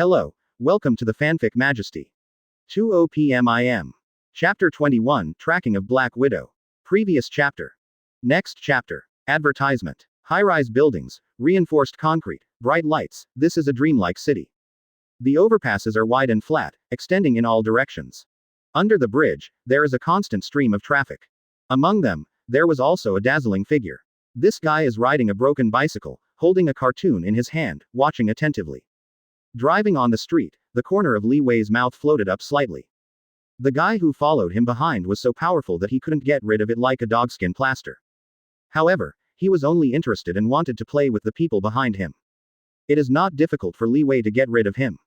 Hello, welcome to the Fanfic Majesty. 2:00 p.m. IM. Chapter 21, Tracking of Black Widow. Previous chapter. Next chapter. Advertisement. High-rise buildings, reinforced concrete, bright lights, this is a dreamlike city. The overpasses are wide and flat, extending in all directions. Under the bridge, there is a constant stream of traffic. Among them, there was also a dazzling figure. This guy is riding a broken bicycle, holding a cartoon in his hand, watching attentively. Driving on the street, the corner of Li Wei's mouth floated up slightly. The guy who followed him behind was so powerful that he couldn't get rid of it like a dogskin plaster. However, he was only interested and wanted to play with the people behind him. It is not difficult for Li Wei to get rid of him.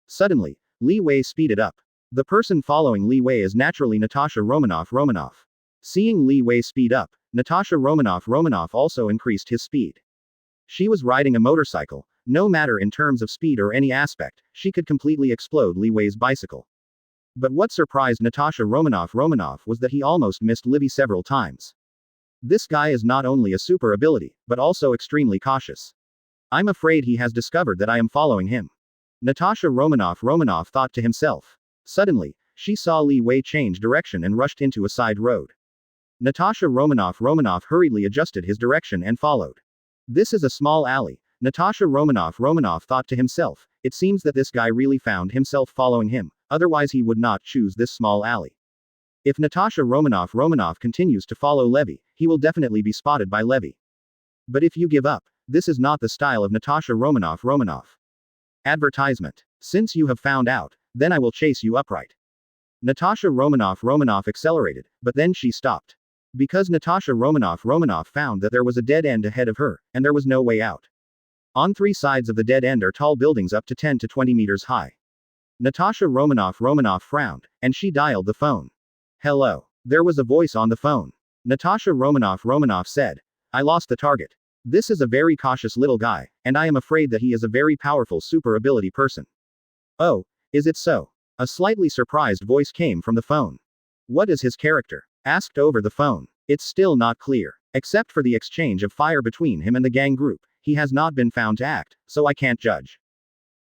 Suddenly, Li Wei speeded up. The person following Li Wei is naturally Natasha Romanoff. Seeing Li Wei speed up, Natasha Romanoff also increased his speed. She was riding a motorcycle. No matter in terms of speed or any aspect, she could completely explode Li Wei's bicycle. But what surprised Natasha Romanoff was that he almost missed Livy several times. This guy is not only a super ability, but also extremely cautious. I'm afraid he has discovered that I am following him. Natasha Romanoff thought to himself. Suddenly, she saw Li Wei change direction and rushed into a side road. Natasha Romanoff hurriedly adjusted his direction and followed. This is a small alley. Natasha Romanoff thought to himself, it seems that this guy really found himself following him, otherwise he would not choose this small alley. If Natasha Romanoff continues to follow Levy, he will definitely be spotted by Levy. But if you give up, this is not the style of Natasha Romanoff. Advertisement. Since you have found out, then I will chase you upright. Natasha Romanoff accelerated, but then she stopped. Because Natasha Romanoff found that there was a dead end ahead of her, and there was no way out. On three sides of the dead end are tall buildings up to 10 to 20 meters high. Natasha Romanoff frowned, and she dialed the phone. Hello. There was a voice on the phone. Natasha Romanoff said. I lost the target. This is a very cautious little guy, and I am afraid that he is a very powerful super ability person. Oh, is it so? A slightly surprised voice came from the phone. What is his character? Asked over the phone. It's still not clear. Except for the exchange of fire between him and the gang group, he has not been found to act, so I can't judge.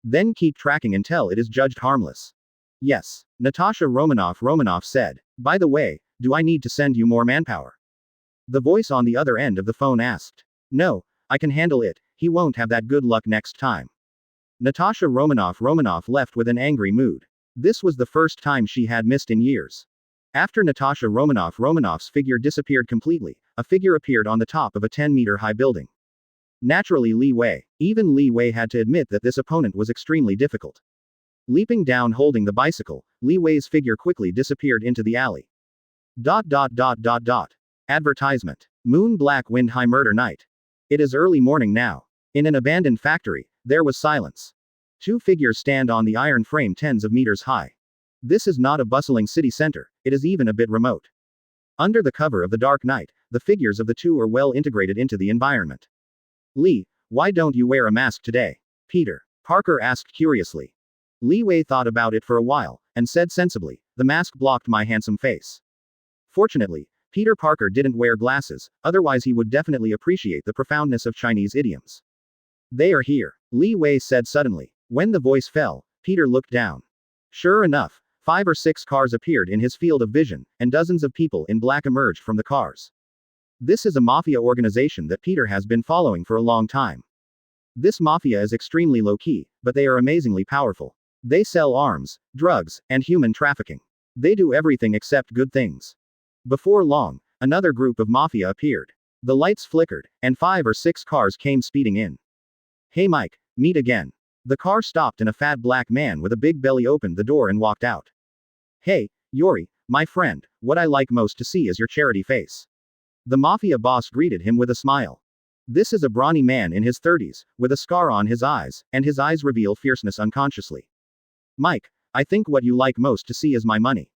Then keep tracking until it is judged harmless. Yes. Natasha Romanoff said. By the way, do I need to send you more manpower? The voice on the other end of the phone asked. No, I can handle it, he won't have that good luck next time. Natasha Romanoff left with an angry mood. This was the first time she had missed in years. After Natasha Romanoff's figure disappeared completely, a figure appeared on the top of a 10-meter high building. Naturally even Li Wei had to admit that this opponent was extremely difficult. Leaping down holding the bicycle, Li Wei's figure quickly disappeared into the alley. Advertisement. Moon Black Wind High Murder Night. It is early morning now. In an abandoned factory, there was silence. Two figures stand on the iron frame tens of meters high. This is not a bustling city center, it is even a bit remote. Under the cover of the dark night, the figures of the two are well integrated into the environment. Lee, why don't you wear a mask today? Peter Parker asked curiously. Li Wei thought about it for a while, and said sensibly, the mask blocked my handsome face. Fortunately, Peter Parker didn't wear glasses, otherwise he would definitely appreciate the profoundness of Chinese idioms. They are here, Li Wei said suddenly. When the voice fell, Peter looked down. Sure enough, 5 or 6 cars appeared in his field of vision, and dozens of people in black emerged from the cars. This is a mafia organization that Peter has been following for a long time. This mafia is extremely low-key, but they are amazingly powerful. They sell arms, drugs, and human trafficking. They do everything except good things. Before long, another group of mafia appeared. The lights flickered, and 5 or 6 cars came speeding in. Hey Mike, meet again. The car stopped and a fat black man with a big belly opened the door and walked out. Hey, Yori, my friend, what I like most to see is your charity face. The mafia boss greeted him with a smile. This is a brawny man in his 30s, with a scar on his eyes, and his eyes reveal fierceness unconsciously. Mike, I think what you like most to see is my money.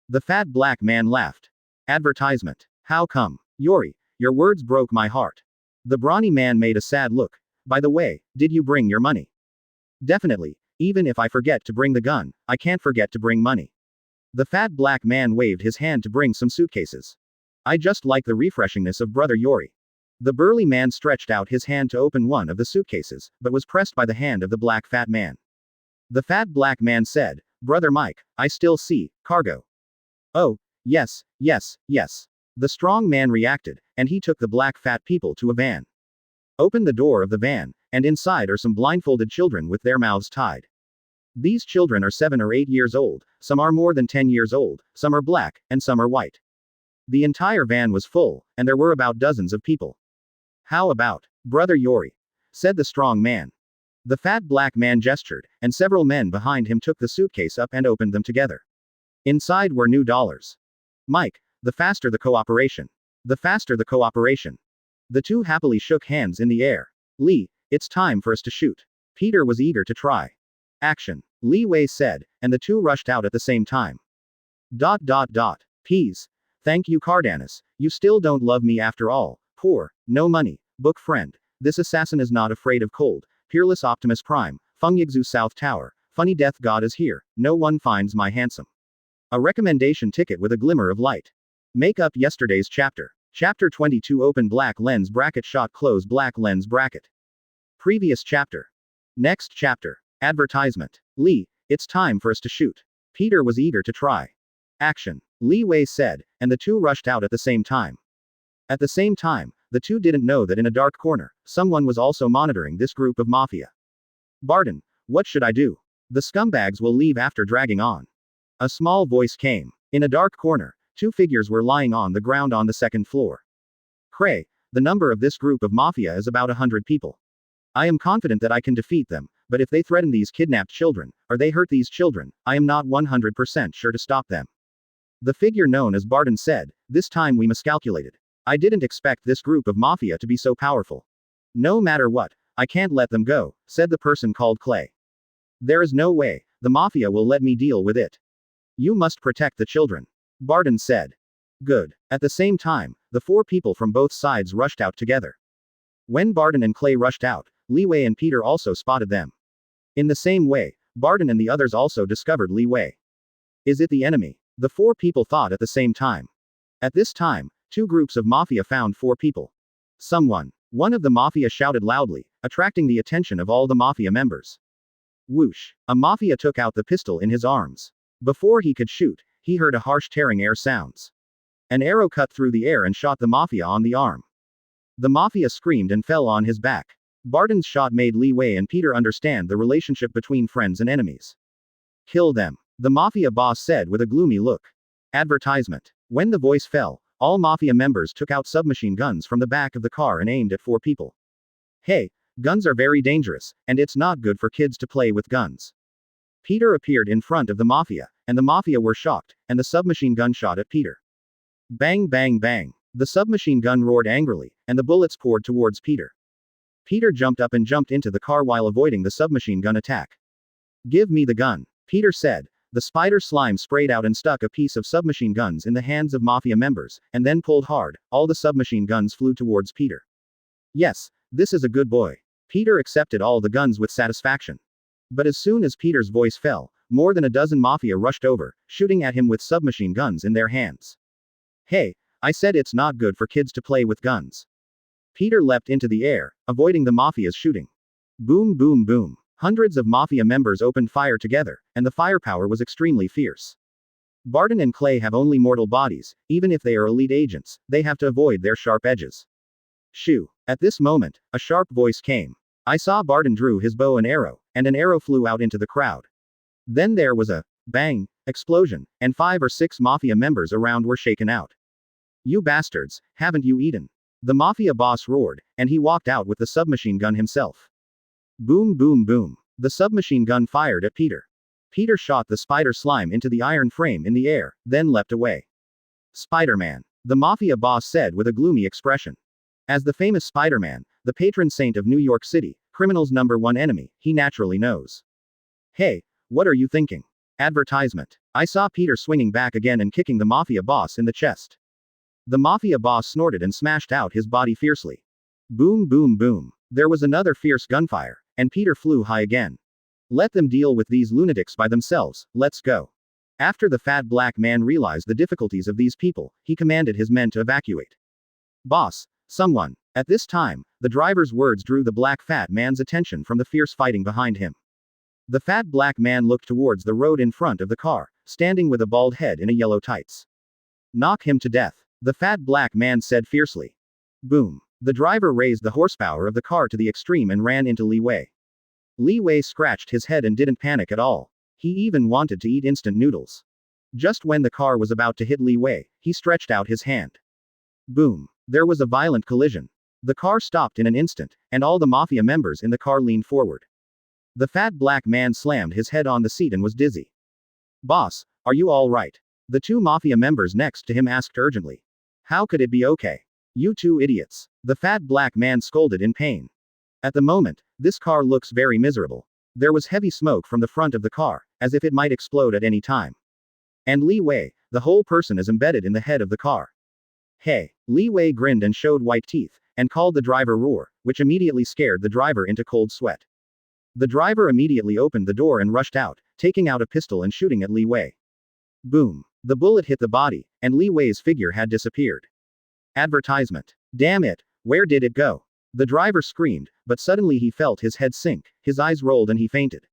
The fat black man laughed. Advertisement. How come? Yori, your words broke my heart. The brawny man made a sad look. By the way, did you bring your money? Definitely, even if I forget to bring the gun, I can't forget to bring money. The fat black man waved his hand to bring some suitcases. I just like the refreshingness of Brother Yori. The burly man stretched out his hand to open one of the suitcases, but was pressed by the hand of the black fat man. The fat black man said, Brother Mike, I still see cargo. Oh, yes, yes, yes. The strong man reacted, and he took the black fat people to a van. Open the door of the van, and inside are some blindfolded children with their mouths tied. These children are 7 or 8 years old, some are more than 10 years old, some are black, and some are white. The entire van was full, and there were about dozens of people. How about, Brother Yori? Said the strong man. The fat black man gestured, and several men behind him took the suitcase up and opened them together. Inside were new dollars. Mike, the faster the cooperation. The faster the cooperation. The two happily shook hands in the air. Lee, it's time for us to shoot. Peter was eager to try. Action. Li Wei said, and the two rushed out at the same time. Peas. Thank you Cardanus, you still don't love me after all. Poor, no money, book friend. This assassin is not afraid of cold. Peerless Optimus Prime, Fungyigzu South Tower. Funny death god is here, no one finds my handsome. A recommendation ticket with a glimmer of light. Make up yesterday's chapter. Chapter 22 Open black lens bracket shot close black lens bracket. Previous chapter. Next chapter. Advertisement. Lee, it's time for us to shoot. Peter was eager to try. Action. Li Wei said, and the two rushed out at the same time. At the same time, the two didn't know that in a dark corner, someone was also monitoring this group of Mafia. Barton, what should I do? The scumbags will leave after dragging on. A small voice came. In a dark corner, two figures were lying on the ground on the second floor. Cray, the number of this group of Mafia is about 100 people. I am confident that I can defeat them, but if they threaten these kidnapped children, or they hurt these children, I am not 100% sure to stop them. The figure known as Barton said, this time we miscalculated. I didn't expect this group of Mafia to be so powerful. No matter what, I can't let them go, said the person called Clay. There is no way, the Mafia will let me deal with it. You must protect the children. Barton said. Good. At the same time, the four people from both sides rushed out together. When Barton and Clay rushed out, Li Wei and Peter also spotted them. In the same way, Barton and the others also discovered Li Wei. Is it the enemy? The four people thought at the same time. At this time, two groups of Mafia found four people. One of the Mafia shouted loudly, attracting the attention of all the Mafia members. Whoosh! A Mafia took out the pistol in his arms. Before he could shoot, he heard a harsh tearing air sounds. An arrow cut through the air and shot the Mafia on the arm. The Mafia screamed and fell on his back. Barton's shot made Li Wei and Peter understand the relationship between friends and enemies. Kill them, the Mafia boss said with a gloomy look. Advertisement. When the voice fell, all Mafia members took out submachine guns from the back of the car and aimed at four people. Hey, guns are very dangerous, and it's not good for kids to play with guns. Peter appeared in front of the Mafia, and the Mafia were shocked, and the submachine gun shot at Peter. Bang bang bang. The submachine gun roared angrily, and the bullets poured towards Peter. Peter jumped up and jumped into the car while avoiding the submachine gun attack. Give me the gun, Peter said. The spider slime sprayed out and stuck a piece of submachine guns in the hands of Mafia members, and then pulled hard. All the submachine guns flew towards Peter. Yes, this is a good boy. Peter accepted all the guns with satisfaction. But as soon as Peter's voice fell, more than a dozen Mafia rushed over, shooting at him with submachine guns in their hands. Hey, I said it's not good for kids to play with guns. Peter leapt into the air, avoiding the Mafia's shooting. Boom boom boom. Hundreds of Mafia members opened fire together, and the firepower was extremely fierce. Barton and Clay have only mortal bodies, even if they are elite agents, they have to avoid their sharp edges. Shoo! At this moment, a sharp voice came. I saw Barton drew his bow and an arrow flew out into the crowd. Then there was a bang explosion, and 5 or 6 Mafia members around were shaken out. You bastards, haven't you eaten? The Mafia boss roared, and he walked out with the submachine gun himself. Boom boom boom. The submachine gun fired at Peter. Peter shot the spider slime into the iron frame in the air, then leapt away. Spider-Man. The Mafia boss said with a gloomy expression. As the famous Spider-Man, the patron saint of New York City, criminals' #1 enemy, he naturally knows. Hey, what are you thinking? Advertisement. I saw Peter swinging back again and kicking the Mafia boss in the chest. The Mafia boss snorted and smashed out his body fiercely. Boom boom boom. There was another fierce gunfire, and Peter flew high again. Let them deal with these lunatics by themselves, let's go. After the fat black man realized the difficulties of these people, he commanded his men to evacuate. Boss, someone. At this time, the driver's words drew the black fat man's attention from the fierce fighting behind him. The fat black man looked towards the road in front of the car, standing with a bald head in a yellow tights. Knock him to death, the fat black man said fiercely. Boom. The driver raised the horsepower of the car to the extreme and ran into Li Wei. Li Wei scratched his head and didn't panic at all. He even wanted to eat instant noodles. Just when the car was about to hit Li Wei, he stretched out his hand. Boom. There was a violent collision. The car stopped in an instant, and all the mafia members in the car leaned forward. The fat black man slammed his head on the seat and was dizzy. Boss, are you all right? The two mafia members next to him asked urgently. How could it be okay? You two idiots. The fat black man scolded in pain. At the moment, this car looks very miserable. There was heavy smoke from the front of the car, as if it might explode at any time. And Li Wei, the whole person is embedded in the head of the car. Hey, Li Wei grinned and showed white teeth, and called the driver roar, which immediately scared the driver into cold sweat. The driver immediately opened the door and rushed out, taking out a pistol and shooting at Li Wei. Boom. The bullet hit the body, and Li Wei's figure had disappeared. Advertisement. Damn it, where did it go? The driver screamed, but suddenly he felt his head sink, his eyes rolled and he fainted.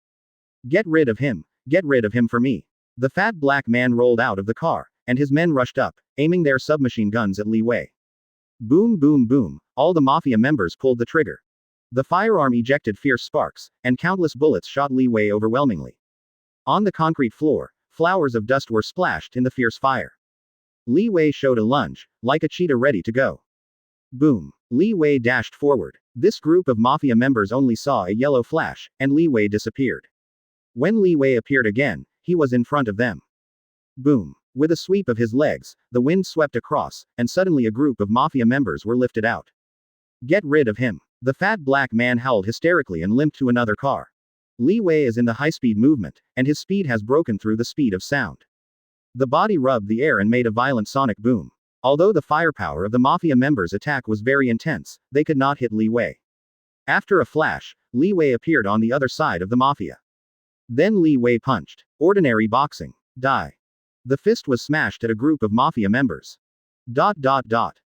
Get rid of him for me. The fat black man rolled out of the car, and his men rushed up, aiming their submachine guns at Li Wei. Boom boom boom, all the mafia members pulled the trigger. The firearm ejected fierce sparks, and countless bullets shot Li Wei overwhelmingly. On the concrete floor, flowers of dust were splashed in the fierce fire. Li Wei showed a lunge, like a cheetah ready to go. Boom. Li Wei dashed forward. This group of mafia members only saw a yellow flash, and Li Wei disappeared. When Li Wei appeared again, he was in front of them. Boom. With a sweep of his legs, the wind swept across, and suddenly a group of mafia members were lifted out. Get rid of him. The fat black man howled hysterically and limped to another car. Li Wei is in the high-speed movement, and his speed has broken through the speed of sound. The body rubbed the air and made a violent sonic boom. Although the firepower of the mafia members' attack was very intense, they could not hit Li Wei. After a flash, Li Wei appeared on the other side of the mafia. Then Li Wei punched. Ordinary boxing. Die. The fist was smashed at a group of mafia members.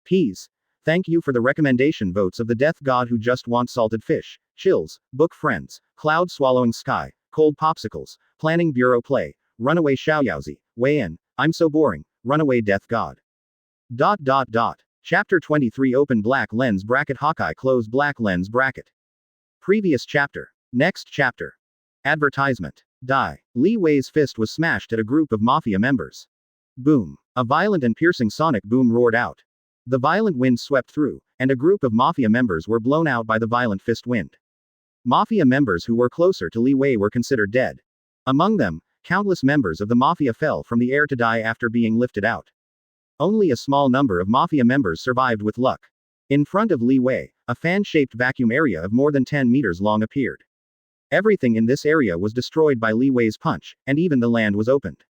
Peas. Thank you for the recommendation votes of the death god who just wants salted fish, chills, book friends, cloud swallowing sky, cold popsicles, planning bureau play, runaway xiaoyaozi, weigh in, I'm so boring, runaway death god. Chapter 23 Open black lens bracket Hawkeye close black lens bracket. Previous chapter. Next chapter. Advertisement. Die. Li Wei's fist was smashed at a group of mafia members. Boom. A violent and piercing sonic boom roared out. The violent wind swept through, and a group of mafia members were blown out by the violent fist wind. Mafia members who were closer to Li Wei were considered dead. Among them, countless members of the mafia fell from the air to die after being lifted out. Only a small number of mafia members survived with luck. In front of Li Wei, a fan-shaped vacuum area of more than 10 meters long appeared. Everything in this area was destroyed by Li Wei's punch, and even the land was opened.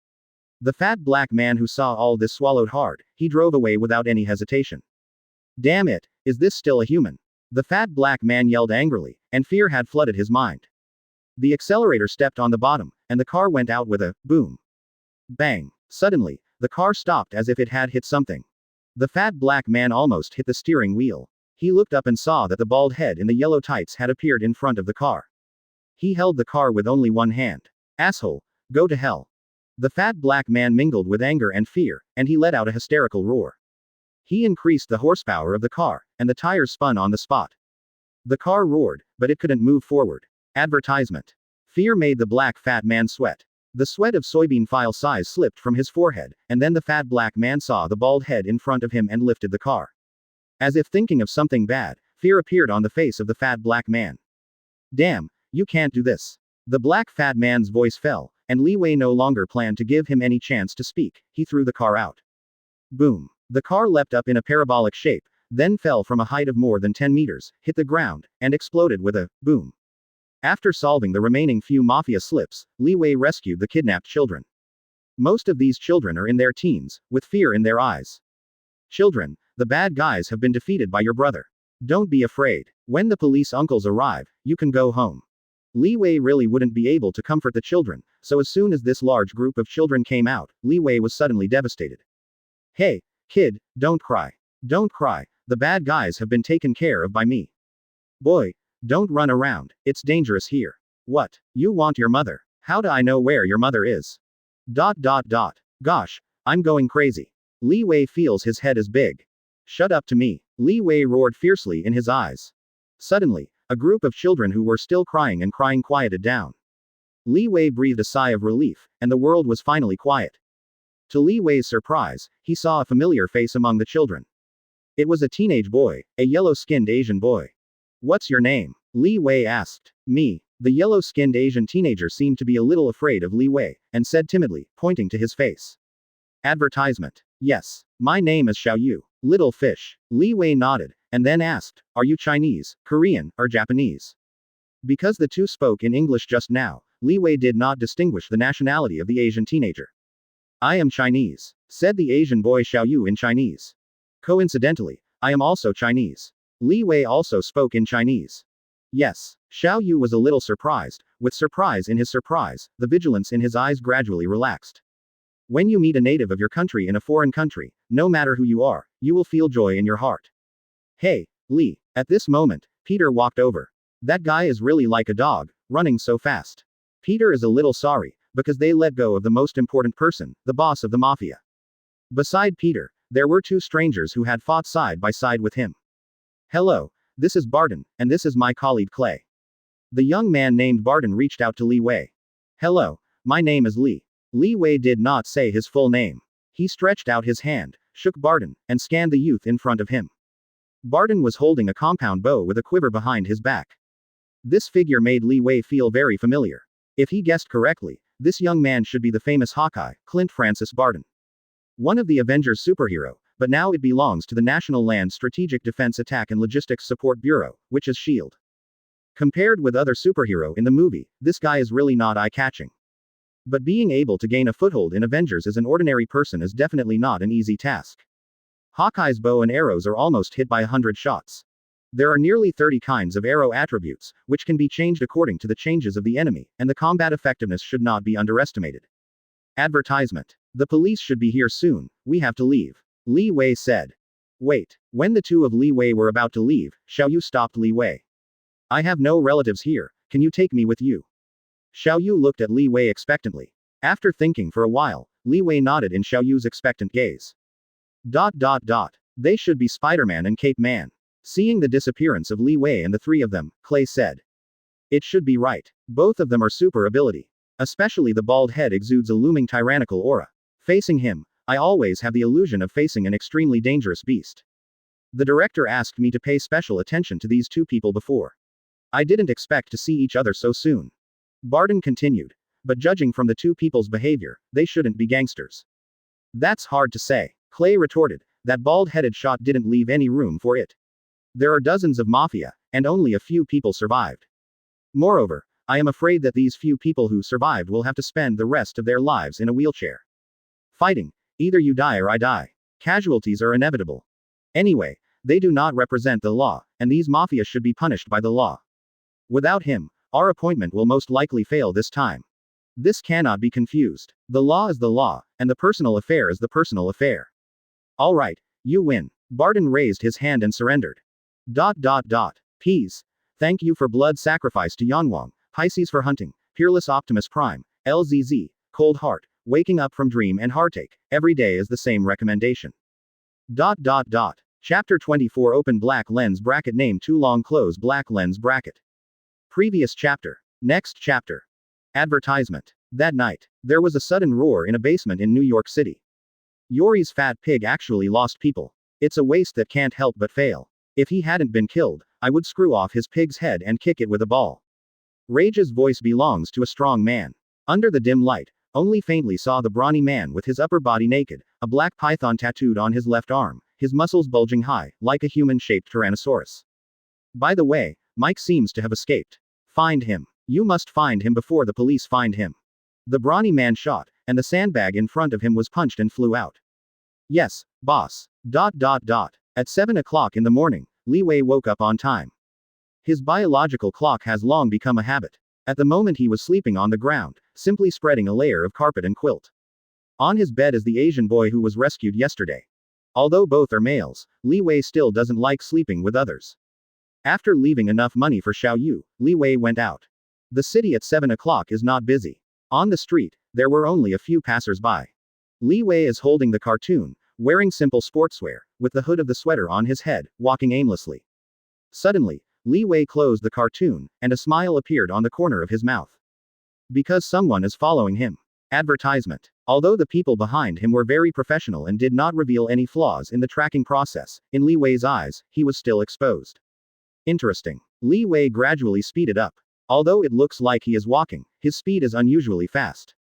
The fat black man who saw all this swallowed hard, he drove away without any hesitation. Damn it, is this still a human? The fat black man yelled angrily, and fear had flooded his mind. The accelerator stepped on the bottom, and the car went out with a boom. Bang. Suddenly, the car stopped as if it had hit something. The fat black man almost hit the steering wheel. He looked up and saw that the bald head in the yellow tights had appeared in front of the car. He held the car with only one hand. Asshole, go to hell. The fat black man mingled with anger and fear, and he let out a hysterical roar. He increased the horsepower of the car, and the tires spun on the spot. The car roared, but it couldn't move forward. Advertisement. Fear made the black fat man sweat. The sweat of soybean file size slipped from his forehead, and then the fat black man saw the bald head in front of him and lifted the car. As if thinking of something bad, fear appeared on the face of the fat black man. Damn, you can't do this. The black fat man's voice fell, and Li Wei no longer planned to give him any chance to speak. He threw the car out. Boom. The car leapt up in a parabolic shape, then fell from a height of more than 10 meters, hit the ground, and exploded with a boom. After solving the remaining few mafia slips, Li Wei rescued the kidnapped children. Most of these children are in their teens, with fear in their eyes. Children, the bad guys have been defeated by your brother. Don't be afraid. When the police uncles arrive, you can go home. Li Wei really wouldn't be able to comfort the children, so as soon as this large group of children came out, Li Wei was suddenly devastated. Hey, kid, don't cry. Don't cry, the bad guys have been taken care of by me. Boy, don't run around, it's dangerous here. What? You want your mother? How do I know where your mother is? Gosh, I'm going crazy. Li Wei feels his head is big. Shut up to me. Li Wei roared fiercely in his eyes. Suddenly, a group of children who were still crying quieted down. Li Wei breathed a sigh of relief, and the world was finally quiet. To Li Wei's surprise, he saw a familiar face among the children. It was a teenage boy, a yellow-skinned Asian boy. What's your name? Li Wei asked. Me. The yellow-skinned Asian teenager seemed to be a little afraid of Li Wei, and said timidly, pointing to his face. Advertisement. Yes. My name is Xiao Yu. Little fish. Li Wei nodded, and then asked, are you Chinese, Korean, or Japanese? Because the two spoke in English just now, Li Wei did not distinguish the nationality of the Asian teenager. I am Chinese, said the Asian boy Xiao Yu in Chinese. Coincidentally, I am also Chinese. Li Wei also spoke in Chinese. Yes. Xiao Yu was a little surprised. With surprise in his surprise, the vigilance in his eyes gradually relaxed. When you meet a native of your country in a foreign country, no matter who you are, you will feel joy in your heart. Hey, Li. At this moment, Peter walked over. That guy is really like a dog, running so fast. Peter is a little sorry, because they let go of the most important person, the boss of the Mafia. Beside Peter, there were two strangers who had fought side by side with him. Hello, this is Barton, and this is my colleague Clay. The young man named Barton reached out to Li Wei. Hello, my name is Li. Li Wei did not say his full name. He stretched out his hand, shook Barton, and scanned the youth in front of him. Barton was holding a compound bow with a quiver behind his back. This figure made Li Wei feel very familiar. If he guessed correctly, this young man should be the famous Hawkeye, Clint Francis Barton. One of the Avengers superhero, but now it belongs to the National Land Strategic Defense Attack and Logistics Support Bureau, which is SHIELD. Compared with other superhero in the movie, this guy is really not eye-catching. But being able to gain a foothold in Avengers as an ordinary person is definitely not an easy task. Hawkeye's bow and arrows are almost hit by 100 shots. There are nearly 30 kinds of arrow attributes, which can be changed according to the changes of the enemy, and the combat effectiveness should not be underestimated. Advertisement. The police should be here soon, we have to leave. Li Wei said. Wait. When the two of Li Wei were about to leave, Xiao Yu stopped Li Wei. I have no relatives here, can you take me with you? Xiao Yu looked at Li Wei expectantly. After thinking for a while, Li Wei nodded in Xiao Yu's expectant gaze. They should be Spider-Man and Cape Man. Seeing the disappearance of Li Wei and the three of them, Clay said. It should be right. Both of them are super ability. Especially the bald head exudes a looming tyrannical aura. Facing him, I always have the illusion of facing an extremely dangerous beast. The director asked me to pay special attention to these two people before. I didn't expect to see each other so soon. Barton continued. But judging from the two people's behavior, they shouldn't be gangsters. That's hard to say. Clay retorted. That bald-headed shot didn't leave any room for it. There are dozens of Mafia, and only a few people survived. Moreover, I am afraid that these few people who survived will have to spend the rest of their lives in a wheelchair. Fighting. Either you die or I die. Casualties are inevitable. Anyway, they do not represent the law, and these Mafia should be punished by the law. Without him, our appointment will most likely fail this time. This cannot be confused. The law is the law, and the personal affair is the personal affair. All right, you win. Barton raised his hand and surrendered. Peas. Thank you for blood sacrifice to Yanwang, Pisces for hunting, Peerless Optimus Prime, LZZ, Cold Heart, waking up from dream and heartache, every day is the same recommendation. Chapter 24 Open black lens bracket name too long close black lens bracket. Previous chapter. Next chapter. Advertisement. That night, there was a sudden roar in a basement in New York City. Yori's fat pig actually lost people. It's a waste that can't help but fail. If he hadn't been killed, I would screw off his pig's head and kick it with a ball. Rage's voice belongs to a strong man. Under the dim light, only faintly saw the brawny man with his upper body naked, a black python tattooed on his left arm, his muscles bulging high, like a human-shaped Tyrannosaurus. By the way, Mike seems to have escaped. Find him. You must find him before the police find him. The brawny man shot, and the sandbag in front of him was punched and flew out. Yes, boss. At 7 o'clock in the morning, Li Wei woke up on time. His biological clock has long become a habit. At the moment he was sleeping on the ground, simply spreading a layer of carpet and quilt. On his bed is the Asian boy who was rescued yesterday. Although both are males, Li Wei still doesn't like sleeping with others. After leaving enough money for Xiao Yu, Li Wei went out. The city at 7 o'clock is not busy. On the street, there were only a few passers-by. Li Wei is holding the cartoon, wearing simple sportswear, with the hood of the sweater on his head, walking aimlessly. Suddenly, Li Wei closed the cartoon, and a smile appeared on the corner of his mouth. Because someone is following him. Advertisement. Although the people behind him were very professional and did not reveal any flaws in the tracking process, in Li Wei's eyes, he was still exposed. Interesting. Li Wei gradually speeded up. Although it looks like he is walking, his speed is unusually fast.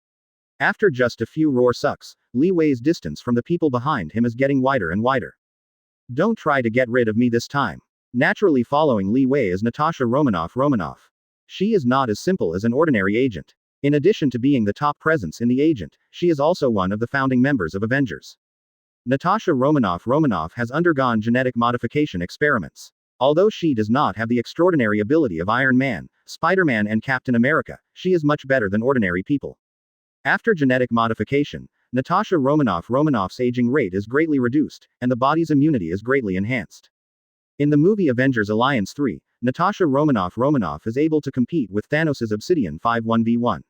After just a few roar sucks, Li Wei's distance from the people behind him is getting wider and wider. Don't try to get rid of me this time. Naturally following Li Wei is Natasha Romanoff. She is not as simple as an ordinary agent. In addition to being the top presence in the agent, she is also one of the founding members of Avengers. Natasha Romanoff has undergone genetic modification experiments. Although she does not have the extraordinary ability of Iron Man, Spider-Man and Captain America, she is much better than ordinary people. After genetic modification, Natasha Romanoff's aging rate is greatly reduced, and the body's immunity is greatly enhanced. In the movie Avengers Alliance 3, Natasha Romanoff is able to compete with Thanos' Obsidian 5 1v1.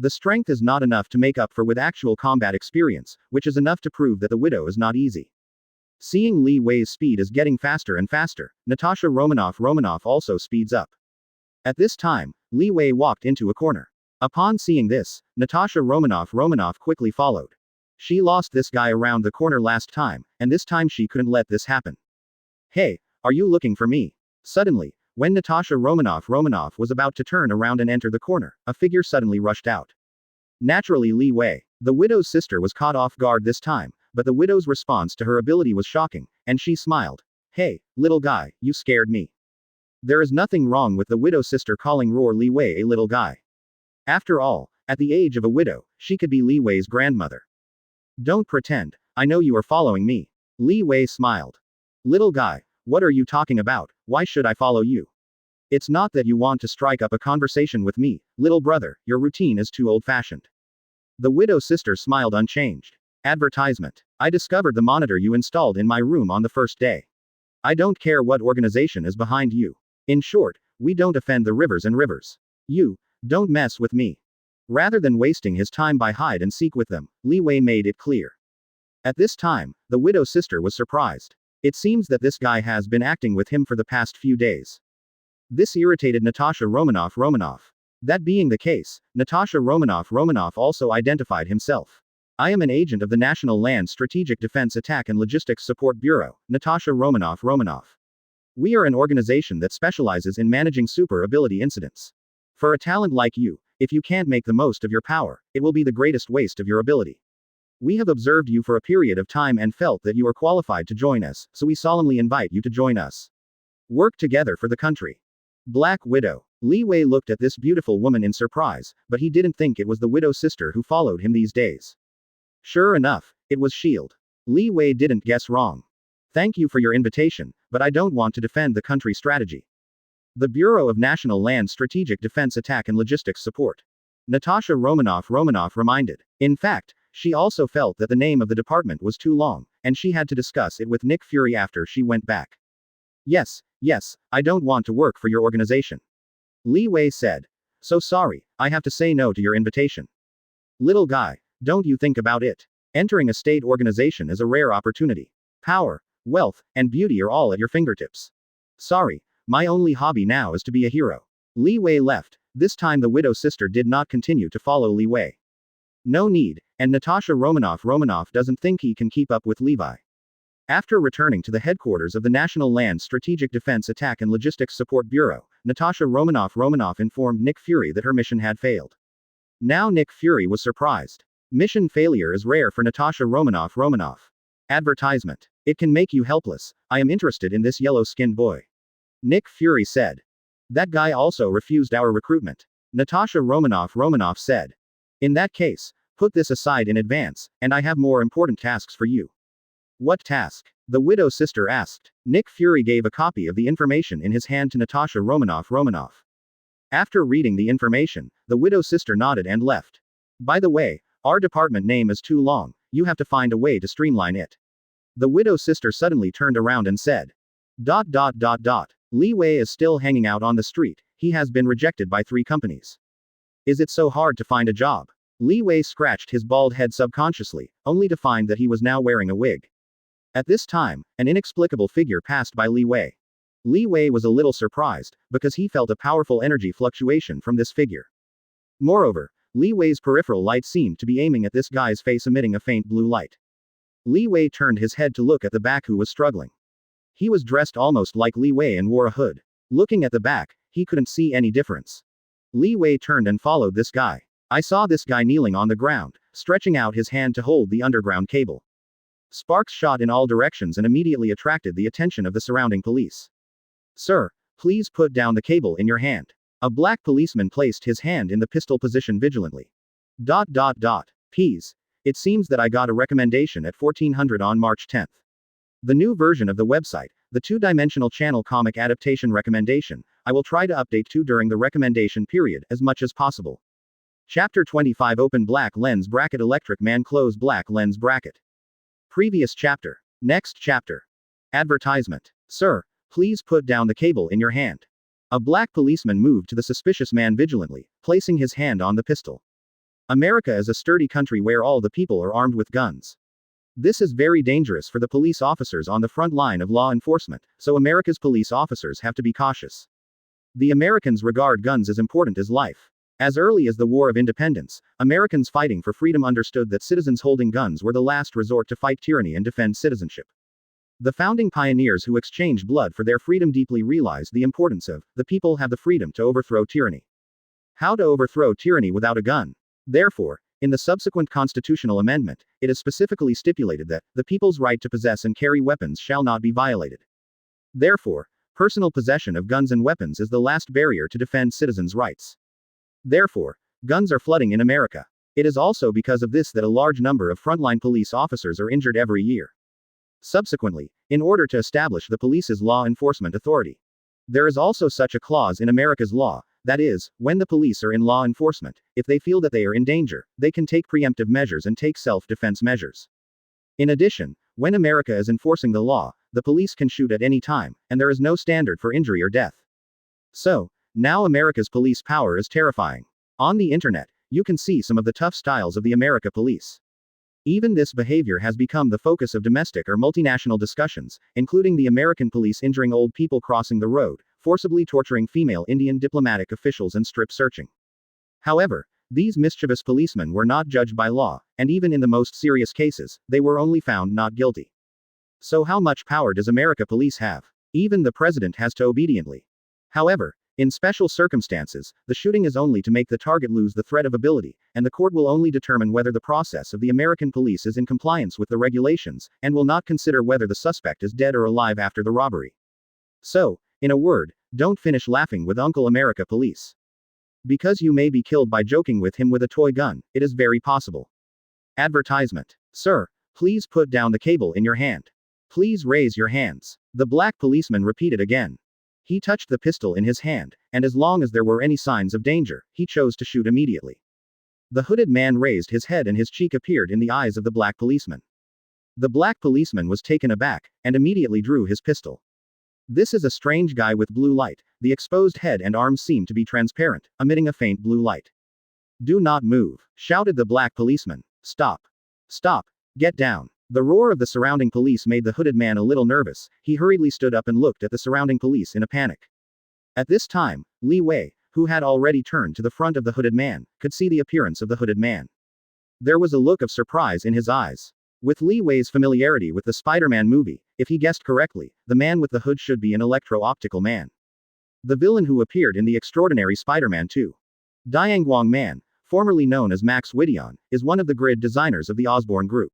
The strength is not enough to make up for with actual combat experience, which is enough to prove that the Widow is not easy. Seeing Li Wei's speed is getting faster and faster, Natasha Romanoff also speeds up. At this time, Li Wei walked into a corner. Upon seeing this, Natasha Romanoff quickly followed. She lost this guy around the corner last time, and this time she couldn't let this happen. Hey, are you looking for me? Suddenly, when Natasha Romanoff was about to turn around and enter the corner, a figure suddenly rushed out. Naturally Li Wei, the Widow's sister, was caught off guard this time, but the Widow's response to her ability was shocking, and she smiled. Hey, little guy, you scared me. There is nothing wrong with the Widow's sister calling Li Wei a little guy. After all, at the age of a widow, she could be Li Wei's grandmother. Don't pretend, I know you are following me. Li Wei smiled. Little guy, what are you talking about? Why should I follow you? It's not that you want to strike up a conversation with me, little brother, your routine is too old-fashioned. The Widow's sister smiled unchanged. Advertisement. I discovered the monitor you installed in my room on the first day. I don't care what organization is behind you. In short, we don't offend the rivers and rivers. You, don't mess with me. Rather than wasting his time by hide and seek with them, Li Wei made it clear. At this time, the Widow's sister was surprised. It seems that this guy has been acting with him for the past few days. This irritated Natasha Romanoff. That being the case, Natasha Romanoff also identified himself. I am an agent of the National Land Strategic Defense Attack and Logistics Support Bureau, Natasha Romanoff. We are an organization that specializes in managing super ability incidents. For a talent like you, if you can't make the most of your power, it will be the greatest waste of your ability. We have observed you for a period of time and felt that you are qualified to join us, so we solemnly invite you to join us. Work together for the country. Black Widow. Li Wei looked at this beautiful woman in surprise, but he didn't think it was the Widow's sister who followed him these days. Sure enough, it was S.H.I.E.L.D. Li Wei didn't guess wrong. Thank you for your invitation, but I don't want to defend the country strategy. The Bureau of National Land Strategic Defense Attack and Logistics Support. Natasha Romanoff reminded. In fact, she also felt that the name of the department was too long, and she had to discuss it with Nick Fury after she went back. Yes, I don't want to work for your organization. Li Wei said. So sorry, I have to say no to your invitation. Little guy, don't you think about it. Entering a state organization is a rare opportunity. Power, wealth, and beauty are all at your fingertips. Sorry, my only hobby now is to be a hero. Li Wei left. This time the Widow's sister did not continue to follow Li Wei. No need, and Natasha Romanoff doesn't think he can keep up with Levi. After returning to the headquarters of the National Land Strategic Defense Attack and Logistics Support Bureau, Natasha Romanoff informed Nick Fury that her mission had failed. Now Nick Fury was surprised. Mission failure is rare for Natasha Romanoff. Advertisement. It can make you helpless. I am interested in this yellow-skinned boy. Nick Fury said. That guy also refused our recruitment. Natasha Romanoff said. In that case, put this aside in advance, and I have more important tasks for you. What task? The Widow's sister asked. Nick Fury gave a copy of the information in his hand to Natasha Romanoff. After reading the information, the Widow's sister nodded and left. By the way, our department name is too long, you have to find a way to streamline it. The Widow's sister suddenly turned around and said. Li Wei is still hanging out on the street, he has been rejected by 3 companies. Is it so hard to find a job? Li Wei scratched his bald head subconsciously, only to find that he was now wearing a wig. At this time, an inexplicable figure passed by Li Wei. Li Wei was a little surprised, because he felt a powerful energy fluctuation from this figure. Moreover, Li Wei's peripheral light seemed to be aiming at this guy's face, emitting a faint blue light. Li Wei turned his head to look at the back, who was struggling. He was dressed almost like Li Wei and wore a hood. Looking at the back, he couldn't see any difference. Li Wei turned and followed this guy. I saw this guy kneeling on the ground, stretching out his hand to hold the underground cable. Sparks shot in all directions and immediately attracted the attention of the surrounding police. Sir, please put down the cable in your hand. A black policeman placed his hand in the pistol position vigilantly. Peas. It seems that I got a recommendation at 1400 on March 10th. The new version of the website, the 2-dimensional channel comic adaptation recommendation, I will try to update to during the recommendation period as much as possible. Chapter 25 Open black lens bracket Electric man close black lens bracket. Previous chapter. Next chapter. Advertisement. Sir, please put down the cable in your hand. A black policeman moved to the suspicious man vigilantly, placing his hand on the pistol. America is a sturdy country where all the people are armed with guns. This is very dangerous for the police officers on the front line of law enforcement, so America's police officers have to be cautious. The Americans regard guns as important as life. As early as the War of Independence, Americans fighting for freedom understood that citizens holding guns were the last resort to fight tyranny and defend citizenship. The founding pioneers who exchanged blood for their freedom deeply realized the importance of, the people have the freedom to overthrow tyranny. How to overthrow tyranny without a gun? Therefore, in the subsequent constitutional amendment, it is specifically stipulated that, the people's right to possess and carry weapons shall not be violated. Therefore, personal possession of guns and weapons is the last barrier to defend citizens' rights. Therefore, guns are flooding in America. It is also because of this that a large number of frontline police officers are injured every year. Subsequently, in order to establish the police's law enforcement authority, there is also such a clause in America's law, that is, when the police are in law enforcement, if they feel that they are in danger, they can take preemptive measures and take self-defense measures. In addition, when America is enforcing the law, the police can shoot at any time, and there is no standard for injury or death. So, now America's police power is terrifying. On the internet, you can see some of the tough styles of the America police. Even this behavior has become the focus of domestic or multinational discussions, including the American police injuring old people crossing the road, forcibly torturing female Indian diplomatic officials and strip searching. However, these mischievous policemen were not judged by law, and even in the most serious cases, they were only found not guilty. So how much power does America police have? Even the president has to obediently. However, in special circumstances, the shooting is only to make the target lose the threat of ability, and the court will only determine whether the process of the American police is in compliance with the regulations, and will not consider whether the suspect is dead or alive after the robbery. So, in a word, don't finish laughing with Uncle America Police. Because you may be killed by joking with him with a toy gun, it is very possible. Advertisement. Sir, please put down the cable in your hand. Please raise your hands. The black policeman repeated again. He touched the pistol in his hand, and as long as there were any signs of danger, he chose to shoot immediately. The hooded man raised his head and his cheek appeared in the eyes of the black policeman. The black policeman was taken aback, and immediately drew his pistol. This is a strange guy with blue light. The exposed head and arms seem to be transparent, emitting a faint blue light. Do not move, shouted the black policeman. Stop. Stop. Get down. The roar of the surrounding police made the hooded man a little nervous. He hurriedly stood up and looked at the surrounding police in a panic. At this time, Li Wei, who had already turned to the front of the hooded man, could see the appearance of the hooded man. There was a look of surprise in his eyes. With Li Wei's familiarity with the Spider-Man movie, if he guessed correctly, the man with the hood should be an electro-optical man. The villain who appeared in the Extraordinary Spider-Man 2. Dianguang Man, formerly known as Max Whittion, is one of the grid designers of the Osborn Group.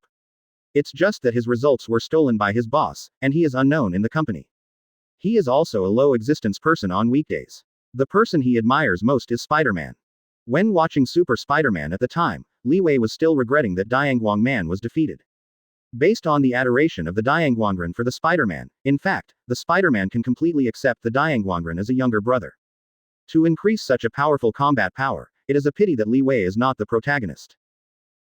It's just that his results were stolen by his boss, and he is unknown in the company. He is also a low-existence person on weekdays. The person he admires most is Spider-Man. When watching Super Spider-Man at the time, Li Wei was still regretting that Dianguang Man was defeated. Based on the adoration of the Dianguangren for the Spider-Man, in fact, the Spider-Man can completely accept the Dianguangren as a younger brother. To increase such a powerful combat power, it is a pity that Li Wei is not the protagonist.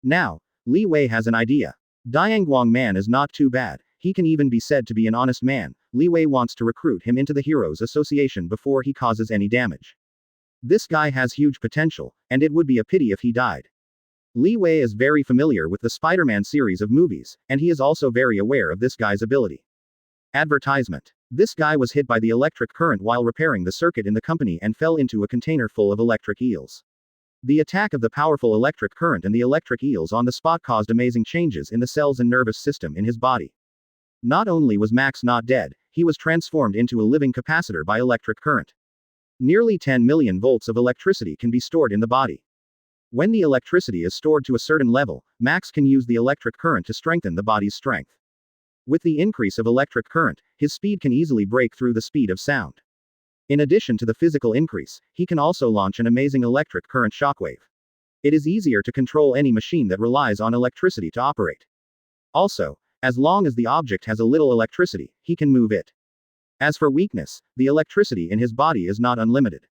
Now, Li Wei has an idea. Dianguang Man is not too bad, he can even be said to be an honest man. Li Wei wants to recruit him into the Heroes Association before he causes any damage. This guy has huge potential, and it would be a pity if he died. Li Wei is very familiar with the Spider-Man series of movies, and he is also very aware of this guy's ability. Advertisement. This guy was hit by the electric current while repairing the circuit in the company and fell into a container full of electric eels. The attack of the powerful electric current and the electric eels on the spot caused amazing changes in the cells and nervous system in his body. Not only was Max not dead, he was transformed into a living capacitor by electric current. Nearly 10 million volts of electricity can be stored in the body. When the electricity is stored to a certain level, Max can use the electric current to strengthen the body's strength. With the increase of electric current, his speed can easily break through the speed of sound. In addition to the physical increase, he can also launch an amazing electric current shockwave. It is easier to control any machine that relies on electricity to operate. Also, as long as the object has a little electricity, he can move it. As for weakness, the electricity in his body is not unlimited.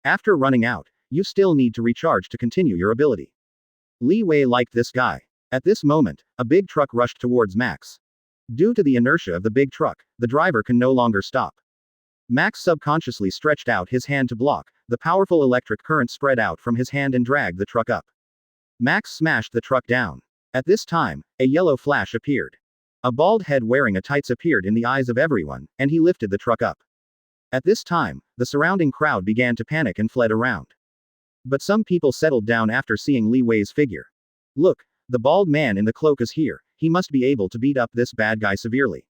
After running out, you still need to recharge to continue your ability. Li Wei liked this guy. At this moment, a big truck rushed towards Max. Due to the inertia of the big truck, the driver can no longer stop. Max subconsciously stretched out his hand to block, the powerful electric current spread out from his hand and dragged the truck up. Max smashed the truck down. At this time, a yellow flash appeared. A bald head wearing a tights appeared in the eyes of everyone, and he lifted the truck up. At this time, the surrounding crowd began to panic and fled around. But some people settled down after seeing Li Wei's figure. Look, the bald man in the cloak is here, he must be able to beat up this bad guy severely.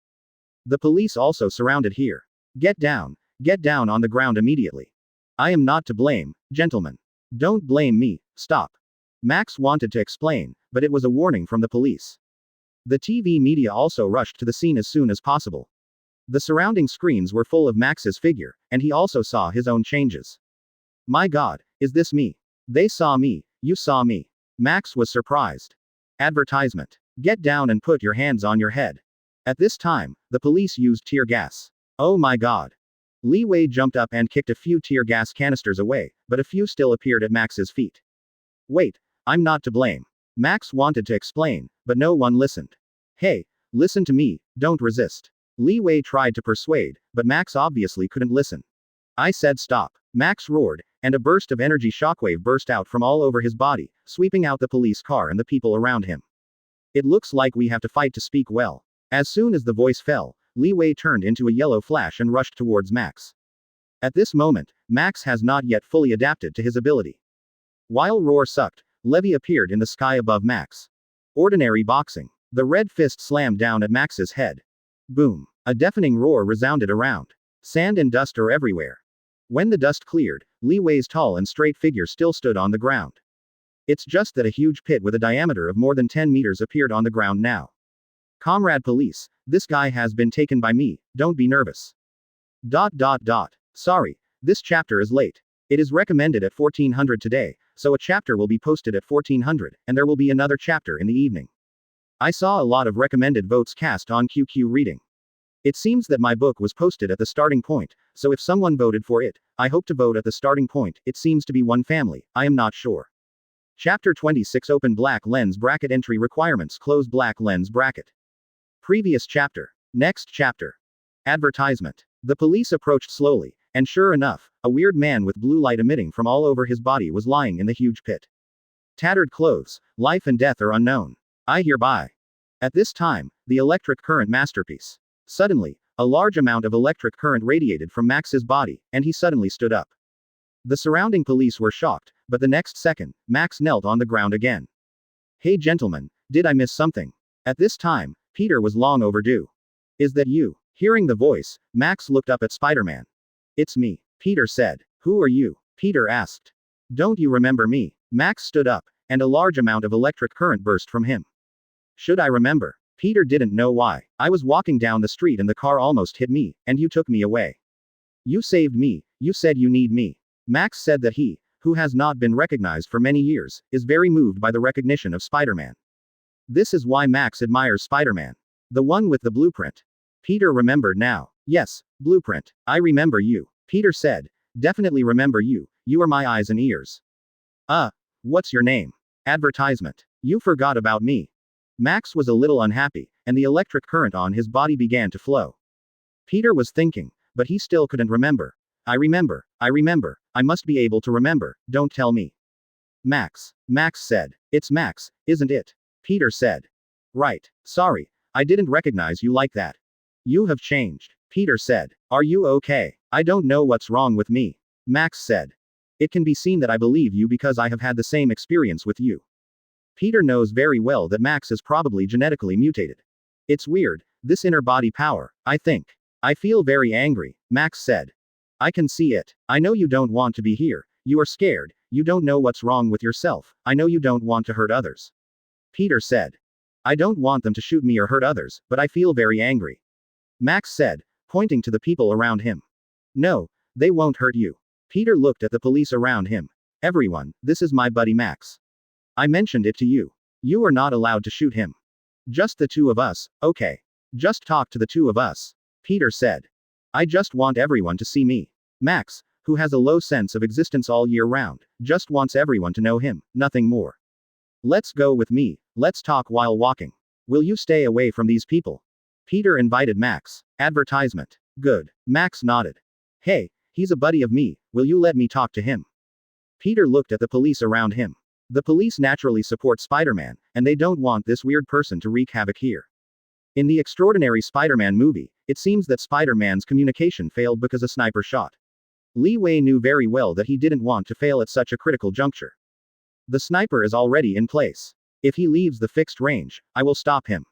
The police also surrounded here. Get down on the ground immediately. I am not to blame, gentlemen. Don't blame me, stop. Max wanted to explain, but it was a warning from the police. The TV media also rushed to the scene as soon as possible. The surrounding screens were full of Max's figure, and he also saw his own changes. My God, is this me? They saw me, you saw me. Max was surprised. Advertisement. Get down and put your hands on your head. At this time, the police used tear gas. Oh my God. Li Wei jumped up and kicked a few tear gas canisters away, but a few still appeared at Max's feet. Wait, I'm not to blame. Max wanted to explain, but no one listened. Hey, listen to me, don't resist. Li Wei tried to persuade, but Max obviously couldn't listen. I said stop. Max roared, and a burst of energy shockwave burst out from all over his body, sweeping out the police car and the people around him. It looks like we have to fight to speak well. As soon as the voice fell, Li Wei turned into a yellow flash and rushed towards Max. At this moment, Max has not yet fully adapted to his ability. While Roar sucked, Levy appeared in the sky above Max. Ordinary boxing. The red fist slammed down at Max's head. Boom. A deafening roar resounded around. Sand and dust are everywhere. When the dust cleared, Li Wei's tall and straight figure still stood on the ground. It's just that a huge pit with a diameter of more than 10 meters appeared on the ground now. Comrade police, this guy has been taken by me, don't be nervous. Sorry, this chapter is late. It is recommended at 1400 today, so a chapter will be posted at 1400, and there will be another chapter in the evening. I saw a lot of recommended votes cast on QQ reading. It seems that my book was posted at the starting point, so if someone voted for it, I hope to vote at the starting point. It seems to be one family, I am not sure. Chapter 26 Open black lens bracket entry requirements close black lens bracket. Previous chapter. Next chapter. Advertisement. The police approached slowly, and sure enough, a weird man with blue light emitting from all over his body was lying in the huge pit. Tattered clothes, life and death are unknown. I hereby. At this time, the electric current masterpiece. Suddenly, a large amount of electric current radiated from Max's body, and he suddenly stood up. The surrounding police were shocked, but the next second, Max knelt on the ground again. Hey gentlemen, did I miss something? At this time, Peter was long overdue. Is that you? Hearing the voice, Max looked up at Spider-Man. It's me, Peter said. Who are you? Peter asked. Don't you remember me? Max stood up, and a large amount of electric current burst from him. Should I remember? Peter didn't know why. I was walking down the street and the car almost hit me, and you took me away. You saved me, you said you need me. Max said that he, who has not been recognized for many years, is very moved by the recognition of Spider-Man. This is why Max admires Spider-Man. The one with the blueprint. Peter remembered now. Yes, blueprint. I remember you. Peter said. Definitely remember you. You are my eyes and ears. What's your name? Advertisement. You forgot about me. Max was a little unhappy, and the electric current on his body began to flow. Peter was thinking, but he still couldn't remember. I remember, I must be able to remember, don't tell me. Max. Max said. It's Max, isn't it? Peter said. Right. Sorry. I didn't recognize you like that. You have changed. Peter said. Are you okay? I don't know what's wrong with me. Max said. It can be seen that I believe you because I have had the same experience with you. Peter knows very well that Max is probably genetically mutated. It's weird, this inner body power, I think. I feel very angry, Max said. I can see it. I know you don't want to be here. You are scared. You don't know what's wrong with yourself. I know you don't want to hurt others. Peter said. I don't want them to shoot me or hurt others, but I feel very angry. Max said, pointing to the people around him. No, they won't hurt you. Peter looked at the police around him. Everyone, this is my buddy Max. I mentioned it to you. You are not allowed to shoot him. Just the two of us, okay. Just talk to the two of us. Peter said. I just want everyone to see me. Max, who has a low sense of existence all year round, just wants everyone to know him, nothing more. Let's go with me, let's talk while walking. Will you stay away from these people? Peter invited Max. Advertisement. Good. Max nodded. Hey, he's a buddy of me, will you let me talk to him? Peter looked at the police around him. The police naturally support Spider-Man, and they don't want this weird person to wreak havoc here. In the extraordinary Spider-Man movie, it seems that Spider-Man's communication failed because a sniper shot. Li Wei knew very well that he didn't want to fail at such a critical juncture. The sniper is already in place. If he leaves the fixed range, I will stop him.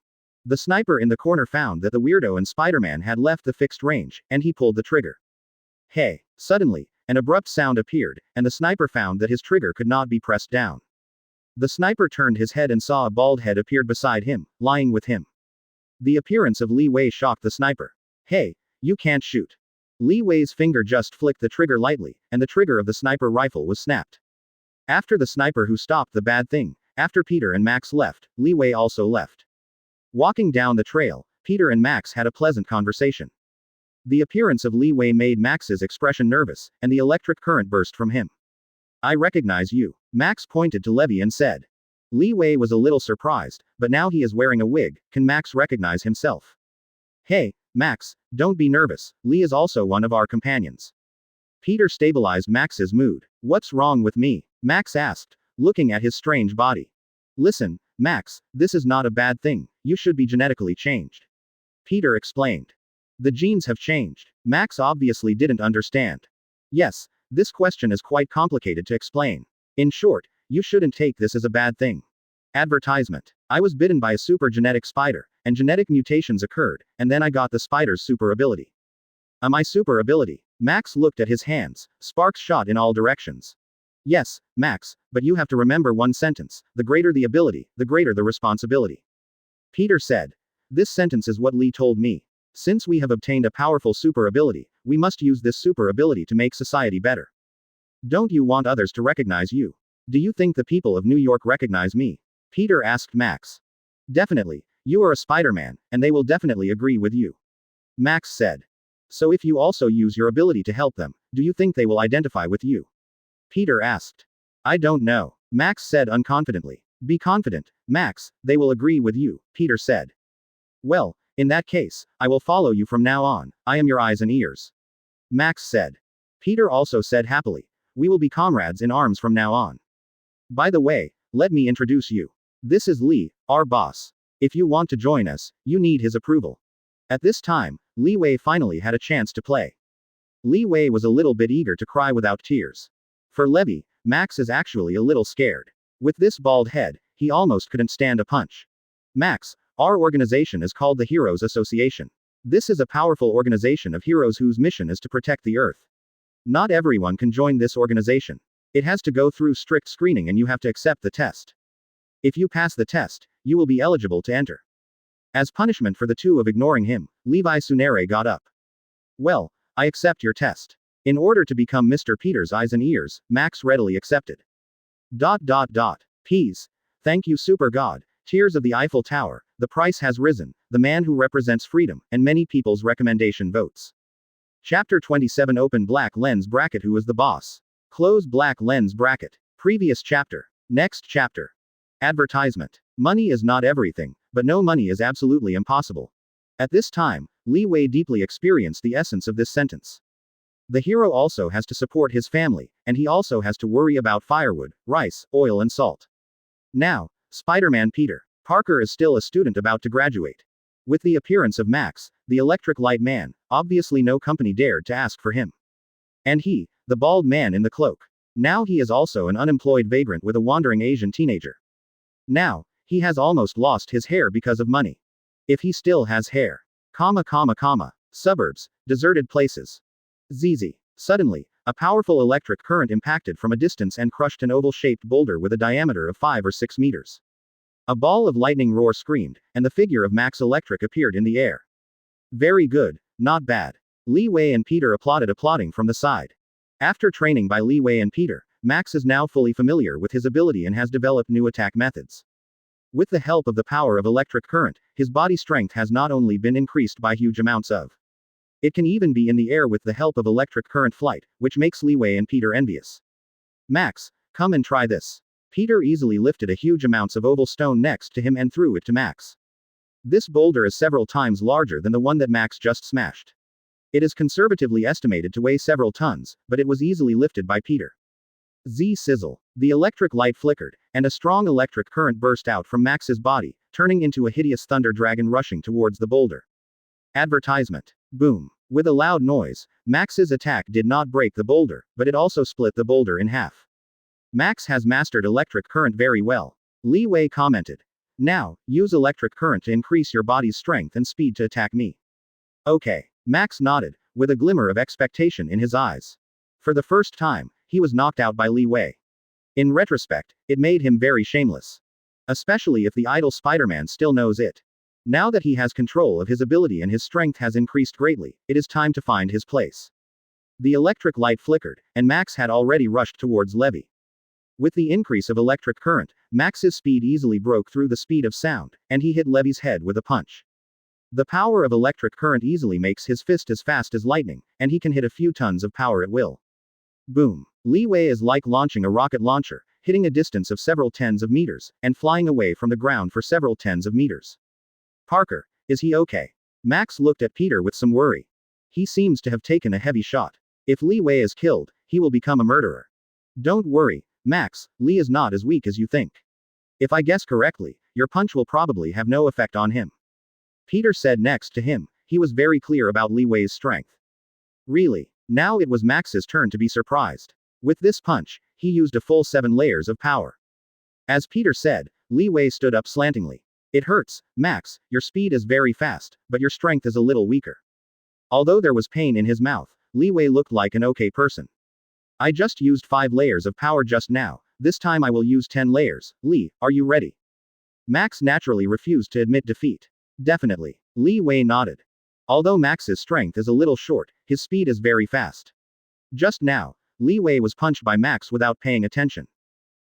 The sniper in the corner found that the weirdo and Spider-Man had left the fixed range, and he pulled the trigger. Hey! Suddenly, an abrupt sound appeared, and the sniper found that his trigger could not be pressed down. The sniper turned his head and saw a bald head appeared beside him, lying with him. The appearance of Li Wei shocked the sniper. Hey, you can't shoot. Li Wei's finger just flicked the trigger lightly, and the trigger of the sniper rifle was snapped. After the sniper who stopped the bad thing, after Peter and Max left, Li Wei also left. Walking down the trail, Peter and Max had a pleasant conversation. The appearance of Li Wei made Max's expression nervous, and the electric current burst from him. I recognize you. Max pointed to Levi and said. Li Wei was a little surprised, but now he is wearing a wig, can Max recognize himself? Hey, Max, don't be nervous, Li is also one of our companions. Peter stabilized Max's mood. What's wrong with me? Max asked, looking at his strange body. Listen, Max, this is not a bad thing, you should be genetically changed. Peter explained. The genes have changed. Max obviously didn't understand. Yes, this question is quite complicated to explain. In short, you shouldn't take this as a bad thing. Advertisement. I was bitten by a super genetic spider, and genetic mutations occurred, and then I got the spider's super ability. My super ability. Max looked at his hands, sparks shot in all directions. Yes, Max, but you have to remember one sentence, the greater the ability, the greater the responsibility. Peter said. This sentence is what Lee told me. Since we have obtained a powerful super ability, we must use this super ability to make society better. Don't you want others to recognize you? Do you think the people of New York recognize me? Peter asked Max. Definitely, you are a Spider-Man, and they will definitely agree with you. Max said. So if you also use your ability to help them, do you think they will identify with you? Peter asked. I don't know. Max said unconfidently. Be confident, Max, they will agree with you, Peter said. Well, in that case, I will follow you from now on, I am your eyes and ears. Max said. Peter also said happily. We will be comrades in arms from now on. By the way, let me introduce you. This is Lee, our boss. If you want to join us, you need his approval. At this time, Li Wei finally had a chance to play. Li Wei was a little bit eager to cry without tears. For Levi, Max is actually a little scared. With this bald head, he almost couldn't stand a punch. Max, our organization is called the Heroes Association. This is a powerful organization of heroes whose mission is to protect the Earth. Not everyone can join this organization. It has to go through strict screening and you have to accept the test. If you pass the test, you will be eligible to enter. As punishment for the two of ignoring him, Levi Sunere got up. Well, I accept your test. In order to become Mr. Peter's eyes and ears, Max readily accepted. Peas. Thank you Super God, Tears of the Eiffel Tower, the price has risen, the man who represents freedom, and many people's recommendation votes. Chapter 27 Open black lens bracket Who is the boss? Close black lens bracket. Previous chapter. Next chapter. Advertisement. Money is not everything, but no money is absolutely impossible. At this time, Li Wei deeply experienced the essence of this sentence. The hero also has to support his family, and he also has to worry about firewood, rice, oil and salt. Now, Spider-Man Peter Parker is still a student about to graduate. With the appearance of Max, the electric light man, obviously no company dared to ask for him. And he, the bald man in the cloak. Now he is also an unemployed vagrant with a wandering Asian teenager. Now, he has almost lost his hair because of money. If he still has hair. Suburbs, deserted places. ZZ. Suddenly, a powerful electric current impacted from a distance and crushed an oval-shaped boulder with a diameter of 5 or 6 meters. A ball of lightning roar screamed, and the figure of Max Electric appeared in the air. Very good, not bad. Li Wei and Peter applauding from the side. After training by Li Wei and Peter, Max is now fully familiar with his ability and has developed new attack methods. With the help of the power of electric current, his body strength has not only been increased by huge amounts of. It can even be in the air with the help of electric current flight, which makes Li Wei and Peter envious. Max, come and try this. Peter easily lifted a huge amounts of oval stone next to him and threw it to Max. This boulder is several times larger than the one that Max just smashed. It is conservatively estimated to weigh several tons, but it was easily lifted by Peter. Sizzle. The electric light flickered, and a strong electric current burst out from Max's body, turning into a hideous thunder dragon rushing towards the boulder. Advertisement. Boom. With a loud noise, Max's attack did not break the boulder, but it also split the boulder in half. Max has mastered electric current very well. Li Wei commented. Now, use electric current to increase your body's strength and speed to attack me. Okay. Max nodded, with a glimmer of expectation in his eyes. For the first time, he was knocked out by Li Wei. In retrospect, it made him very shameless. Especially if the idle Spider-Man still knows it. Now that he has control of his ability and his strength has increased greatly, it is time to find his place. The electric light flickered, and Max had already rushed towards Levi. With the increase of electric current, Max's speed easily broke through the speed of sound, and he hit Levi's head with a punch. The power of electric current easily makes his fist as fast as lightning, and he can hit a few tons of power at will. Boom. Li Wei is like launching a rocket launcher, hitting a distance of several tens of meters, and flying away from the ground for several tens of meters. Parker, is he okay? Max looked at Peter with some worry. He seems to have taken a heavy shot. If Li Wei is killed, he will become a murderer. Don't worry, Max, Li is not as weak as you think. If I guess correctly, your punch will probably have no effect on him. Peter said next to him, he was very clear about Li Wei's strength. Really? Now it was Max's turn to be surprised. With this punch, he used a full 7 layers of power. As Peter said, Li Wei stood up slantingly. It hurts, Max, your speed is very fast, but your strength is a little weaker. Although there was pain in his mouth, Li Wei looked like an okay person. I just used 5 layers of power just now, this time I will use 10 layers. Li, are you ready? Max naturally refused to admit defeat. Definitely. Li Wei nodded. Although Max's strength is a little short, his speed is very fast. Just now, Li Wei was punched by Max without paying attention.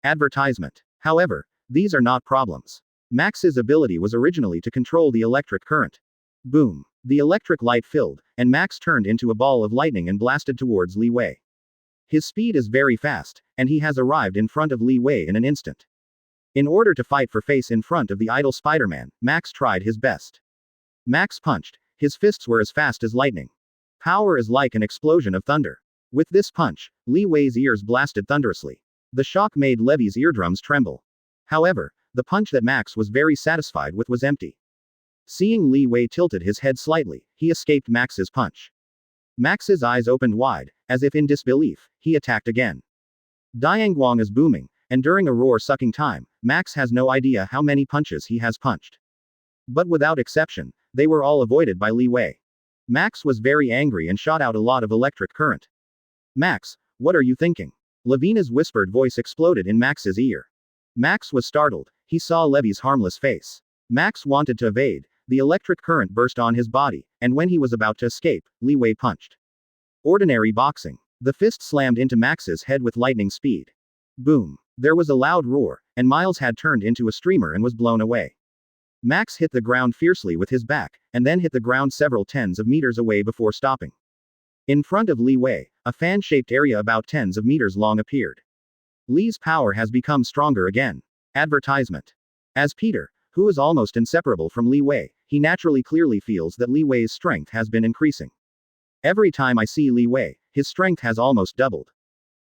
Advertisement. However, these are not problems. Max's ability was originally to control the electric current. Boom. The electric light filled, and Max turned into a ball of lightning and blasted towards Li Wei. His speed is very fast, and he has arrived in front of Li Wei in an instant. In order to fight for face in front of the idle Spider-Man, Max tried his best. Max punched. His fists were as fast as lightning. Power is like an explosion of thunder. With this punch, Li Wei's ears blasted thunderously. The shock made Levi's eardrums tremble. However, the punch that Max was very satisfied with was empty. Seeing Li Wei tilted his head slightly, he escaped Max's punch. Max's eyes opened wide, as if in disbelief, he attacked again. Dianguang is booming, and during a roar-sucking time, Max has no idea how many punches he has punched. But without exception, they were all avoided by Li Wei. Max was very angry and shot out a lot of electric current. Max, what are you thinking? Lavina's whispered voice exploded in Max's ear. Max was startled. He saw Levi's harmless face. Max wanted to evade. The electric current burst on his body, and when he was about to escape, Li Wei punched. Ordinary boxing. The fist slammed into Max's head with lightning speed. Boom. There was a loud roar, and Miles had turned into a streamer and was blown away. Max hit the ground fiercely with his back, and then hit the ground several tens of meters away before stopping. In front of Li Wei, a fan-shaped area about tens of meters long appeared. Li's power has become stronger again. Advertisement. As Peter, who is almost inseparable from Li Wei, he naturally clearly feels that Li Wei's strength has been increasing. Every time I see Li Wei, his strength has almost doubled.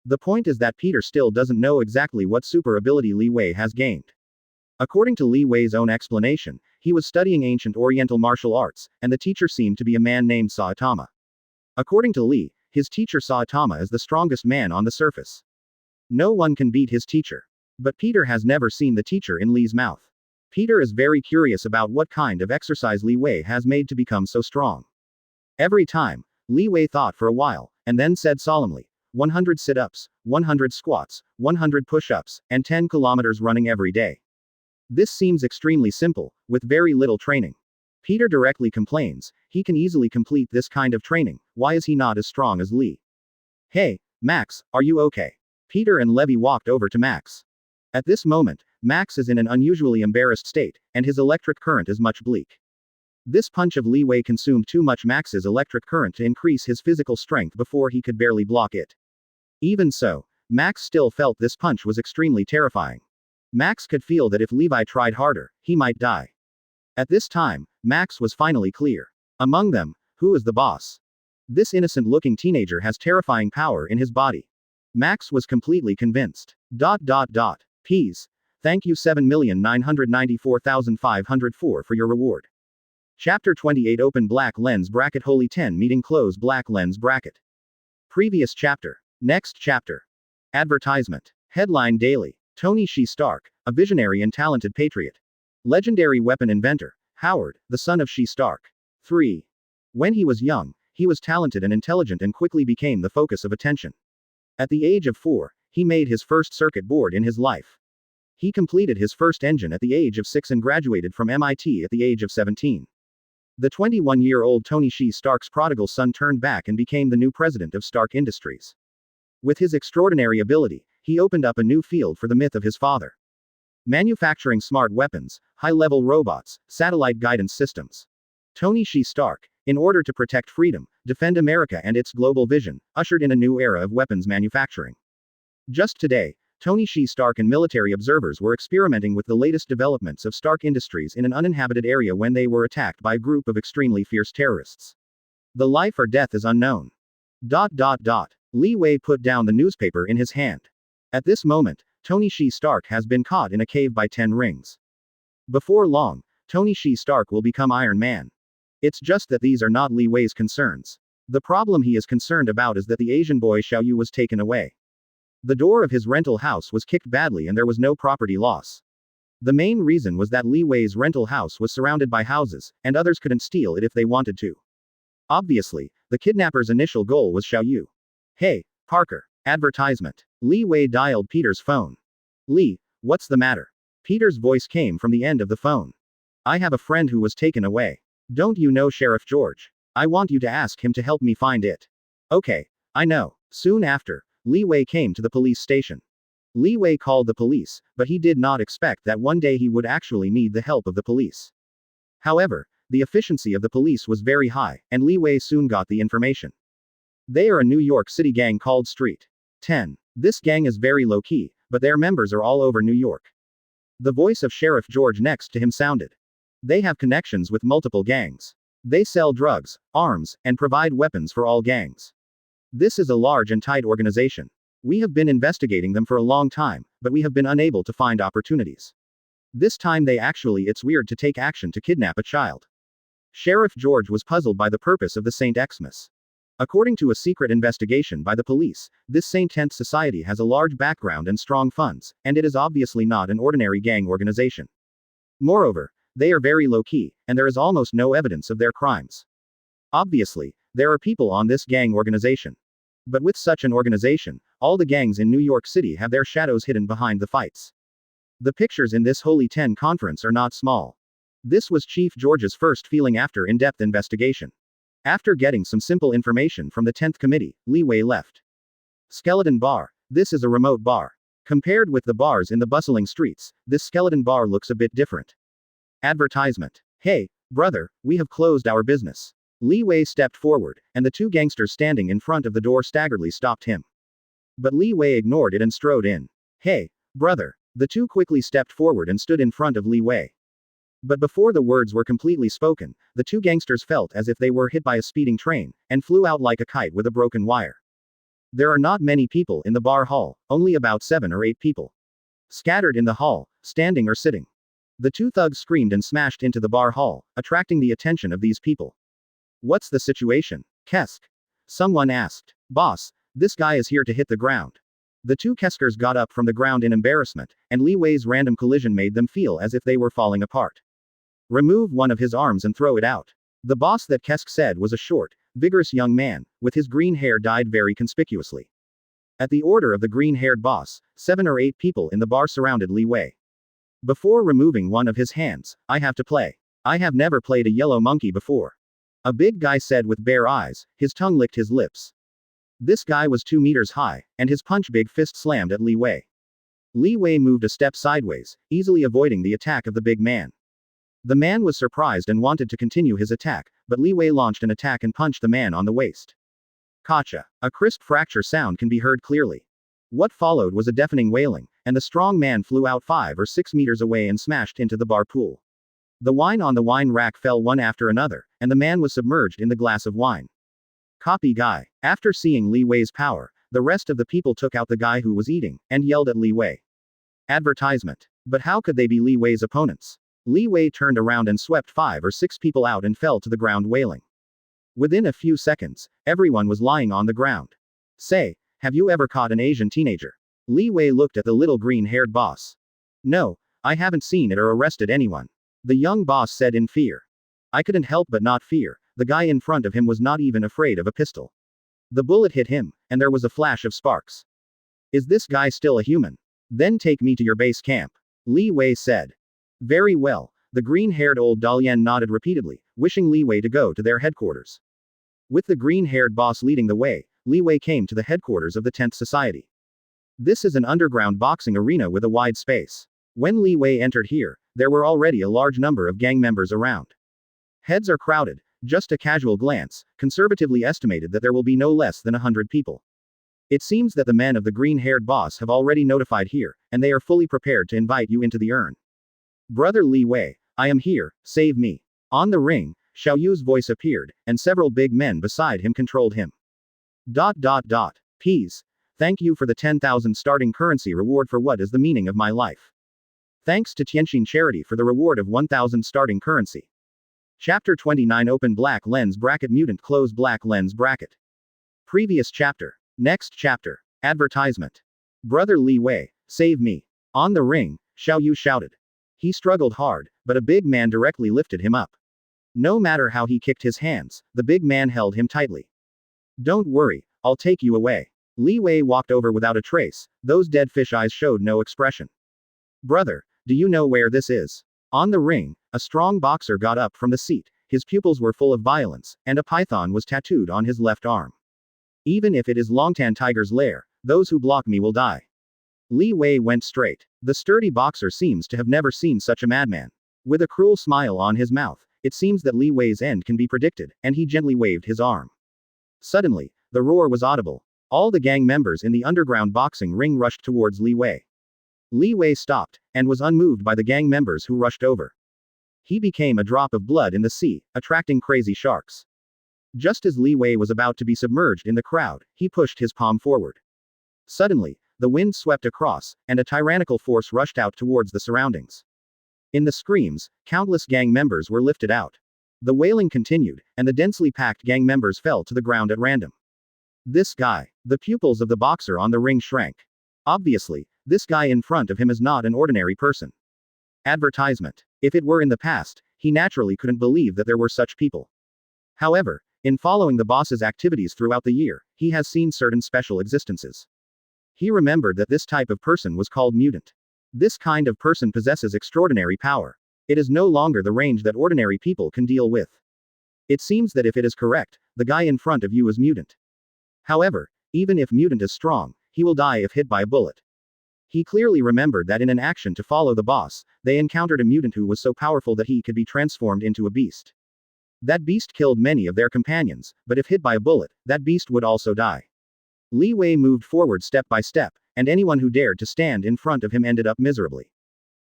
The point is that Peter still doesn't know exactly what super ability Li Wei has gained. According to Li Wei's own explanation, he was studying ancient Oriental martial arts, and the teacher seemed to be a man named Saitama. According to Li, his teacher Saitama is the strongest man on the surface. No one can beat his teacher. But Peter has never seen the teacher in Li's mouth. Peter is very curious about what kind of exercise Li Wei has made to become so strong. Every time, Li Wei thought for a while, and then said solemnly, 100 sit-ups, 100 squats, 100 push-ups, and 10 kilometers running every day. This seems extremely simple, with very little training. Peter directly complains, he can easily complete this kind of training, why is he not as strong as Li? Hey, Max, are you okay? Peter and Levi walked over to Max. At this moment, Max is in an unusually embarrassed state, and his electric current is much bleak. This punch of Li Wei consumed too much Max's electric current to increase his physical strength before he could barely block it. Even so, Max still felt this punch was extremely terrifying. Max could feel that if Levi tried harder, he might die. At this time, Max was finally clear. Among them, who is the boss? This innocent-looking teenager has terrifying power in his body. Max was completely convinced. Peas. Thank you 7,994,504 for your reward. Chapter 28 Open black lens bracket Holy 10 meeting close black lens bracket. Previous chapter. Next chapter. Advertisement. Headline daily. Tony She Stark, a visionary and talented patriot. Legendary weapon inventor, Howard, the son of She Stark. 3. When he was young, he was talented and intelligent and quickly became the focus of attention. At the age of 4, he made his first circuit board in his life. He completed his first engine at the age of 6 and graduated from MIT at the age of 17. The 21-year-old Tony She Stark's prodigal son turned back and became the new president of Stark Industries. With his extraordinary ability, he opened up a new field for the myth of his father. Manufacturing smart weapons, high-level robots, satellite guidance systems. Tony She Stark, in order to protect freedom, defend America and its global vision, ushered in a new era of weapons manufacturing. Just today, Tony She Stark and military observers were experimenting with the latest developments of Stark Industries in an uninhabited area when they were attacked by a group of extremely fierce terrorists. The life or death is unknown. Li Wei put down the newspaper in his hand. At this moment, Tony She Stark has been caught in a cave by 10 rings. Before long, Tony She Stark will become Iron Man. It's just that these are not Li Wei's concerns. The problem he is concerned about is that the Asian boy Xiao Yu was taken away. The door of his rental house was kicked badly and there was no property loss. The main reason was that Li Wei's rental house was surrounded by houses, and others couldn't steal it if they wanted to. Obviously, the kidnapper's initial goal was Xiao Yu. Hey, Parker. Advertisement. Li Wei dialed Peter's phone. Li, what's the matter? Peter's voice came from the end of the phone. I have a friend who was taken away. Don't you know Sheriff George? I want you to ask him to help me find it. Okay, I know. Soon after, Li Wei came to the police station. Li Wei called the police, but he did not expect that one day he would actually need the help of the police. However, the efficiency of the police was very high, and Li Wei soon got the information. They are a New York City gang called Street 10. This gang is very low-key, but their members are all over New York. The voice of Sheriff George next to him sounded. They have connections with multiple gangs. They sell drugs, arms, and provide weapons for all gangs. This is a large and tight organization. We have been investigating them for a long time, but we have been unable to find opportunities. This time it's weird to take action to kidnap a child. Sheriff George was puzzled by the purpose of the Saint Xmas. According to a secret investigation by the police, this Saint Tenth Society has a large background and strong funds, and it is obviously not an ordinary gang organization. Moreover, they are very low-key, and there is almost no evidence of their crimes. Obviously, there are people on this gang organization. But with such an organization, all the gangs in New York City have their shadows hidden behind the fights. The pictures in this Holy 10 conference are not small. This was Chief George's first feeling after in-depth investigation. After getting some simple information from the 10th Committee, Li Wei left. Skeleton Bar. This is a remote bar. Compared with the bars in the bustling streets, this skeleton bar looks a bit different. Advertisement. Hey, brother, we have closed our business. Li Wei stepped forward, and the two gangsters standing in front of the door staggeredly stopped him. But Li Wei ignored it and strode in. Hey, brother. The two quickly stepped forward and stood in front of Li Wei. But before the words were completely spoken, the two gangsters felt as if they were hit by a speeding train, and flew out like a kite with a broken wire. There are not many people in the bar hall, only about 7 or 8 people. Scattered in the hall, standing or sitting. The two thugs screamed and smashed into the bar hall, attracting the attention of these people. What's the situation, Kesk? Someone asked. Boss, this guy is here to hit the ground. The two Keskers got up from the ground in embarrassment, and Li Wei's random collision made them feel as if they were falling apart. Remove one of his arms and throw it out. The boss that Kesk said was a short, vigorous young man, with his green hair dyed very conspicuously. At the order of the green-haired boss, 7 or 8 people in the bar surrounded Li Wei. Before removing one of his hands, I have to play. I have never played a yellow monkey before. A big guy said with bare eyes, his tongue licked his lips. This guy was 2 meters high, and his punch-big fist slammed at Li Wei. Li Wei moved a step sideways, easily avoiding the attack of the big man. The man was surprised and wanted to continue his attack, but Li Wei launched an attack and punched the man on the waist. Gotcha. A crisp fracture sound can be heard clearly. What followed was a deafening wailing, and the strong man flew out 5 or 6 meters away and smashed into the bar pool. The wine on the wine rack fell one after another, and the man was submerged in the glass of wine. Copy guy. After seeing Li Wei's power, the rest of the people took out the guy who was eating, and yelled at Li Wei. Advertisement. But how could they be Li Wei's opponents? Li Wei turned around and swept 5 or 6 people out and fell to the ground wailing. Within a few seconds, everyone was lying on the ground. Say, have you ever caught an Asian teenager? Li Wei looked at the little green-haired boss. No, I haven't seen it or arrested anyone. The young boss said in fear. I couldn't help but not fear. The guy in front of him was not even afraid of a pistol. The bullet hit him, and there was a flash of sparks. Is this guy still a human? Then take me to your base camp. Li Wei said. Very well. The green-haired old Dalian nodded repeatedly, wishing Li Wei to go to their headquarters. With the green-haired boss leading the way, Li Wei came to the headquarters of the 10th Society. This is an underground boxing arena with a wide space. When Li Wei entered here, there were already a large number of gang members around. Heads are crowded. Just a casual glance, conservatively estimated that there will be no less than 100 people. It seems that the men of the green-haired boss have already notified here, and they are fully prepared to invite you into the urn. Brother Li Wei, I am here, save me. On the ring, Xiao Yu's voice appeared, and several big men beside him controlled him. Peas. Thank you for the 10,000 starting currency reward for what is the meaning of my life. Thanks to Tianxin Charity for the reward of 1,000 starting currency. Chapter 29 Open black lens bracket mutant close black lens bracket. Previous chapter. Next chapter. Advertisement. Brother Li Wei, save me. On the ring, Xiao Yu shouted. He struggled hard, but a big man directly lifted him up. No matter how he kicked his hands, the big man held him tightly. Don't worry, I'll take you away. Li Wei walked over without a trace, those dead fish eyes showed no expression. Brother, do you know where this is? On the ring, a strong boxer got up from the seat, his pupils were full of violence, and a python was tattooed on his left arm. Even if it is Longtan Tiger's lair, those who block me will die. Li Wei went straight. The sturdy boxer seems to have never seen such a madman. With a cruel smile on his mouth, it seems that Li Wei's end can be predicted, and he gently waved his arm. Suddenly, the roar was audible. All the gang members in the underground boxing ring rushed towards Li Wei. Li Wei stopped, and was unmoved by the gang members who rushed over. He became a drop of blood in the sea, attracting crazy sharks. Just as Li Wei was about to be submerged in the crowd, he pushed his palm forward. Suddenly, the wind swept across, and a tyrannical force rushed out towards the surroundings. In the screams, countless gang members were lifted out. The wailing continued, and the densely packed gang members fell to the ground at random. This guy. The pupils of the boxer on the ring shrank. Obviously, this guy in front of him is not an ordinary person. Advertisement. If it were in the past, he naturally couldn't believe that there were such people. However, in following the boss's activities throughout the year, he has seen certain special existences. He remembered that this type of person was called mutant. This kind of person possesses extraordinary power. It is no longer the range that ordinary people can deal with. It seems that if it is correct, the guy in front of you is mutant. However, even if mutant is strong, he will die if hit by a bullet. He clearly remembered that in an action to follow the boss, they encountered a mutant who was so powerful that he could be transformed into a beast. That beast killed many of their companions, but if hit by a bullet, that beast would also die. Li Wei moved forward step by step, and anyone who dared to stand in front of him ended up miserably.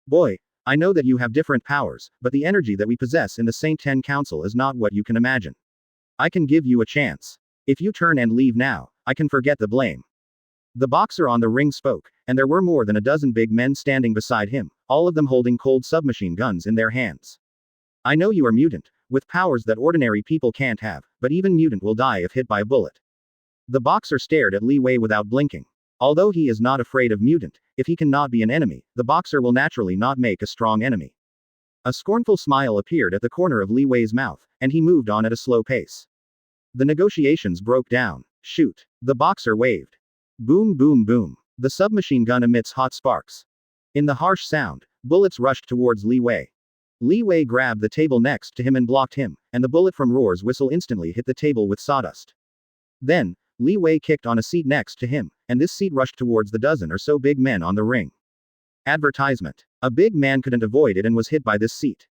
Boy, I know that you have different powers, but the energy that we possess in the Saint Ten Council is not what you can imagine. I can give you a chance. If you turn and leave now, I can forget the blame. The boxer on the ring spoke, and there were more than a dozen big men standing beside him, all of them holding cold submachine guns in their hands. I know you are mutant, with powers that ordinary people can't have, but even mutant will die if hit by a bullet. The boxer stared at Li Wei without blinking. Although he is not afraid of mutant, if he cannot be an enemy, the boxer will naturally not make a strong enemy. A scornful smile appeared at the corner of Li Wei's mouth, and he moved on at a slow pace. The negotiations broke down. Shoot. The boxer waved. Boom boom boom. The submachine gun emits hot sparks. In the harsh sound, bullets rushed towards Li Wei. Li Wei grabbed the table next to him and blocked him, and the bullet from Roar's whistle instantly hit the table with sawdust. Then, Li Wei kicked on a seat next to him, and this seat rushed towards the dozen or so big men on the ring. Advertisement. A big man couldn't avoid it and was hit by this seat.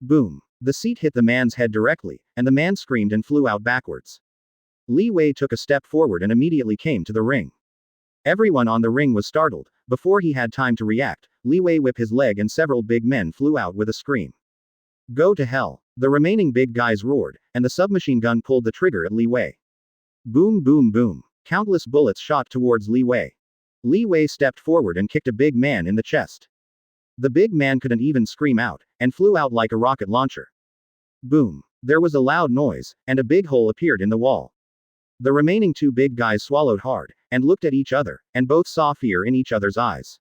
Boom. The seat hit the man's head directly, and the man screamed and flew out backwards. Li Wei took a step forward and immediately came to the ring. Everyone on the ring was startled. Before he had time to react, Li Wei whipped his leg and several big men flew out with a scream. Go to hell. The remaining big guys roared, and the submachine gun pulled the trigger at Li Wei. Boom boom boom. Countless bullets shot towards Li Wei. Li Wei stepped forward and kicked a big man in the chest. The big man couldn't even scream out, and flew out like a rocket launcher. Boom. There was a loud noise, and a big hole appeared in the wall. The remaining two big guys swallowed hard, and looked at each other, and both saw fear in each other's eyes.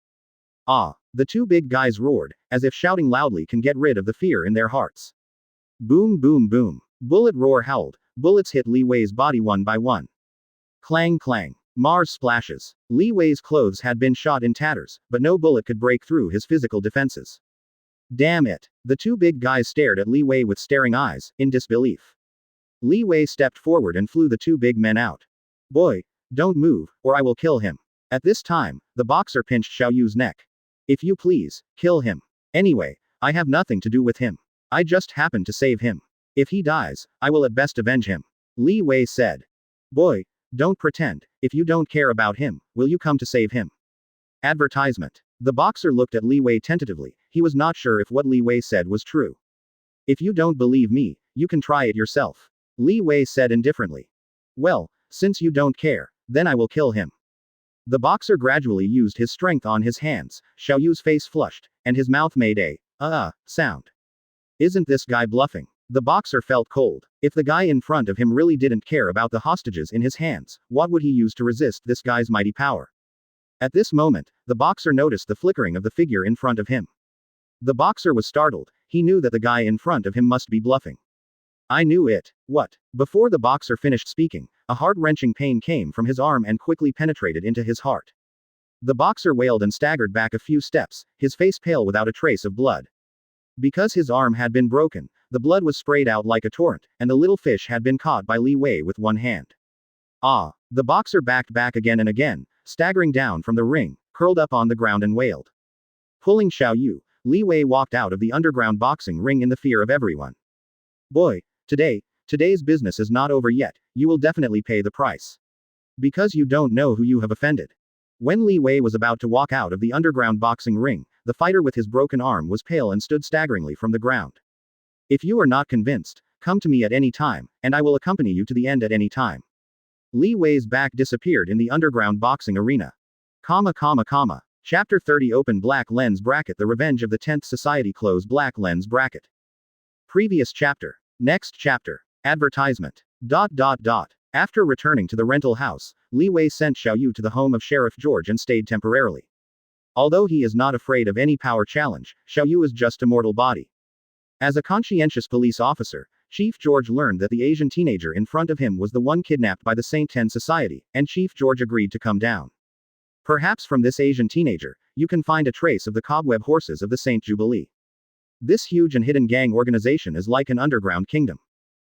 Ah! The two big guys roared, as if shouting loudly can get rid of the fear in their hearts. Boom boom boom. Bullet roar howled, bullets hit Li Wei's body one by one. Clang clang. Mars splashes. Li Wei's clothes had been shot in tatters, but no bullet could break through his physical defenses. Damn it. The two big guys stared at Li Wei with staring eyes, in disbelief. Li Wei stepped forward and flew the two big men out. Boy, don't move, or I will kill him. At this time, the boxer pinched Xiao Yu's neck. If you please, kill him. Anyway, I have nothing to do with him. I just happened to save him. If he dies, I will at best avenge him. Li Wei said. Boy, don't pretend. If you don't care about him, will you come to save him? Advertisement. The boxer looked at Li Wei tentatively. He was not sure if what Li Wei said was true. If you don't believe me, you can try it yourself. Li Wei said indifferently. Well, since you don't care, then I will kill him. The boxer gradually used his strength on his hands. Xiao Yu's face flushed, and his mouth made a sound. Isn't this guy bluffing? The boxer felt cold. If the guy in front of him really didn't care about the hostages in his hands, what would he use to resist this guy's mighty power? At this moment, the boxer noticed the flickering of the figure in front of him. The boxer was startled. He knew that the guy in front of him must be bluffing. I knew it. What? Before the boxer finished speaking, a heart-wrenching pain came from his arm and quickly penetrated into his heart. The boxer wailed and staggered back a few steps, his face pale without a trace of blood. Because his arm had been broken, the blood was sprayed out like a torrent, and the little fish had been caught by Li Wei with one hand. Ah! The boxer backed back again and again, staggering down from the ring, curled up on the ground and wailed. Pulling Xiao Yu, Li Wei walked out of the underground boxing ring in the fear of everyone. Boy! Today's business is not over yet, you will definitely pay the price. Because you don't know who you have offended. When Li Wei was about to walk out of the underground boxing ring, the fighter with his broken arm was pale and stood staggeringly from the ground. If you are not convinced, come to me at any time, and I will accompany you to the end at any time. Li Wei's back disappeared in the underground boxing arena. Chapter 30 Open black lens bracket. The Revenge of the 10th Society. Close black lens bracket. Previous chapter. Next chapter. Advertisement. After returning to the rental house, Li Wei sent Xiao Yu to the home of Sheriff George and stayed temporarily. Although he is not afraid of any power challenge, Xiao Yu is just a mortal body. As a conscientious police officer, Chief George learned that the Asian teenager in front of him was the one kidnapped by the Saint 10 Society, and Chief George agreed to come down. Perhaps from this Asian teenager, you can find a trace of the cobweb horses of the Saint Jubilee. This huge and hidden gang organization is like an underground kingdom.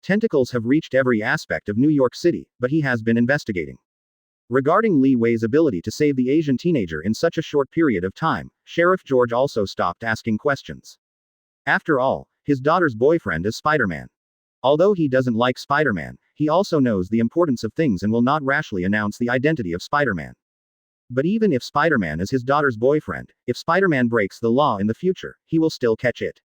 Tentacles have reached every aspect of New York City, but he has been investigating. Regarding Li Wei's ability to save the Asian teenager in such a short period of time, Sheriff George also stopped asking questions. After all, his daughter's boyfriend is Spider-Man. Although he doesn't like Spider-Man, he also knows the importance of things and will not rashly announce the identity of Spider-Man. But even if Spider-Man is his daughter's boyfriend, if Spider-Man breaks the law in the future, he will still catch it.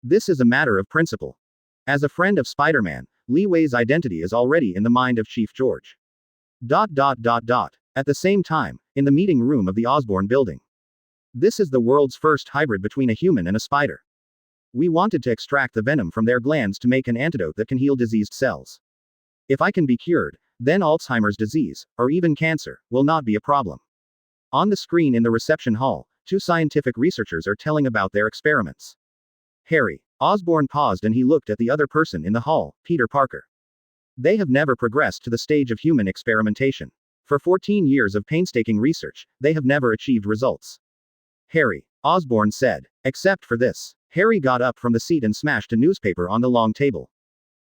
This is a matter of principle. As a friend of Spider-Man, Li Wei's identity is already in the mind of Chief George. At the same time, in the meeting room of the Osborne building. This is the world's first hybrid between a human and a spider. We wanted to extract the venom from their glands to make an antidote that can heal diseased cells. If I can be cured, then Alzheimer's disease, or even cancer, will not be a problem. On the screen in the reception hall, two scientific researchers are telling about their experiments. Harry Osborne paused and he looked at the other person in the hall, Peter Parker. They have never progressed to the stage of human experimentation. For 14 years of painstaking research, they have never achieved results. Harry Osborne said. Except for this. Harry got up from the seat and smashed a newspaper on the long table.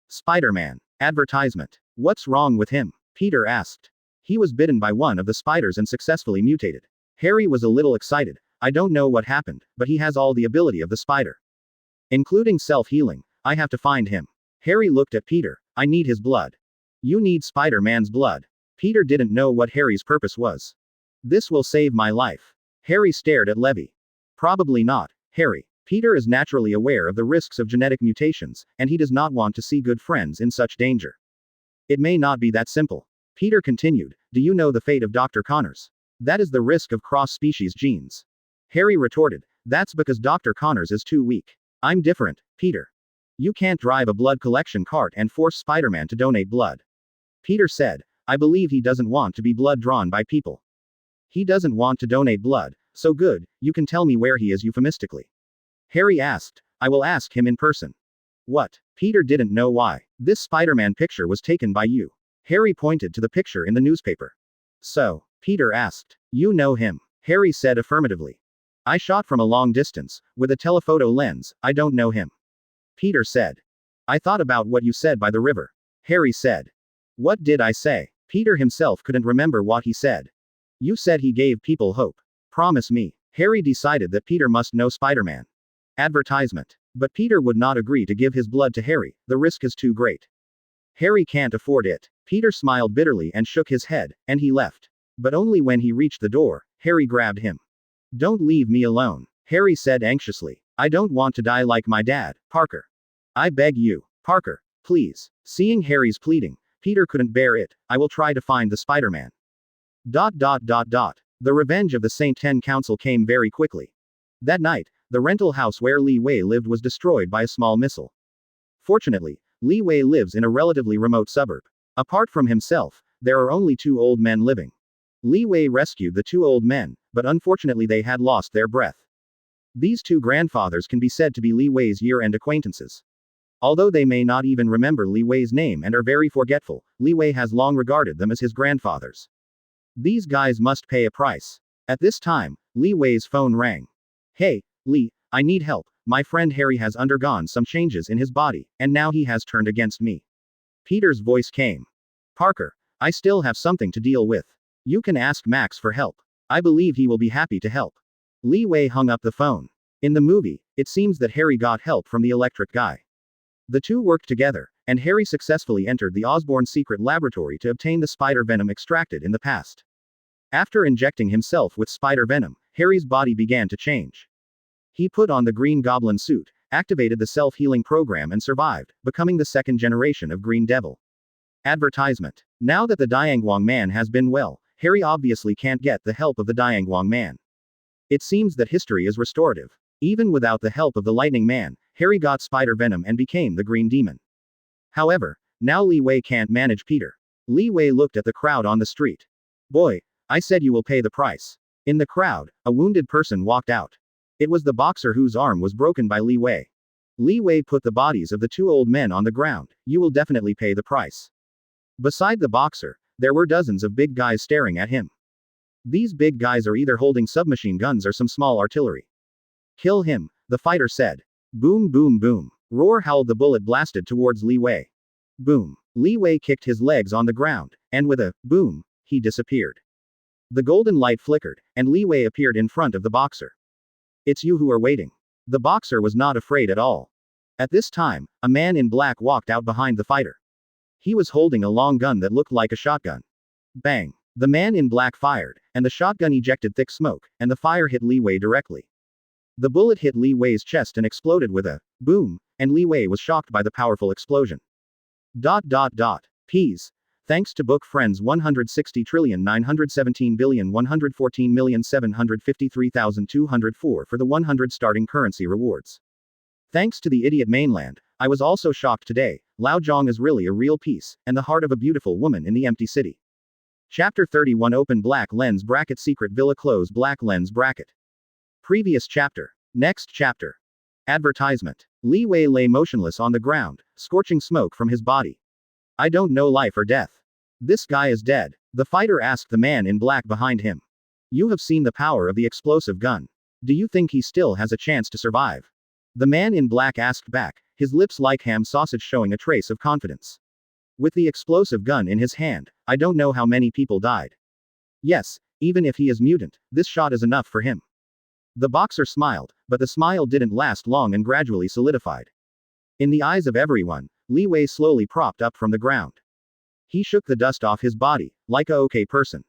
Spider-Man. Advertisement. What's wrong with him? Peter asked. He was bitten by one of the spiders and successfully mutated. Harry was a little excited. I don't know what happened, but he has all the ability of the spider. Including self-healing. I have to find him. Harry looked at Peter. I need his blood. You need Spider-Man's blood. Peter didn't know what Harry's purpose was. This will save my life. Harry stared at Levi. Probably not, Harry. Peter is naturally aware of the risks of genetic mutations, and he does not want to see good friends in such danger. It may not be that simple. Peter continued, do you know the fate of Dr. Connors? That is the risk of cross-species genes. Harry retorted, that's because Dr. Connors is too weak. I'm different, Peter. You can't drive a blood collection cart and force Spider-Man to donate blood. Peter said, I believe he doesn't want to be blood drawn by people. He doesn't want to donate blood, so good, you can tell me where he is euphemistically. Harry asked, I will ask him in person. What? Peter didn't know why. This Spider-Man picture was taken by you. Harry pointed to the picture in the newspaper. So, Peter asked, you know him? Harry said affirmatively. I shot from a long distance, with a telephoto lens, I don't know him. Peter said. I thought about what you said by the river. Harry said. What did I say? Peter himself couldn't remember what he said. You said he gave people hope. Promise me. Harry decided that Peter must know Spider-Man. Advertisement. But Peter would not agree to give his blood to Harry, the risk is too great. Harry can't afford it. Peter smiled bitterly and shook his head, and he left. But only when he reached the door, Harry grabbed him. Don't leave me alone, Harry said anxiously. I don't want to die like my dad, Parker. I beg you, Parker, please. Seeing Harry's pleading, Peter couldn't bear it. I will try to find the Spider-Man. The revenge of the St. Ten Council came very quickly. That night, the rental house where Li Wei lived was destroyed by a small missile. Fortunately, Li Wei lives in a relatively remote suburb. Apart from himself, there are only two old men living. Li Wei rescued the two old men, but unfortunately they had lost their breath. These two grandfathers can be said to be Li Wei's year-end acquaintances. Although they may not even remember Li Wei's name and are very forgetful, Li Wei has long regarded them as his grandfathers. These guys must pay a price. At this time, Li Wei's phone rang. Hey, Li, I need help. My friend Harry has undergone some changes in his body, and now he has turned against me. Peter's voice came. Parker, I still have something to deal with. You can ask Max for help. I believe he will be happy to help. Li Wei hung up the phone. In the movie, it seems that Harry got help from the electric guy. The two worked together, and Harry successfully entered the Osborne secret laboratory to obtain the spider venom extracted in the past. After injecting himself with spider venom, Harry's body began to change. He put on the Green Goblin suit, activated the self-healing program and survived, becoming the second generation of Green Devil. Advertisement. Now that the Diangwang man has been well, Harry obviously can't get the help of the Diangwang man. It seems that history is restorative. Even without the help of the Lightning Man, Harry got spider venom and became the Green Demon. However, now Li Wei can't manage Peter. Li Wei looked at the crowd on the street. Boy, I said you will pay the price. In the crowd, a wounded person walked out. It was the boxer whose arm was broken by Li Wei. Li Wei put the bodies of the two old men on the ground. You will definitely pay the price. Beside the boxer, there were dozens of big guys staring at him. These big guys are either holding submachine guns or some small artillery. Kill him, the fighter said. Boom boom boom. Roar howled the bullet blasted towards Li Wei. Boom. Li Wei kicked his legs on the ground, and with a boom, he disappeared. The golden light flickered, and Li Wei appeared in front of the boxer. It's you who are waiting. The boxer was not afraid at all. At this time, a man in black walked out behind the fighter. He was holding a long gun that looked like a shotgun. Bang. The man in black fired, and the shotgun ejected thick smoke, and the fire hit Li Wei directly. The bullet hit Li Wei's chest and exploded with a boom, and Li Wei was shocked by the powerful explosion. Ps. Thanks to book friends 160,917,114,753,204 for the 100 starting currency rewards. Thanks to the idiot mainland, I was also shocked today. Laojong is really a real piece, and the heart of a beautiful woman in the empty city. Chapter 31 Open black lens bracket Secret villa close black lens bracket. Previous chapter. Next chapter. Advertisement. Li Wei lay motionless on the ground, scorching smoke from his body. I don't know life or death. This guy is dead, the fighter asked the man in black behind him. You have seen the power of the explosive gun. Do you think he still has a chance to survive? The man in black asked back, his lips like ham sausage showing a trace of confidence. With the explosive gun in his hand, I don't know how many people died. Yes, even if he is mutant, this shot is enough for him. The boxer smiled, but the smile didn't last long and gradually solidified. In the eyes of everyone, Li Wei slowly propped up from the ground. He shook the dust off his body, like a okay person.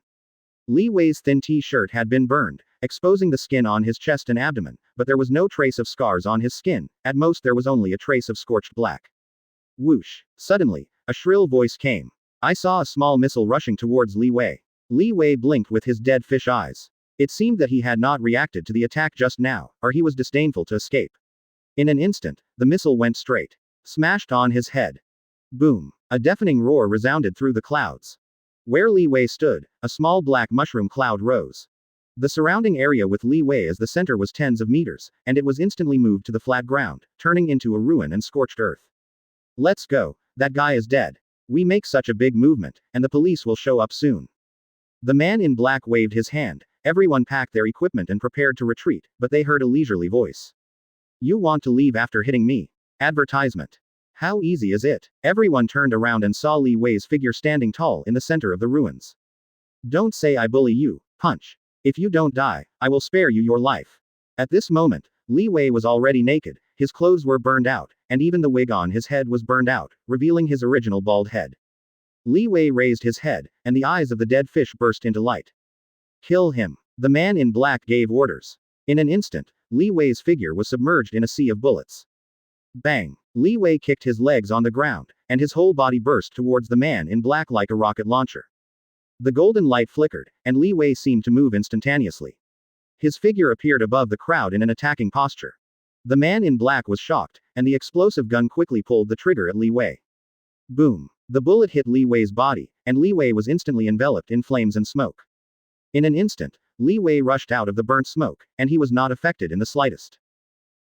Li Wei's thin t-shirt had been burned, exposing the skin on his chest and abdomen, but there was no trace of scars on his skin, at most there was only a trace of scorched black. Whoosh! Suddenly, a shrill voice came. I saw a small missile rushing towards Li Wei. Li Wei blinked with his dead fish eyes. It seemed that he had not reacted to the attack just now, or he was disdainful to escape. In an instant, the missile went straight. Smashed on his head. Boom! A deafening roar resounded through the clouds. Where Li Wei stood, a small black mushroom cloud rose. The surrounding area with Li Wei as the center was tens of meters, and it was instantly moved to the flat ground, turning into a ruin and scorched earth. Let's go, that guy is dead. We make such a big movement, and the police will show up soon. The man in black waved his hand, everyone packed their equipment and prepared to retreat, but they heard a leisurely voice. You want to leave after hitting me? Advertisement. How easy is it? Everyone turned around and saw Li Wei's figure standing tall in the center of the ruins. Don't say I bully you, punch. If you don't die, I will spare you your life. At this moment, Li Wei was already naked, his clothes were burned out, and even the wig on his head was burned out, revealing his original bald head. Li Wei raised his head, and the eyes of the dead fish burst into light. Kill him. The man in black gave orders. In an instant, Li Wei's figure was submerged in a sea of bullets. Bang! Li Wei kicked his legs on the ground, and his whole body burst towards the man in black like a rocket launcher. The golden light flickered, and Li Wei seemed to move instantaneously. His figure appeared above the crowd in an attacking posture. The man in black was shocked, and the explosive gun quickly pulled the trigger at Li Wei. Boom! The bullet hit Li Wei's body, and Li Wei was instantly enveloped in flames and smoke. In an instant, Li Wei rushed out of the burnt smoke, and he was not affected in the slightest.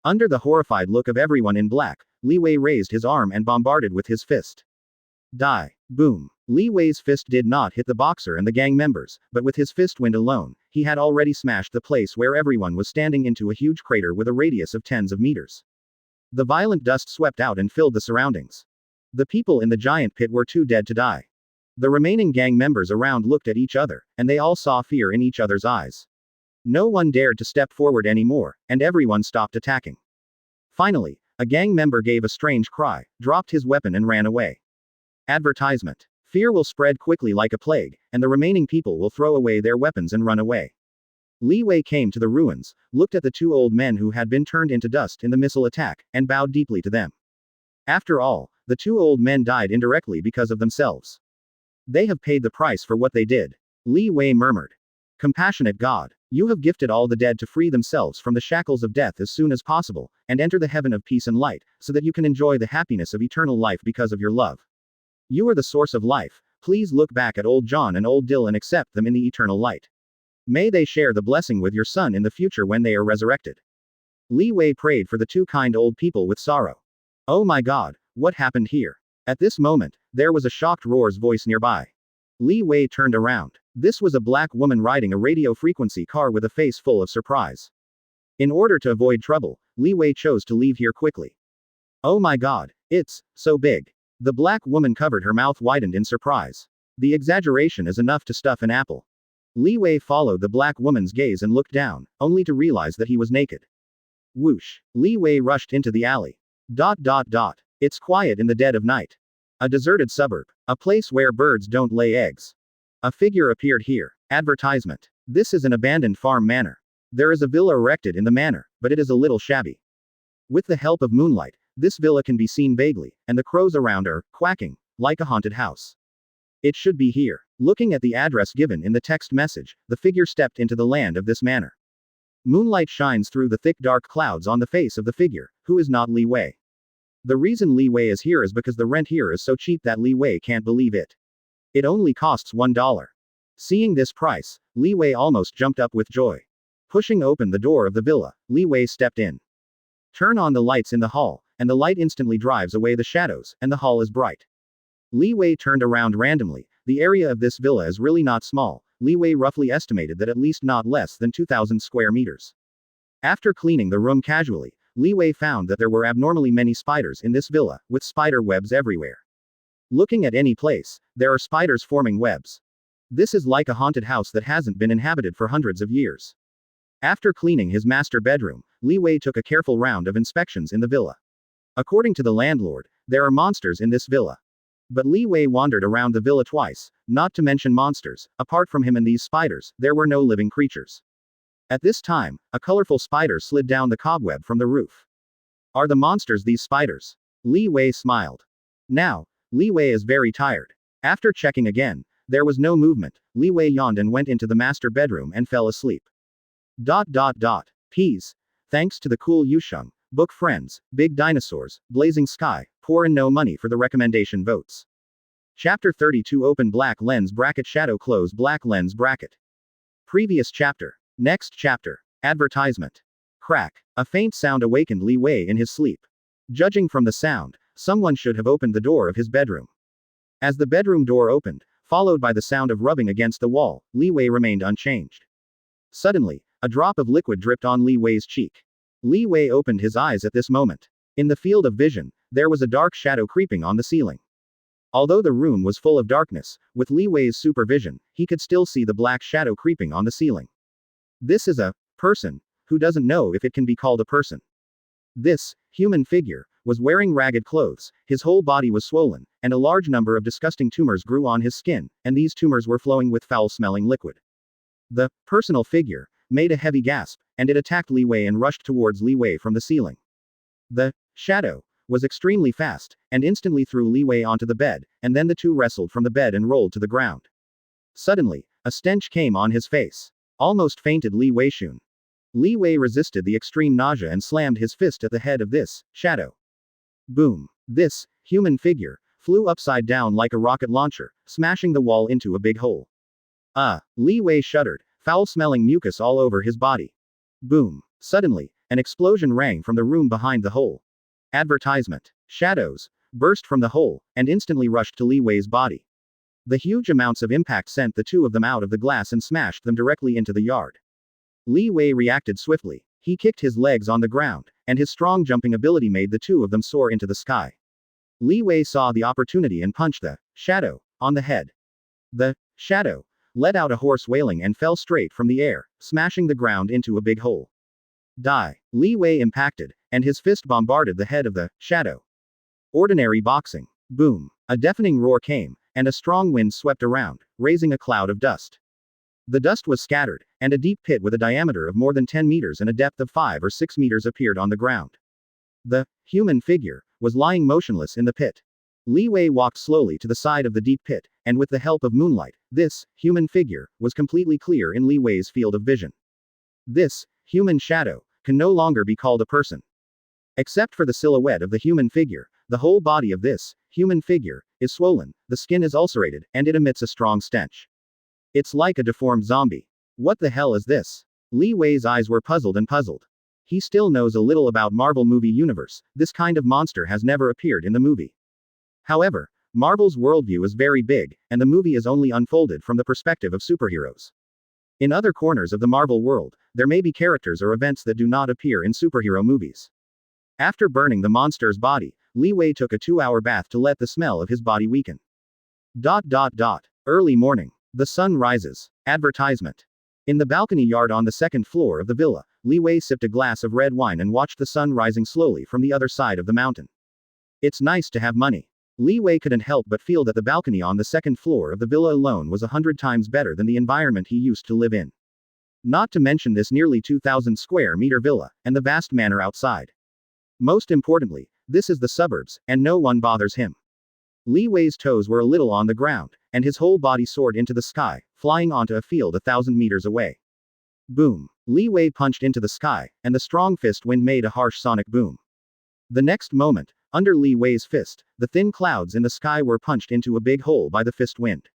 Under the horrified look of everyone in black, Li Wei raised his arm and bombarded with his fist. Die. Boom. Li Wei's fist did not hit the boxer and the gang members, but with his fist wind alone, he had already smashed the place where everyone was standing into a huge crater with a radius of tens of meters. The violent dust swept out and filled the surroundings. The people in the giant pit were too dead to die. The remaining gang members around looked at each other, and they all saw fear in each other's eyes. No one dared to step forward anymore, and everyone stopped attacking. Finally, a gang member gave a strange cry, dropped his weapon and ran away. Advertisement. Fear will spread quickly like a plague, and the remaining people will throw away their weapons and run away. Li Wei came to the ruins, looked at the two old men who had been turned into dust in the missile attack, and bowed deeply to them. After all, the two old men died indirectly because of themselves. They have paid the price for what they did. Li Wei murmured. Compassionate God, you have gifted all the dead to free themselves from the shackles of death as soon as possible, and enter the heaven of peace and light, so that you can enjoy the happiness of eternal life because of your love. You are the source of life. Please look back at old John and old Dill and accept them in the eternal light. May they share the blessing with your son in the future when they are resurrected. Li Wei prayed for the two kind old people with sorrow. Oh my God, what happened here? At this moment, there was a shocked roar's voice nearby. Li Wei turned around. This was a black woman riding a radio frequency car with a face full of surprise. In order to avoid trouble, Li Wei chose to leave here quickly. Oh my God, it's so big. The black woman covered her mouth widened in surprise. The exaggeration is enough to stuff an apple. Li Wei followed the black woman's gaze and looked down, only to realize that he was naked. Whoosh! Li Wei rushed into the alley. It's quiet in the dead of night. A deserted suburb. A place where birds don't lay eggs. A figure appeared here. Advertisement. This is an abandoned farm manor. There is a villa erected in the manor, but it is a little shabby. With the help of moonlight, this villa can be seen vaguely, and the crows around are quacking, like a haunted house. It should be here. Looking at the address given in the text message, the figure stepped into the land of this manor. Moonlight shines through the thick dark clouds on the face of the figure, who is not Li Wei. The reason Li Wei is here is because the rent here is so cheap that Li Wei can't believe it. It only costs $1. Seeing this price, Li Wei almost jumped up with joy. Pushing open the door of the villa, Li Wei stepped in. Turn on the lights in the hall, and the light instantly drives away the shadows, and the hall is bright. Li Wei turned around randomly. The area of this villa is really not small. Li Wei roughly estimated that at least not less than 2,000 square meters. After cleaning the room casually, Li Wei found that there were abnormally many spiders in this villa, with spider webs everywhere. Looking at any place, there are spiders forming webs. This is like a haunted house that hasn't been inhabited for hundreds of years. After cleaning his master bedroom, Li Wei took a careful round of inspections in the villa. According to the landlord, there are monsters in this villa. But Li Wei wandered around the villa twice, not to mention monsters. Apart from him and these spiders, there were no living creatures. At this time, a colorful spider slid down the cobweb from the roof. Are the monsters these spiders? Li Wei smiled. Now, Li Wei is very tired. After checking again, there was no movement. Li Wei yawned and went into the master bedroom and fell asleep. Peas. Thanks to the cool Yusheng, book friends, big dinosaurs, blazing sky, poor and no money for the recommendation votes. Chapter 32 Open black lens bracket shadow close black lens bracket. Previous chapter. Next chapter. Advertisement. Crack. A faint sound awakened Li Wei in his sleep. Judging from the sound, someone should have opened the door of his bedroom. As the bedroom door opened, followed by the sound of rubbing against the wall, Li Wei remained unchanged. Suddenly, a drop of liquid dripped on Li Wei's cheek. Li Wei opened his eyes at this moment. In the field of vision, there was a dark shadow creeping on the ceiling. Although the room was full of darkness, with Li Wei's supervision, he could still see the black shadow creeping on the ceiling. This is a person who doesn't know if it can be called a person. This human figure was wearing ragged clothes, his whole body was swollen, and a large number of disgusting tumors grew on his skin, and these tumors were flowing with foul-smelling liquid. The personal figure made a heavy gasp, and it attacked Li Wei and rushed towards Li Wei from the ceiling. The shadow was extremely fast, and instantly threw Li Wei onto the bed, and then the two wrestled from the bed and rolled to the ground. Suddenly, a stench came on his face. Almost fainted Li Wei Shun. Li Wei resisted the extreme nausea and slammed his fist at the head of this shadow. Boom. This human figure flew upside down like a rocket launcher, smashing the wall into a big hole. Li Wei shuddered, foul-smelling mucus all over his body. Boom. Suddenly, an explosion rang from the room behind the hole. Advertisement. Shadows burst from the hole, and instantly rushed to Li Wei's body. The huge amounts of impact sent the two of them out of the glass and smashed them directly into the yard. Li Wei reacted swiftly. He kicked his legs on the ground, and his strong jumping ability made the two of them soar into the sky. Li Wei saw the opportunity and punched the shadow on the head. The shadow let out a hoarse wailing and fell straight from the air, smashing the ground into a big hole. Die. Li Wei impacted, and his fist bombarded the head of the shadow. Ordinary boxing. Boom. A deafening roar came, and a strong wind swept around, raising a cloud of dust. The dust was scattered, and a deep pit with a diameter of more than 10 meters and a depth of 5 or 6 meters appeared on the ground. The human figure was lying motionless in the pit. Li Wei walked slowly to the side of the deep pit, and with the help of moonlight, this human figure was completely clear in Li Wei's field of vision. This human shadow can no longer be called a person. Except for the silhouette of the human figure, the whole body of this human figure is swollen, the skin is ulcerated, and it emits a strong stench. It's like a deformed zombie. What the hell is this? Li Wei's eyes were puzzled and puzzled. He still knows a little about Marvel movie universe. This kind of monster has never appeared in the movie. However, Marvel's worldview is very big, and the movie is only unfolded from the perspective of superheroes. In other corners of the Marvel world, there may be characters or events that do not appear in superhero movies. After burning the monster's body, Li Wei took a 2-hour bath to let the smell of his body weaken. Early morning. The sun rises. Advertisement. In the balcony yard on the second floor of the villa, Li Wei sipped a glass of red wine and watched the sun rising slowly from the other side of the mountain. It's nice to have money. Li Wei couldn't help but feel that the balcony on the second floor of the villa alone was 100 times better than the environment he used to live in. Not to mention this nearly 2,000 square meter villa, and the vast manor outside. Most importantly, this is the suburbs, and no one bothers him. Li Wei's toes were a little on the ground, and his whole body soared into the sky, flying onto a field 1,000 meters away. Boom! Li Wei punched into the sky, and the strong fist wind made a harsh sonic boom. The next moment, under Li Wei's fist, the thin clouds in the sky were punched into a big hole by the fist wind.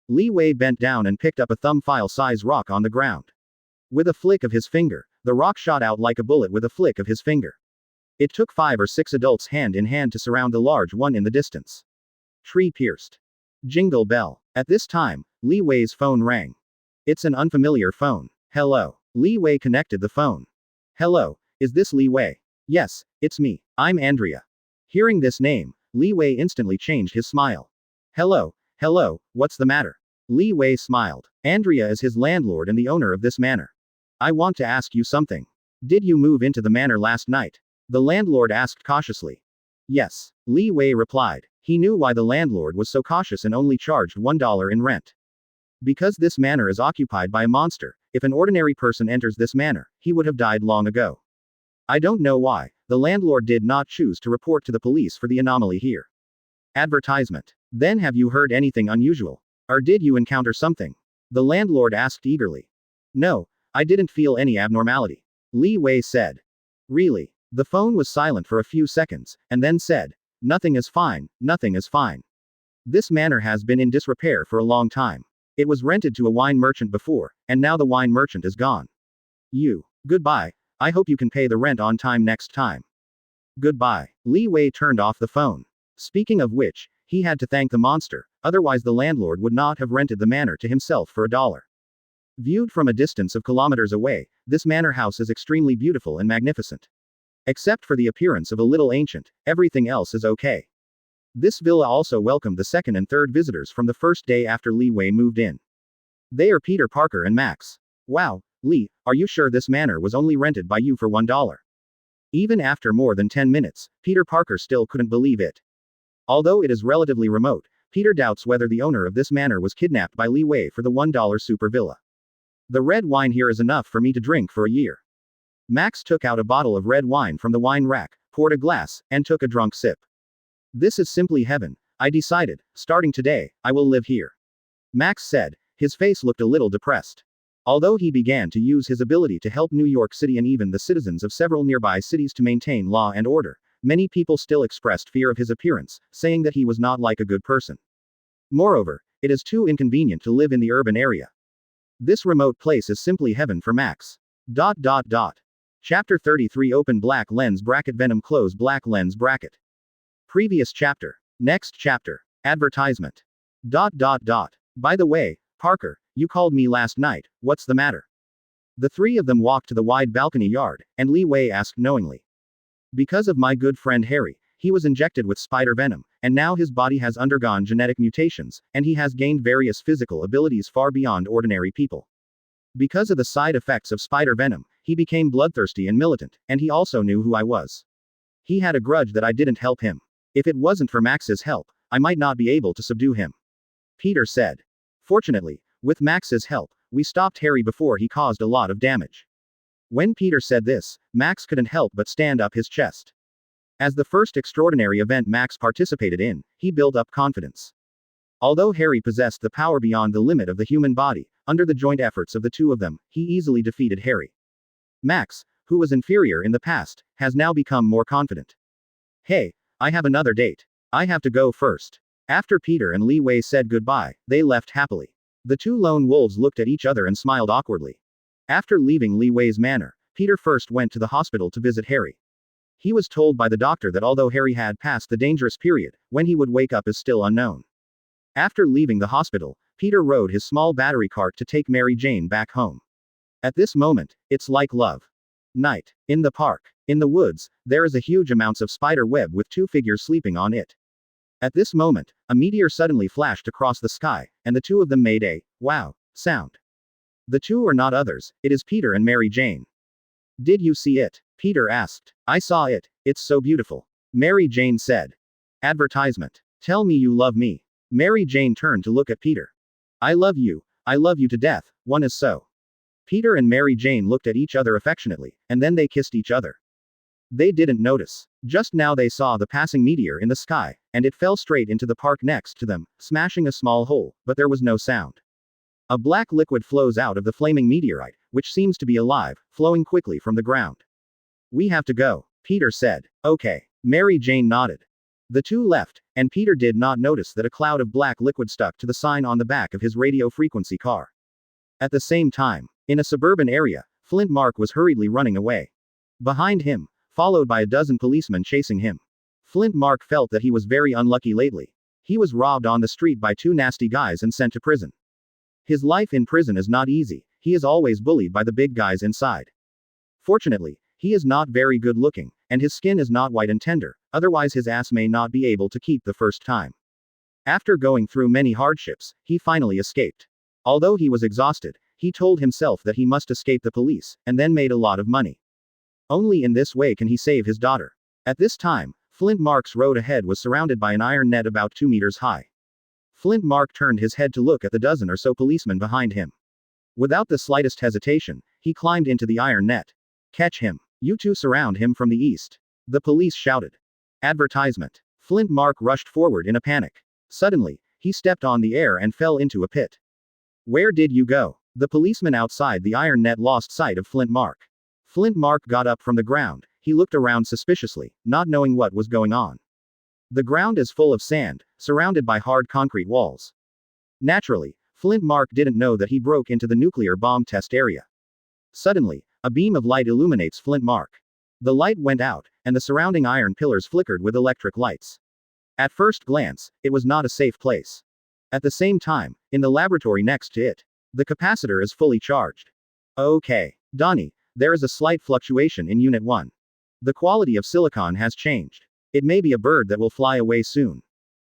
Li Wei bent down and picked up a thumb file-size rock on the ground. With a flick of his finger, the rock shot out like a bullet with a flick of his finger. It took 5 or 6 adults hand in hand to surround the large one in the distance. Tree pierced. Jingle bell. At this time, Li Wei's phone rang. It's an unfamiliar phone. Hello. Li Wei connected the phone. Hello, is this Li Wei? Yes, it's me. I'm Andrea. Hearing this name, Li Wei instantly changed his smile. Hello, what's the matter? Li Wei smiled. Andrea is his landlord and the owner of this manor. I want to ask you something. Did you move into the manor last night? The landlord asked cautiously. Yes, Li Wei replied. He knew why the landlord was so cautious and only charged $1 in rent. Because this manor is occupied by a monster, if an ordinary person enters this manor, he would have died long ago. I don't know why, the landlord did not choose to report to the police for the anomaly here. Advertisement. Then have you heard anything unusual? Or did you encounter something? The landlord asked eagerly. No, I didn't feel any abnormality. Li Wei said. Really? The phone was silent for a few seconds, and then said, nothing is fine, nothing is fine. This manor has been in disrepair for a long time. It was rented to a wine merchant before, and now the wine merchant is gone. Goodbye, I hope you can pay the rent on time next time. Goodbye. Li Wei turned off the phone. Speaking of which, he had to thank the monster, otherwise the landlord would not have rented the manor to himself for $1. Viewed from a distance of kilometers away, this manor house is extremely beautiful and magnificent. Except for the appearance of a little ancient, everything else is okay. This villa also welcomed the second and third visitors from the first day after Li Wei moved in. They are Peter Parker and Max. Wow, Li, are you sure this manor was only rented by you for $1? Even after more than 10 minutes, Peter Parker still couldn't believe it. Although it is relatively remote, Peter doubts whether the owner of this manor was kidnapped by Li Wei for the $1 super villa. The red wine here is enough for me to drink for a year. Max took out a bottle of red wine from the wine rack, poured a glass, and took a drunk sip. This is simply heaven. I decided, starting today, I will live here. Max said. His face looked a little depressed. Although he began to use his ability to help New York City and even the citizens of several nearby cities to maintain law and order, many people still expressed fear of his appearance, saying that he was not like a good person. Moreover, it is too inconvenient to live in the urban area. This remote place is simply heaven for Max. Chapter 33 Open black lens bracket Venom close black lens bracket. Previous chapter. Next chapter. Advertisement. By the way, Parker, you called me last night, what's the matter? The three of them walked to the wide balcony yard, and Li Wei asked knowingly. Because of my good friend Harry, he was injected with spider venom, and now his body has undergone genetic mutations, and he has gained various physical abilities far beyond ordinary people. Because of the side effects of spider venom, he became bloodthirsty and militant, and he also knew who I was. He had a grudge that I didn't help him. If it wasn't for Max's help, I might not be able to subdue him. Peter said. Fortunately, with Max's help, we stopped Harry before he caused a lot of damage. When Peter said this, Max couldn't help but stand up his chest. As the first extraordinary event Max participated in, he built up confidence. Although Harry possessed the power beyond the limit of the human body, under the joint efforts of the two of them, he easily defeated Harry. Max, who was inferior in the past, has now become more confident. Hey, I have another date. I have to go first. After Peter and Li Wei said goodbye, they left happily. The two lone wolves looked at each other and smiled awkwardly. After leaving Li Wei's manor, Peter first went to the hospital to visit Harry. He was told by the doctor that although Harry had passed the dangerous period, when he would wake up is still unknown. After leaving the hospital, Peter rode his small battery cart to take Mary Jane back home. At this moment, it's like love. Night. In the park. In the woods, there is a huge amounts of spider web with two figures sleeping on it. At this moment, a meteor suddenly flashed across the sky, and the two of them made a wow sound. The two are not others, it is Peter and Mary Jane. Did you see it? Peter asked. I saw it, it's so beautiful. Mary Jane said. Advertisement. Tell me you love me. Mary Jane turned to look at Peter. I love you to death, one is so. Peter and Mary Jane looked at each other affectionately, and then they kissed each other. They didn't notice. Just now they saw the passing meteor in the sky, and it fell straight into the park next to them, smashing a small hole, but there was no sound. A black liquid flows out of the flaming meteorite, which seems to be alive, flowing quickly from the ground. We have to go, Peter said. Okay. Mary Jane nodded. The two left, and Peter did not notice that a cloud of black liquid stuck to the sign on the back of his radio frequency car. At the same time, in a suburban area, Flint Mark was hurriedly running away. Behind him, followed by a dozen policemen chasing him. Flint Mark felt that he was very unlucky lately. He was robbed on the street by two nasty guys and sent to prison. His life in prison is not easy, he is always bullied by the big guys inside. Fortunately, he is not very good looking, and his skin is not white and tender, otherwise his ass may not be able to keep the first time. After going through many hardships, he finally escaped. Although he was exhausted, he told himself that he must escape the police, and then made a lot of money. Only in this way can he save his daughter. At this time, Flint Mark's road ahead was surrounded by an iron net about 2 meters high. Flint Mark turned his head to look at the dozen or so policemen behind him. Without the slightest hesitation, he climbed into the iron net. Catch him. You two surround him from the east. The police shouted. Advertisement. Flint Mark rushed forward in a panic. Suddenly, he stepped on the air and fell into a pit. Where did you go? The policeman outside the iron net lost sight of Flint Mark. Flint Mark got up from the ground. He looked around suspiciously, not knowing what was going on. The ground is full of sand, surrounded by hard concrete walls. Naturally, Flint Mark didn't know that he broke into the nuclear bomb test area. Suddenly, a beam of light illuminates Flint Mark. The light went out, and the surrounding iron pillars flickered with electric lights. At first glance, it was not a safe place. At the same time, in the laboratory next to it, the capacitor is fully charged. Okay, Donnie, there is a slight fluctuation in Unit 1. The quality of silicon has changed. It may be a bird that will fly away soon.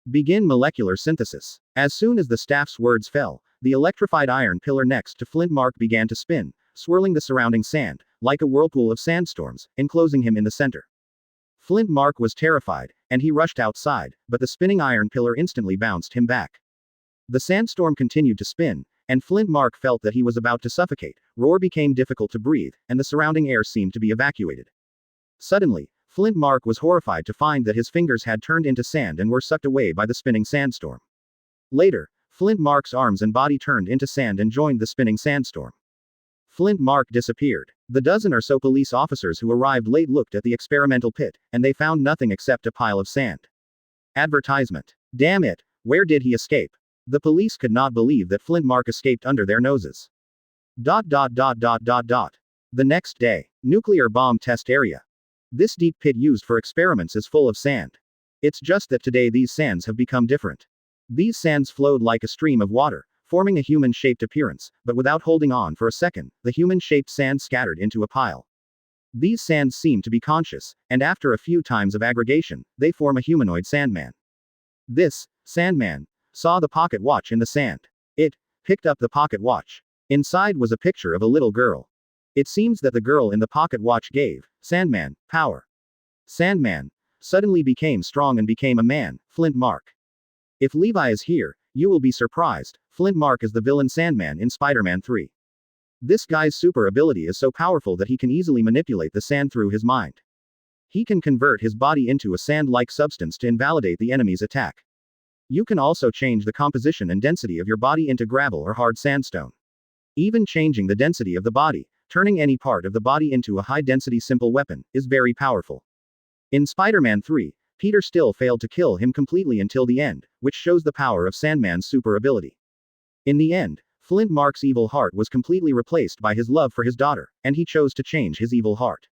Begin molecular synthesis. As soon as the staff's words fell, the electrified iron pillar next to Flint Mark began to spin, swirling the surrounding sand, like a whirlpool of sandstorms, enclosing him in the center. Flint Mark was terrified, and he rushed outside, but the spinning iron pillar instantly bounced him back. The sandstorm continued to spin, and Flint Mark felt that he was about to suffocate. Roar became difficult to breathe, and the surrounding air seemed to be evacuated. Suddenly, Flint Mark was horrified to find that his fingers had turned into sand and were sucked away by the spinning sandstorm. Later, Flint Mark's arms and body turned into sand and joined the spinning sandstorm. Flint Mark disappeared. The dozen or so police officers who arrived late looked at the experimental pit, and they found nothing except a pile of sand. Advertisement. Damn it, where did he escape? The police could not believe that Flint Mark escaped under their noses. The next day. Nuclear bomb test area. This deep pit used for experiments is full of sand. It's just that today these sands have become different. These sands flowed like a stream of water, forming a human-shaped appearance, but without holding on for a second, the human-shaped sand scattered into a pile. These sands seem to be conscious, and after a few times of aggregation, they form a humanoid Sandman. This Sandman saw the pocket watch in the sand. It picked up the pocket watch. Inside was a picture of a little girl. It seems that the girl in the pocket watch gave Sandman power. Sandman suddenly became strong and became a man, Flint Mark. If Levi is here, you will be surprised. Flint Mark is the villain Sandman in Spider-Man 3. This guy's super ability is so powerful that he can easily manipulate the sand through his mind. He can convert his body into a sand-like substance to invalidate the enemy's attack. You can also change the composition and density of your body into gravel or hard sandstone. Even changing the density of the body, turning any part of the body into a high-density simple weapon, is very powerful. In Spider-Man 3, Peter still failed to kill him completely until the end, which shows the power of Sandman's super ability. In the end, Flint Mark's evil heart was completely replaced by his love for his daughter, and he chose to change his evil heart.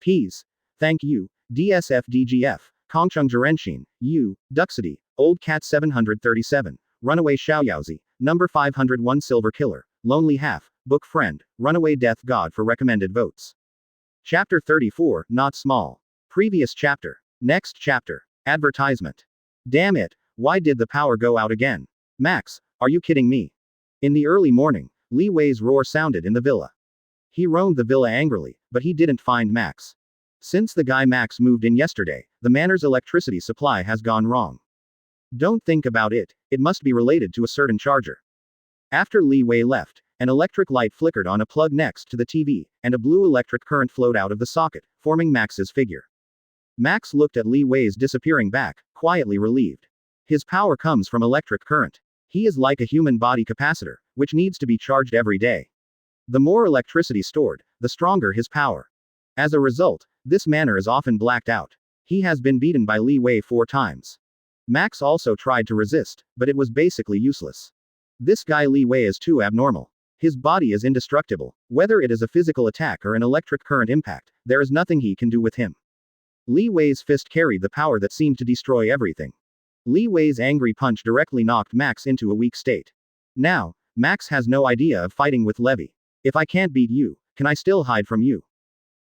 Peas. Thank you, DSFDGF, Kongcheng Jerenshin, Yu, Duxity, Old Cat 737, Runaway Xiaoyaozi, Number 501 Silver Killer, Lonely Half, Book Friend, Runaway Death God for recommended votes. Chapter 34, Not Small. Previous chapter. Next chapter. Advertisement. Damn it, why did the power go out again? Max, are you kidding me? In the early morning, Li Wei's roar sounded in the villa. He roamed the villa angrily, but he didn't find Max. Since the guy Max moved in yesterday, the manor's electricity supply has gone wrong. Don't think about it, it must be related to a certain charger. After Li Wei left, An electric light flickered on a plug next to the TV, and a blue electric current flowed out of the socket, forming Max's figure. Max looked at Li Wei's disappearing back, quietly relieved. His power comes from electric current. He is like a human body capacitor, which needs to be charged every day. The more electricity stored, the stronger his power. As a result, this manor is often blacked out. He has been beaten by Li Wei 4 times. Max also tried to resist, but it was basically useless. This guy Li Wei is too abnormal. His body is indestructible. Whether it is a physical attack or an electric current impact, there is nothing he can do with him. Li Wei's fist carried the power that seemed to destroy everything. Li Wei's angry punch directly knocked Max into a weak state. Now, Max has no idea of fighting with Levi. If I can't beat you, can I still hide from you?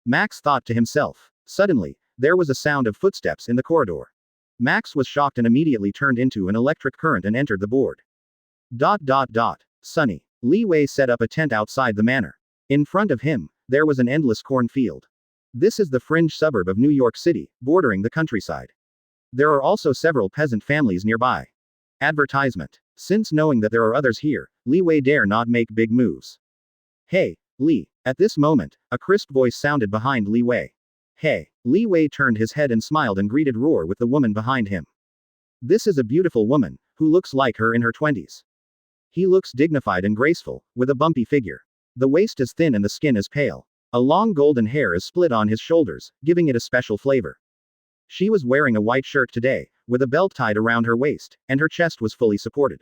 Max thought to himself. Suddenly, there was a sound of footsteps in the corridor. Max was shocked and immediately turned into an electric current and entered the board. Sunny. Li Wei set up a tent outside the manor. In front of him, there was an endless cornfield. This is the fringe suburb of New York City, bordering the countryside. There are also several peasant families nearby. Advertisement. Since knowing that there are others here, Li Wei dare not make big moves. Hey, Li. At this moment, a crisp voice sounded behind Li Wei. Hey. Li Wei turned his head and smiled and greeted Roar with the woman behind him. This is a beautiful woman, who looks like her in her 20s. He looks dignified and graceful, with a bumpy figure. The waist is thin and the skin is pale. A long golden hair is split on his shoulders, giving it a special flavor. She was wearing a white shirt today, with a belt tied around her waist, and her chest was fully supported.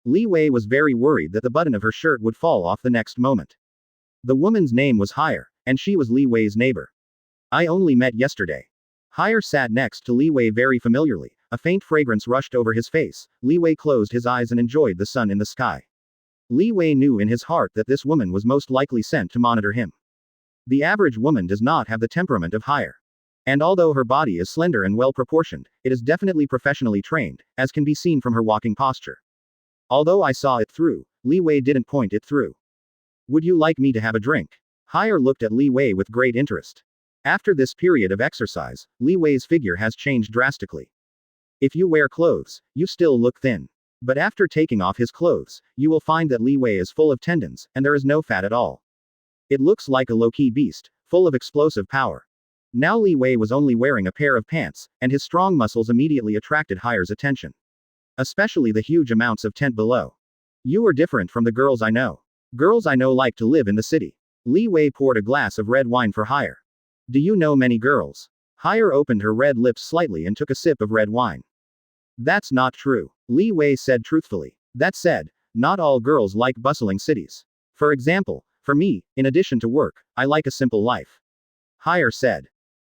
Li Wei was very worried that the button of her shirt would fall off the next moment. The woman's name was Hire, and she was Li Wei's neighbor. I only met yesterday. Hire sat next to Li Wei very familiarly. A faint fragrance rushed over his face. Li Wei closed his eyes and enjoyed the sun in the sky. Li Wei knew in his heart that this woman was most likely sent to monitor him. The average woman does not have the temperament of Hire. And although her body is slender and well proportioned, it is definitely professionally trained, as can be seen from her walking posture. Although I saw it through, Li Wei didn't point it through. Would you like me to have a drink? Hire looked at Li Wei with great interest. After this period of exercise, Li Wei's figure has changed drastically. If you wear clothes, you still look thin. But after taking off his clothes, you will find that Li Wei is full of tendons, and there is no fat at all. It looks like a low-key beast, full of explosive power. Now Li Wei was only wearing a pair of pants, and his strong muscles immediately attracted Hire's attention. Especially the huge amounts of tent below. You are different from the girls I know. Girls I know like to live in the city. Li Wei poured a glass of red wine for Hire. Do you know many girls? Hire opened her red lips slightly and took a sip of red wine. That's not true. Li Wei said truthfully. That said, not all girls like bustling cities. For example, for me, in addition to work, I like a simple life. Hire said.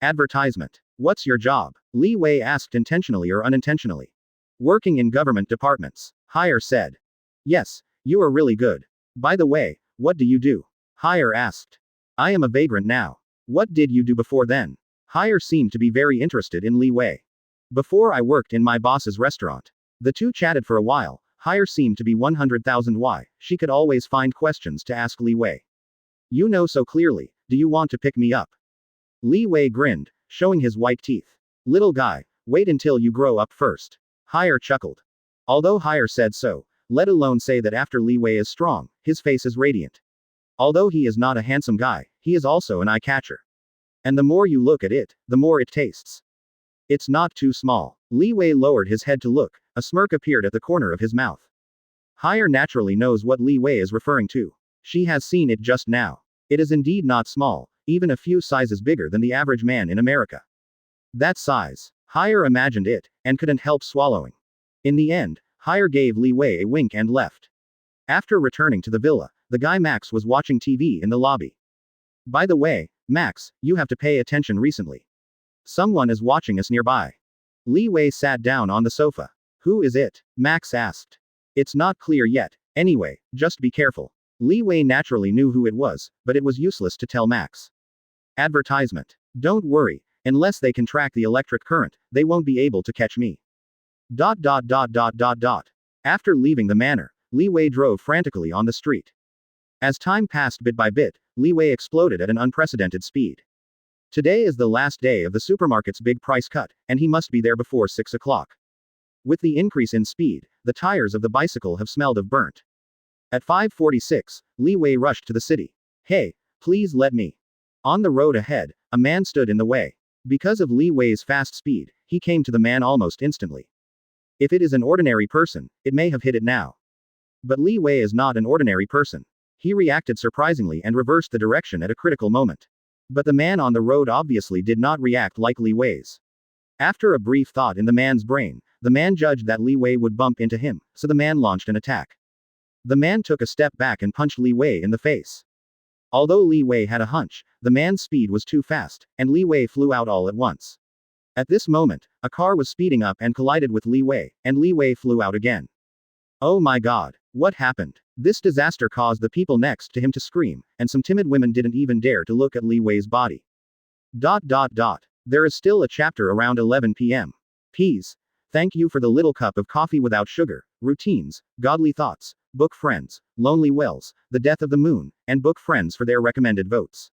Advertisement. What's your job? Li Wei asked intentionally or unintentionally. Working in government departments. Hire said. Yes, you are really good. By the way, what do you do? Hire asked. I am a vagrant now. What did you do before then? Hire seemed to be very interested in Li Wei. Before I worked in my boss's restaurant. The two chatted for a while. Hire seemed to be 100,000 why. She could always find questions to ask Li Wei. You know so clearly, do you want to pick me up? Li Wei grinned, showing his white teeth. Little guy, wait until you grow up first. Hire chuckled. Although Hire said so, let alone say that after Li Wei is strong, his face is radiant. Although he is not a handsome guy, he is also an eye-catcher. And the more you look at it, the more it tastes. It's not too small. Li Wei lowered his head to look. A smirk appeared at the corner of his mouth. Hire naturally knows what Li Wei is referring to. She has seen it just now. It is indeed not small, even a few sizes bigger than the average man in America. That size. Hire imagined it, and couldn't help swallowing. In the end, Hire gave Li Wei a wink and left. After returning to the villa, the guy Max was watching TV in the lobby. By the way, Max, you have to pay attention recently. Someone is watching us nearby. Li Wei sat down on the sofa. Who is it? Max asked. It's not clear yet. Anyway, just be careful. Li Wei naturally knew who it was, but it was useless to tell Max. Advertisement. Don't worry, unless they can track the electric current, they won't be able to catch me. After leaving the manor, Li Wei drove frantically on the street. As time passed bit by bit, Li Wei exploded at an unprecedented speed. Today is the last day of the supermarket's big price cut, and he must be there before 6 o'clock. With the increase in speed, the tires of the bicycle have smelled of burnt. At 5:46, Li Wei rushed to the city. Hey, please let me. On the road ahead, a man stood in the way. Because of Li Wei's fast speed, he came to the man almost instantly. If it is an ordinary person, it may have hit it now. But Li Wei is not an ordinary person. He reacted surprisingly and reversed the direction at a critical moment. But the man on the road obviously did not react like Li Wei's. After a brief thought in the man's brain, the man judged that Li Wei would bump into him, so the man launched an attack. The man took a step back and punched Li Wei in the face. Although Li Wei had a hunch, the man's speed was too fast, and Li Wei flew out all at once. At this moment, a car was speeding up and collided with Li Wei, and Li Wei flew out again. Oh my god, what happened? This disaster caused the people next to him to scream, and some timid women didn't even dare to look at Li Wei's body. There is still a chapter around 11 p.m. Peas. Thank you for the little cup of coffee without sugar, routines, godly thoughts, book friends, lonely wells, the death of the moon, and book friends for their recommended votes.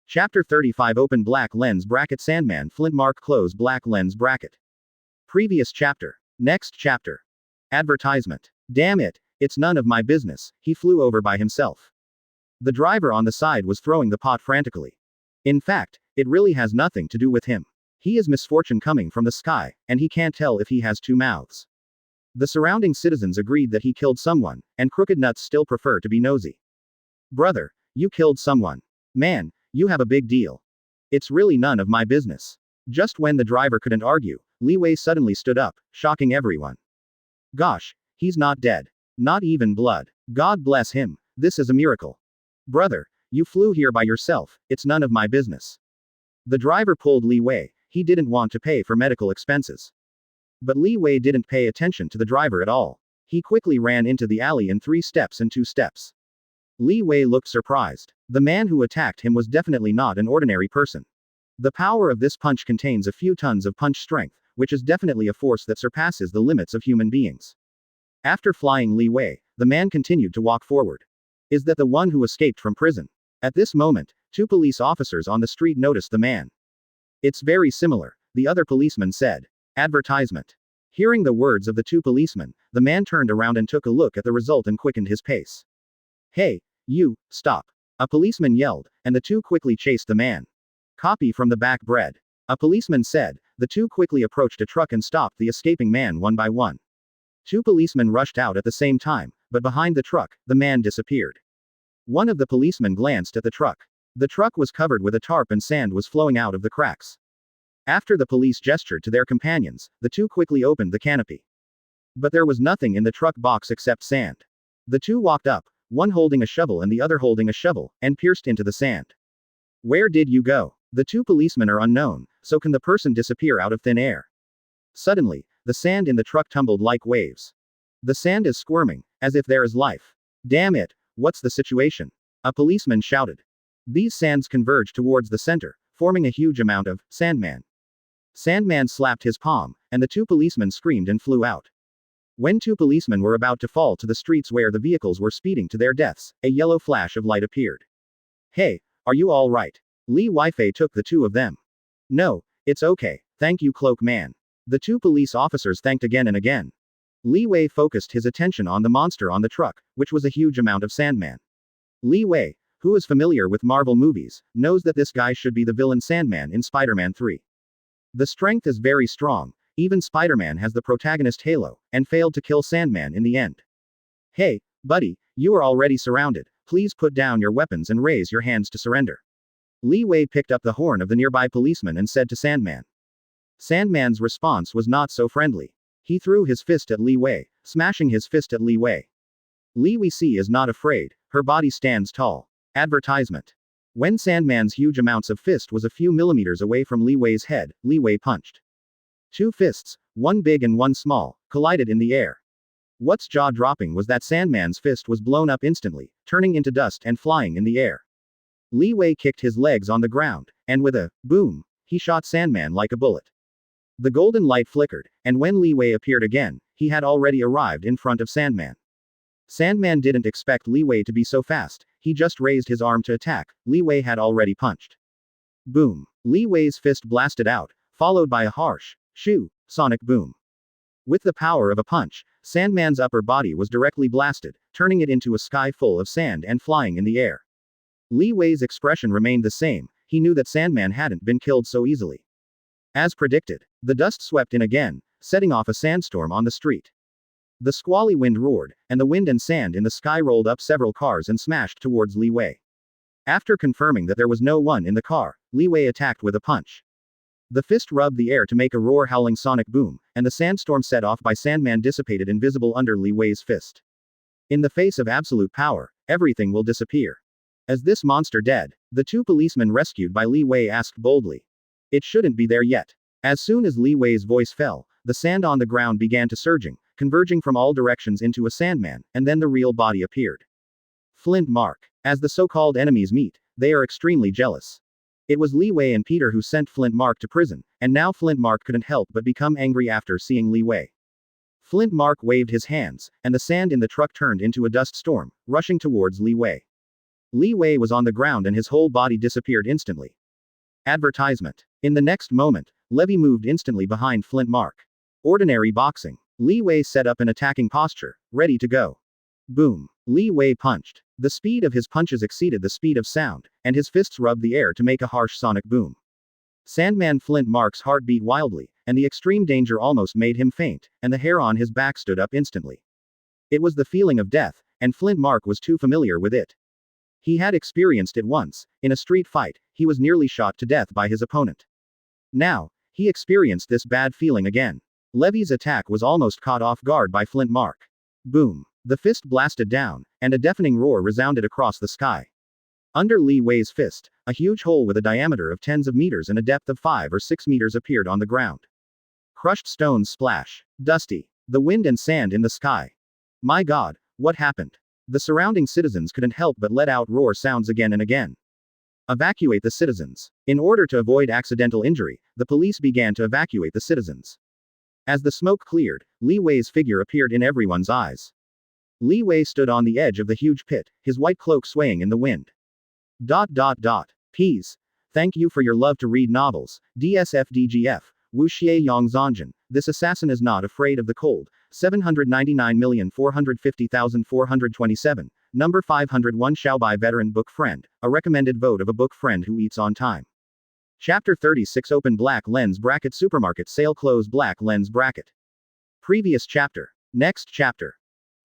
Chapter 35 Open black lens bracket Sandman Flint mark close black lens bracket. Previous chapter. Next chapter. Advertisement. Damn it, it's none of my business, he flew over by himself. The driver on the side was throwing the pot frantically. In fact, it really has nothing to do with him. He is misfortune coming from the sky, and he can't tell if he has two mouths. The surrounding citizens agreed that he killed someone, and crooked nuts still prefer to be nosy. Brother, you killed someone. Man, you have a big deal. It's really none of my business. Just when the driver couldn't argue, Li Wei suddenly stood up, shocking everyone. Gosh, he's not dead. Not even blood. God bless him, this is a miracle. Brother, you flew here by yourself, it's none of my business. The driver pulled Li Wei, he didn't want to pay for medical expenses. But Li Wei didn't pay attention to the driver at all. He quickly ran into the alley in 3 steps and 2 steps. Li Wei looked surprised. The man who attacked him was definitely not an ordinary person. The power of this punch contains a few tons of punch strength, which is definitely a force that surpasses the limits of human beings. After flying Li Wei, the man continued to walk forward. Is that the one who escaped from prison? At this moment, 2 police officers on the street noticed the man. It's very similar, the other policeman said. Advertisement. Hearing the words of the 2 policemen, the man turned around and took a look at the result and quickened his pace. Hey, you, stop. A policeman yelled, and the 2 quickly chased the man. Copy from the back bread. A policeman said. The 2 quickly approached a truck and stopped the escaping man one by one. 2 policemen rushed out at the same time, but behind the truck, the man disappeared. One of the policemen glanced at the truck. The truck was covered with a tarp and sand was flowing out of the cracks. After the police gestured to their companions, the 2 quickly opened the canopy. But there was nothing in the truck box except sand. The 2 walked up, one holding a shovel and the other holding a shovel, and pierced into the sand. Where did you go? The 2 policemen are unknown, so can the person disappear out of thin air? Suddenly, the sand in the truck tumbled like waves. The sand is squirming, as if there is life. Damn it, what's the situation? A policeman shouted. These sands converged towards the center, forming a huge amount of Sandman. Sandman slapped his palm, and the 2 policemen screamed and flew out. When 2 policemen were about to fall to the streets where the vehicles were speeding to their deaths, a yellow flash of light appeared. Hey, are you all right? Li Weifei took the 2 of them. No, it's okay, thank you Cloak Man. The 2 police officers thanked again and again. Li Wei focused his attention on the monster on the truck, which was a huge amount of Sandman. Li Wei, who is familiar with Marvel movies, knows that this guy should be the villain Sandman in Spider-Man 3. The strength is very strong, even Spider-Man has the protagonist halo, and failed to kill Sandman in the end. Hey, buddy, you are already surrounded, please put down your weapons and raise your hands to surrender. Li Wei picked up the horn of the nearby policeman and said to Sandman. Sandman's response was not so friendly. He threw his fist at Li Wei, smashing his fist at Li Wei. Li Weixi is not afraid, her body stands tall. Advertisement. When Sandman's huge amounts of fist was a few millimeters away from Li Wei's head, Li Wei punched. 2 fists, one big and one small, collided in the air. What's jaw-dropping was that Sandman's fist was blown up instantly, turning into dust and flying in the air. Li Wei kicked his legs on the ground, and with a boom, he shot Sandman like a bullet. The golden light flickered, and when Li Wei appeared again, he had already arrived in front of Sandman. Sandman didn't expect Li Wei to be so fast, he just raised his arm to attack, Li Wei had already punched. Boom. Li Wei's fist blasted out, followed by a harsh, shoo, sonic boom. With the power of a punch, Sandman's upper body was directly blasted, turning it into a sky full of sand and flying in the air. Li Wei's expression remained the same. He knew that Sandman hadn't been killed so easily. As predicted, the dust swept in again, setting off a sandstorm on the street. The squally wind roared, and the wind and sand in the sky rolled up several cars and smashed towards Li Wei. After confirming that there was no one in the car, Li Wei attacked with a punch. The fist rubbed the air to make a roar-howling sonic boom, and the sandstorm set off by Sandman dissipated invisible under Li Wei's fist. In the face of absolute power, everything will disappear. Is this monster dead? The two policemen rescued by Li Wei asked boldly. It shouldn't be there yet. As soon as Li Wei's voice fell, the sand on the ground began to surging, converging from all directions into a Sandman, and then the real body appeared. Flint Mark. As the so-called enemies meet, they are extremely jealous. It was Li Wei and Peter who sent Flint Mark to prison, and now Flint Mark couldn't help but become angry after seeing Li Wei. Flint Mark waved his hands, and the sand in the truck turned into a dust storm, rushing towards Li Wei. Li Wei was on the ground and his whole body disappeared instantly. Advertisement. In the next moment, Levy moved instantly behind Flint Mark. Ordinary boxing. Li Wei set up an attacking posture, ready to go. Boom. Li Wei punched. The speed of his punches exceeded the speed of sound, and his fists rubbed the air to make a harsh sonic boom. Sandman Flint Mark's heart beat wildly, and the extreme danger almost made him faint, and the hair on his back stood up instantly. It was the feeling of death, and Flint Mark was too familiar with it. He had experienced it once. In a street fight, he was nearly shot to death by his opponent. Now, he experienced this bad feeling again. Levy's attack was almost caught off guard by Flint Mark. Boom. The fist blasted down, and a deafening roar resounded across the sky. Under Li Wei's fist, a huge hole with a diameter of tens of meters and a depth of 5 or 6 meters appeared on the ground. Crushed stones splash. Dusty. The wind and sand in the sky. My God, what happened? The surrounding citizens couldn't help but let out roar sounds again and again. Evacuate the citizens. In order to avoid accidental injury, the police began to evacuate the citizens. As the smoke cleared, Li Wei's figure appeared in everyone's eyes. Li Wei stood on the edge of the huge pit, his white cloak swaying in the wind. Peas. Thank you for your love to read novels, DSFDGF, Wu Xie Yang Zonjin. This assassin is not afraid of the cold. 799,450,427. Number 501 Xiaobai Veteran Book Friend. A recommended vote of a book friend who eats on time. Chapter 36 Open Black Lens Bracket Supermarket Sale Close Black Lens Bracket. Previous chapter. Next chapter.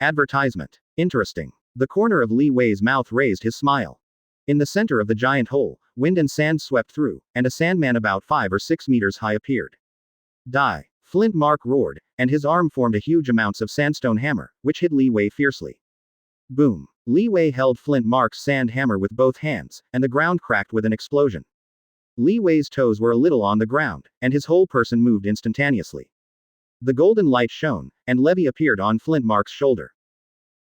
Advertisement. Interesting. The corner of Li Wei's mouth raised his smile. In the center of the giant hole, wind and sand swept through, and a Sandman about 5 or 6 meters high appeared. Die. Flint Mark roared, and his arm formed a huge amounts of sandstone hammer, which hit Li Wei fiercely. Boom. Li Wei held Flint Mark's sand hammer with both hands, and the ground cracked with an explosion. Li Wei's toes were a little on the ground, and his whole person moved instantaneously. The golden light shone, and Levy appeared on Flint Mark's shoulder.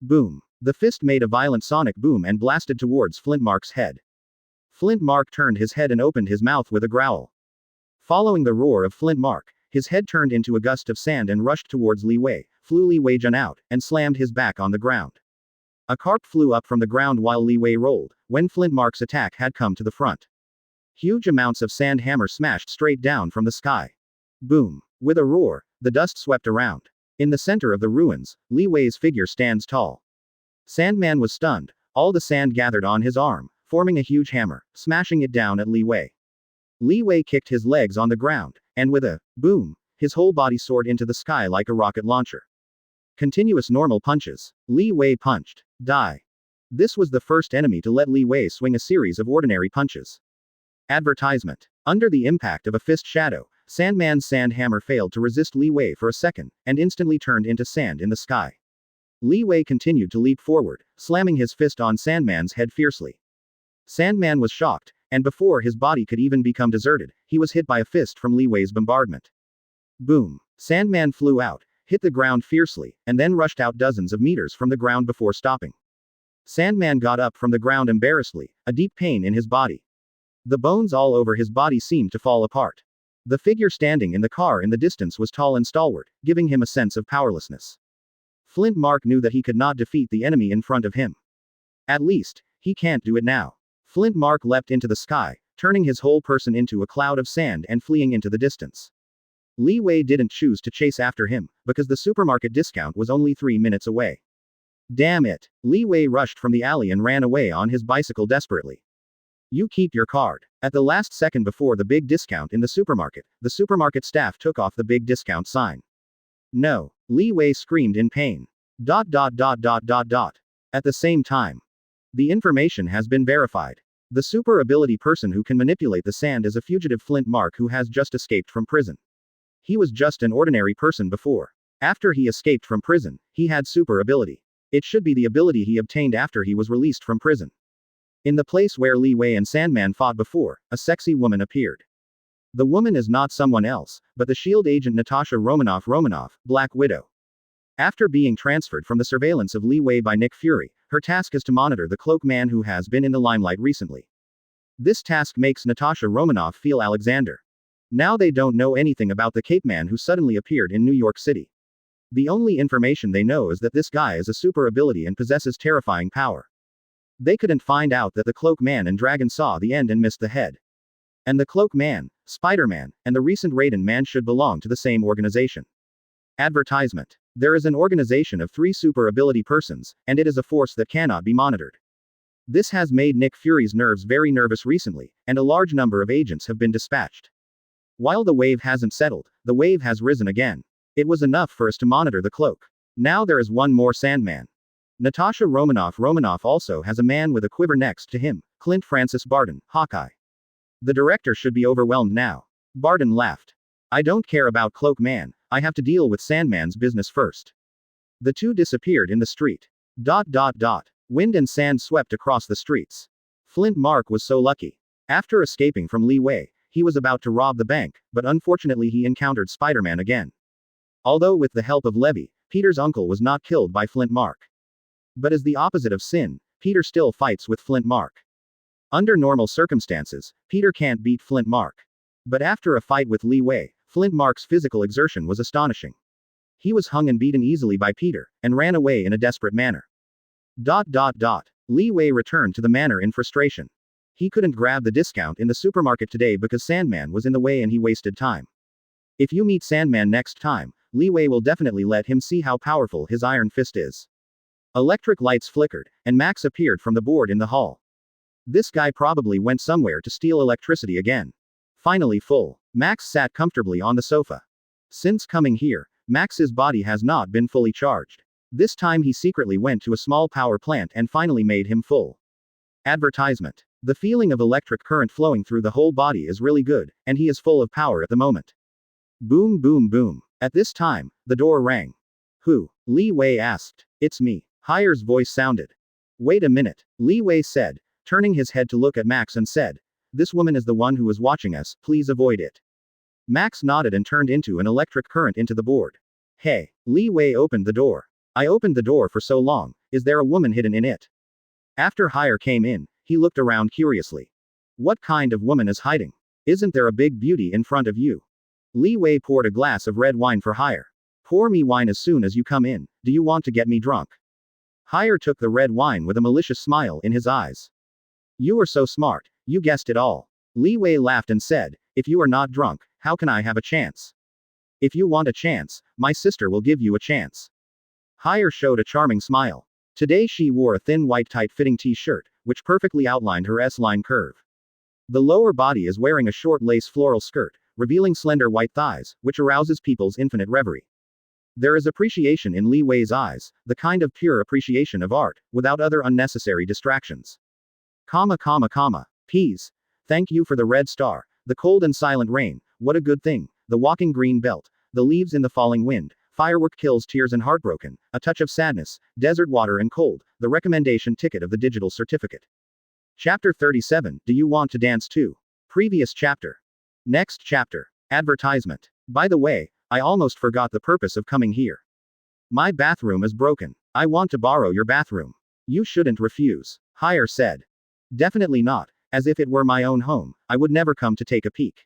Boom. The fist made a violent sonic boom and blasted towards Flint Mark's head. Flint Mark turned his head and opened his mouth with a growl. Following the roar of Flint Mark, his head turned into a gust of sand and rushed towards Li Wei, flew Li Wei Jun out, and slammed his back on the ground. A carp flew up from the ground while Li Wei rolled, when Flint Mark's attack had come to the front. Huge amounts of sand hammer smashed straight down from the sky. Boom. With a roar, the dust swept around. In the center of the ruins, Li Wei's figure stands tall. Sandman was stunned. All the sand gathered on his arm, forming a huge hammer, smashing it down at Li Wei. Li Wei kicked his legs on the ground, and with a boom, his whole body soared into the sky like a rocket launcher. Continuous normal punches. Li Wei punched. Die. This was the first enemy to let Li Wei swing a series of ordinary punches. Advertisement. Under the impact of a fist shadow, Sandman's sand hammer failed to resist Li Wei for a second, and instantly turned into sand in the sky. Li Wei continued to leap forward, slamming his fist on Sandman's head fiercely. Sandman was shocked, and before his body could even become deserted, he was hit by a fist from Li Wei's bombardment. Boom. Sandman flew out, hit the ground fiercely, and then rushed out dozens of meters from the ground before stopping. Sandman got up from the ground embarrassedly, a deep pain in his body. The bones all over his body seemed to fall apart. The figure standing in the car in the distance was tall and stalwart, giving him a sense of powerlessness. Flint Mark knew that he could not defeat the enemy in front of him. At least, he can't do it now. Flint Mark leapt into the sky, turning his whole person into a cloud of sand and fleeing into the distance. Li Wei didn't choose to chase after him, because the supermarket discount was only 3 minutes away. Damn it! Li Wei rushed from the alley and ran away on his bicycle desperately. You keep your card. At the last second before the big discount in the supermarket staff took off the big discount sign. No! Li Wei screamed in pain. ... At the same time. The information has been verified. The super ability person who can manipulate the sand is a fugitive Flint Mark who has just escaped from prison. He was just an ordinary person before. After he escaped from prison, he had super ability. It should be the ability he obtained after he was released from prison. In the place where Li Wei and Sandman fought before, a sexy woman appeared. The woman is not someone else, but the SHIELD agent Natasha Romanoff, Black Widow. After being transferred from the surveillance of Li Wei by Nick Fury, her task is to monitor the cloak man who has been in the limelight recently. This task makes Natasha Romanoff feel Alexander. Now they don't know anything about the Cape Man who suddenly appeared in New York City. The only information they know is that this guy is a super ability and possesses terrifying power. They couldn't find out that the Cloak Man and Dragon saw the end and missed the head. And the Cloak Man, Spider-Man, and the recent Raiden Man should belong to the same organization. Advertisement. There is an organization of 3 super ability persons, and it is a force that cannot be monitored. This has made Nick Fury's nerves very nervous recently, and a large number of agents have been dispatched. While the wave hasn't settled, the wave has risen again. It was enough for us to monitor the cloak. Now there is one more Sandman. Natasha Romanoff also has a man with a quiver next to him, Clint Francis Barton, Hawkeye. The director should be overwhelmed now. Barton laughed. I don't care about Cloak Man, I have to deal with Sandman's business first. The two disappeared in the street. Wind and sand swept across the streets. Flint Mark was so lucky. After escaping from Li Wei, he was about to rob the bank, but unfortunately he encountered Spider-Man again. Although with the help of Levy, Peter's uncle was not killed by Flint Mark. But as the opposite of sin, Peter still fights with Flint Mark. Under normal circumstances, Peter can't beat Flint Mark. But after a fight with Li Wei, Flint Mark's physical exertion was astonishing. He was hung and beaten easily by Peter, and ran away in a desperate manner. Li Wei returned to the manor in frustration. He couldn't grab the discount in the supermarket today because Sandman was in the way and he wasted time. If you meet Sandman next time, Li Wei will definitely let him see how powerful his iron fist is. Electric lights flickered, and Max appeared from the board in the hall. This guy probably went somewhere to steal electricity again. Finally full. Max sat comfortably on the sofa. Since coming here, Max's body has not been fully charged. This time he secretly went to a small power plant and finally made him full. Advertisement. The feeling of electric current flowing through the whole body is really good, and he is full of power at the moment. Boom boom boom. At this time, the door rang. Who? Li Wei asked. It's me. Hire's voice sounded. Wait a minute, Li Wei said, turning his head to look at Max and said, this woman is the one who is watching us, please avoid it. Max nodded and turned into an electric current into the board. Hey, Li Wei opened the door. I opened the door for so long, is there a woman hidden in it? After Hire came in, he looked around curiously. What kind of woman is hiding? Isn't there a big beauty in front of you? Li Wei poured a glass of red wine for Hire. Pour me wine as soon as you come in, do you want to get me drunk? Hire took the red wine with a malicious smile in his eyes. You are so smart, you guessed it all. Li Wei laughed and said, if you are not drunk, how can I have a chance? If you want a chance, my sister will give you a chance. Hire showed a charming smile. Today she wore a thin white tight-fitting t-shirt, which perfectly outlined her S-line curve. The lower body is wearing a short lace floral skirt, revealing slender white thighs, which arouses people's infinite reverie. There is appreciation in Li Wei's eyes, the kind of pure appreciation of art, without other unnecessary distractions. Peas. Thank you for the red star, the cold and silent rain, what a good thing, the walking green belt, the leaves in the falling wind, firework kills tears and heartbroken, a touch of sadness, desert water and cold, the recommendation ticket of the digital certificate. Chapter 37, Do You Want to Dance Too? Previous chapter. Next chapter. Advertisement. By the way, I almost forgot the purpose of coming here. My bathroom is broken. I want to borrow your bathroom. You shouldn't refuse. Hire said. Definitely not, as if it were my own home, I would never come to take a peek.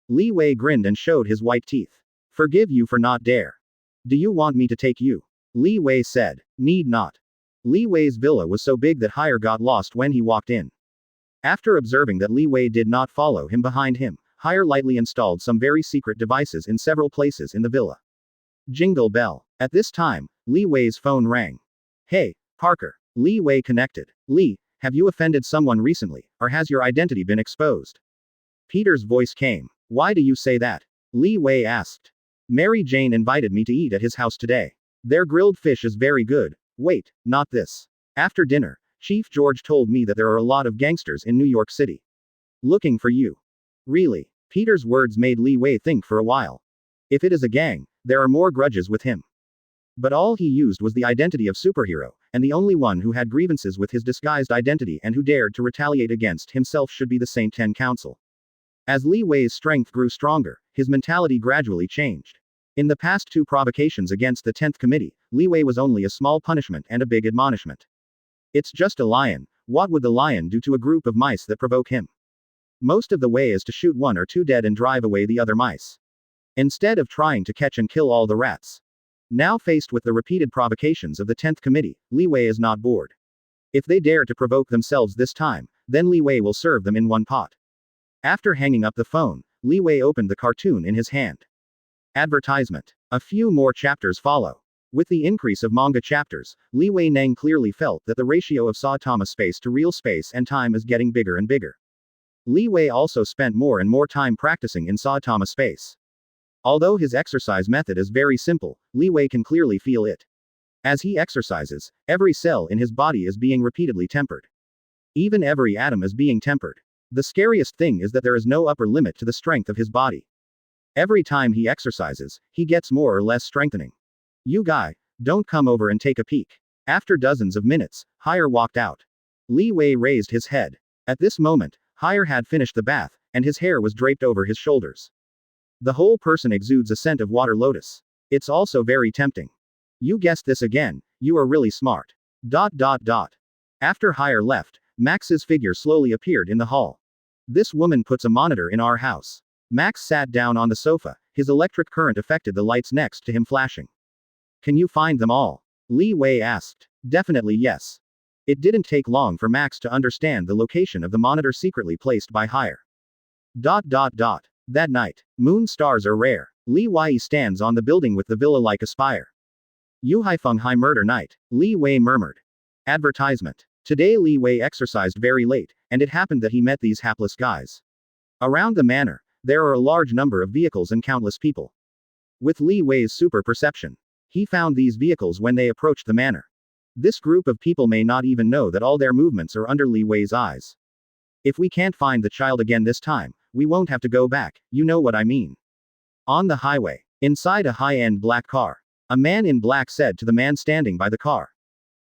Li Wei grinned and showed his white teeth. Forgive you for not dare. Do you want me to take you? Li Wei said. Need not. Li Wei's villa was so big that Hire got lost when he walked in. After observing that Li Wei did not follow him behind him, Hire lightly installed some very secret devices in several places in the villa. Jingle bell. At this time, Li Wei's phone rang. Hey, Parker. Li Wei connected. Li, have you offended someone recently, or has your identity been exposed? Peter's voice came. Why do you say that? Li Wei asked. Mary Jane invited me to eat at his house today. Their grilled fish is very good. Wait, not this. After dinner, Chief George told me that there are a lot of gangsters in New York City. Looking for you. Really? Peter's words made Li Wei think for a while. If it is a gang, there are more grudges with him. But all he used was the identity of superhero, and the only one who had grievances with his disguised identity and who dared to retaliate against himself should be the Saint Ten Council. As Li Wei's strength grew stronger, his mentality gradually changed. In the past 2 provocations against the 10th Committee, Li Wei was only a small punishment and a big admonishment. It's just a lion. What would the lion do to a group of mice that provoke him? Most of the way is to shoot 1 or 2 dead and drive away the other mice. Instead of trying to catch and kill all the rats. Now faced with the repeated provocations of the 10th Committee, Li Wei is not bored. If they dare to provoke themselves this time, then Li Wei will serve them in one pot. After hanging up the phone, Li Wei opened the cartoon in his hand. Advertisement. A few more chapters follow. With the increase of manga chapters, Li Wei Neng clearly felt that the ratio of Saitama space to real space and time is getting bigger and bigger. Li Wei also spent more and more time practicing in Saitama space. Although his exercise method is very simple, Li Wei can clearly feel it. As he exercises, every cell in his body is being repeatedly tempered. Even every atom is being tempered. The scariest thing is that there is no upper limit to the strength of his body. Every time he exercises, he gets more or less strengthening. You guy, don't come over and take a peek. After dozens of minutes, Hire walked out. Li Wei raised his head. At this moment, Hire had finished the bath, and his hair was draped over his shoulders. The whole person exudes a scent of water lotus. It's also very tempting. You guessed this again, you are really smart. ... After Hire left, Max's figure slowly appeared in the hall. This woman puts a monitor in our house. Max sat down on the sofa, his electric current affected the lights next to him flashing. Can you find them all? Li Wei asked. Definitely yes. It didn't take long for Max to understand the location of the monitor secretly placed by Hire. ... That night, moon stars are rare. Li Wei stands on the building with the villa like a spire. Yu Haifeng Hai murder night, Li Wei murmured. Advertisement. Today Li Wei exercised very late, and it happened that he met these hapless guys. Around the manor, there are a large number of vehicles and countless people. With Li Wei's super perception, he found these vehicles when they approached the manor. This group of people may not even know that all their movements are under Li Wei's eyes. If we can't find the child again this time, we won't have to go back, you know what I mean. On the highway, inside a high-end black car, a man in black said to the man standing by the car.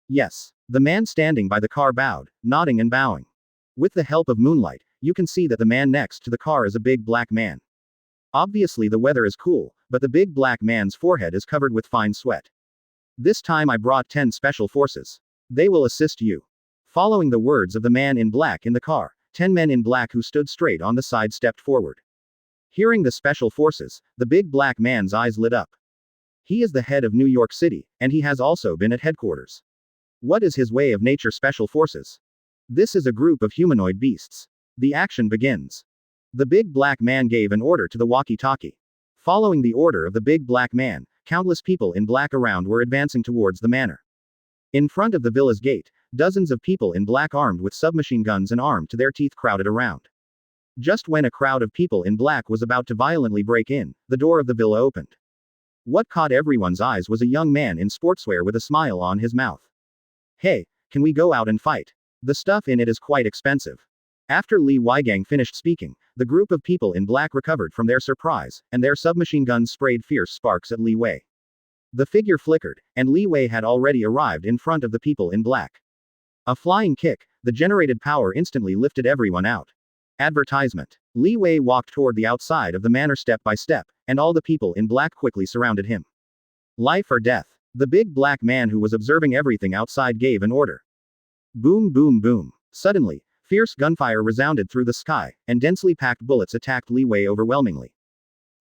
Yes. The man standing by the car bowed, nodding and bowing. With the help of moonlight, you can see that the man next to the car is a big black man. Obviously the weather is cool, but the big black man's forehead is covered with fine sweat. This time I brought 10 special forces. They will assist you. Following the words of the man in black in the car, 10 men in black who stood straight on the side stepped forward. Hearing the special forces, the big black man's eyes lit up. He is the head of New York City, and he has also been at headquarters. What is his way of nature special forces? This is a group of humanoid beasts. The action begins. The big black man gave an order to the walkie-talkie. Following the order of the big black man, countless people in black around were advancing towards the manor. In front of the villa's gate, dozens of people in black armed with submachine guns and armed to their teeth crowded around. Just when a crowd of people in black was about to violently break in, the door of the villa opened. What caught everyone's eyes was a young man in sportswear with a smile on his mouth. Hey, can we go out and fight? The stuff in it is quite expensive. After Li Weigang finished speaking, the group of people in black recovered from their surprise, and their submachine guns sprayed fierce sparks at Li Wei. The figure flickered, and Li Wei had already arrived in front of the people in black. A flying kick, the generated power instantly lifted everyone out. Advertisement. Li Wei walked toward the outside of the manor step by step, and all the people in black quickly surrounded him. Life or death. The big black man who was observing everything outside gave an order. Boom boom boom. Suddenly, fierce gunfire resounded through the sky, and densely packed bullets attacked Li Wei overwhelmingly.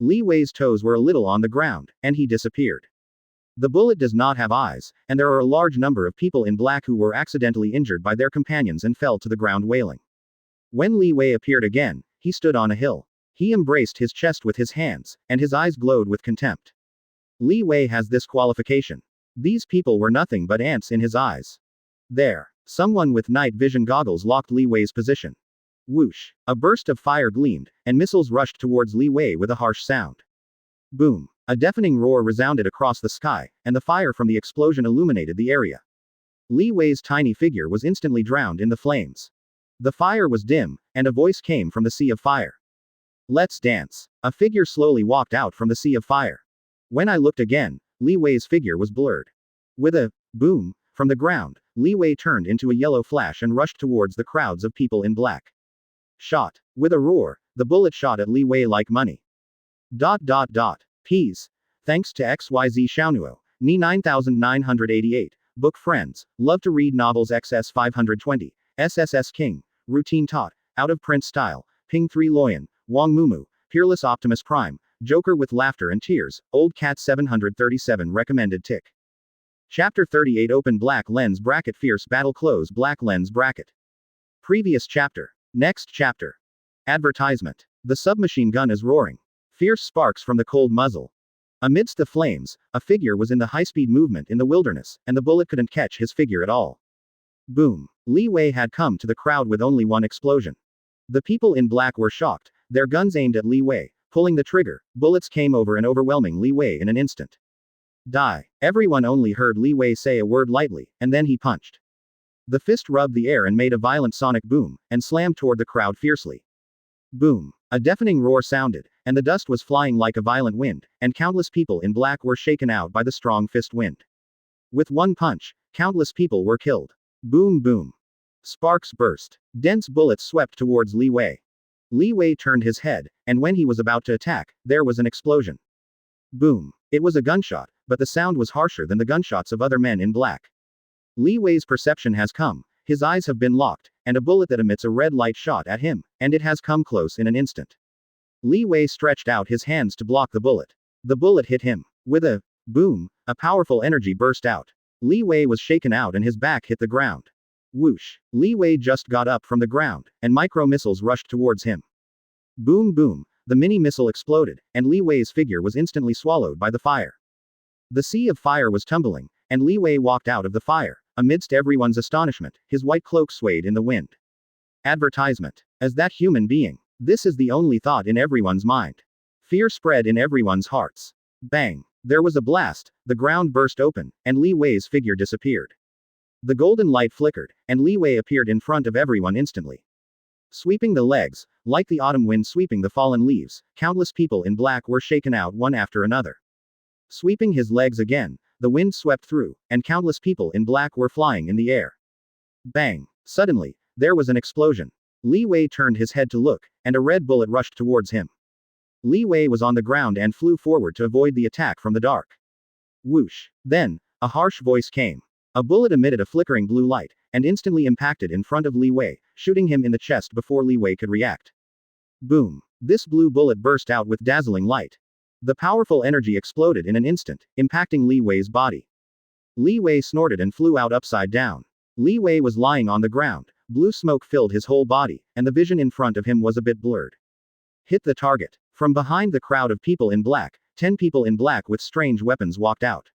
Li Wei's toes were a little on the ground, and he disappeared. The bullet does not have eyes, and there are a large number of people in black who were accidentally injured by their companions and fell to the ground wailing. When Li Wei appeared again, he stood on a hill. He embraced his chest with his hands, and his eyes glowed with contempt. Li Wei has this qualification. These people were nothing but ants in his eyes. There. Someone with night vision goggles locked Li Wei's position. Whoosh. A burst of fire gleamed, and missiles rushed towards Li Wei with a harsh sound. Boom. A deafening roar resounded across the sky, and the fire from the explosion illuminated the area. Li Wei's tiny figure was instantly drowned in the flames. The fire was dim, and a voice came from the sea of fire. Let's dance. A figure slowly walked out from the sea of fire. When I looked again, Li Wei's figure was blurred. With a boom from the ground, Li Wei turned into a yellow flash and rushed towards the crowds of people in black. Shot. With a roar, the bullet shot at Li Wei like money. Peas. Thanks to XYZ Xiaonuo, Ni 9988, Book Friends, Love to Read Novels XS 520, SSS King, Routine Taught, Out of Print Style, Ping 3 Loyan, Wong Mumu, Peerless Optimus Prime, Joker with Laughter and Tears, Old Cat 737 Recommended Tick. Chapter 38 Open Black Lens Bracket Fierce Battle Close Black Lens Bracket. Previous chapter. Next chapter. Advertisement. The submachine gun is roaring. Fierce sparks from the cold muzzle. Amidst the flames, a figure was in the high-speed movement in the wilderness, and the bullet couldn't catch his figure at all. Boom. Li Wei had come to the crowd with only one explosion. The people in black were shocked, their guns aimed at Li Wei. Pulling the trigger, bullets came over and overwhelming Li Wei in an instant. Die. Everyone only heard Li Wei say a word lightly, and then he punched. The fist rubbed the air and made a violent sonic boom, and slammed toward the crowd fiercely. Boom. A deafening roar sounded, and the dust was flying like a violent wind, and countless people in black were shaken out by the strong fist wind. With one punch, countless people were killed. Boom boom. Sparks burst. Dense bullets swept towards Li Wei. Li Wei turned his head, and when he was about to attack, there was an explosion. Boom. It was a gunshot, but the sound was harsher than the gunshots of other men in black. Li Wei's perception has come, his eyes have been locked, and a bullet that emits a red light shot at him, and it has come close in an instant. Li Wei stretched out his hands to block the bullet. The bullet hit him. With a boom, a powerful energy burst out. Li Wei was shaken out and his back hit the ground. Whoosh. Li Wei just got up from the ground, and micro-missiles rushed towards him. Boom boom, the mini-missile exploded, and Li Wei's figure was instantly swallowed by the fire. The sea of fire was tumbling, and Li Wei walked out of the fire. Amidst everyone's astonishment, his white cloak swayed in the wind. Advertisement. As that human being. This is the only thought in everyone's mind. Fear spread in everyone's hearts. Bang. There was a blast, the ground burst open, and Li Wei's figure disappeared. The golden light flickered, and Li Wei appeared in front of everyone instantly. Sweeping the legs, like the autumn wind sweeping the fallen leaves, countless people in black were shaken out one after another. Sweeping his legs again, the wind swept through, and countless people in black were flying in the air. Bang! Suddenly, there was an explosion. Li Wei turned his head to look, and a red bullet rushed towards him. Li Wei was on the ground and flew forward to avoid the attack from the dark. Whoosh! Then, a harsh voice came. A bullet emitted a flickering blue light, and instantly impacted in front of Li Wei, shooting him in the chest before Li Wei could react. Boom! This blue bullet burst out with dazzling light. The powerful energy exploded in an instant, impacting Li Wei's body. Li Wei snorted and flew out upside down. Li Wei was lying on the ground, blue smoke filled his whole body, and the vision in front of him was a bit blurred. Hit the target. From behind the crowd of people in black, 10 people in black with strange weapons walked out.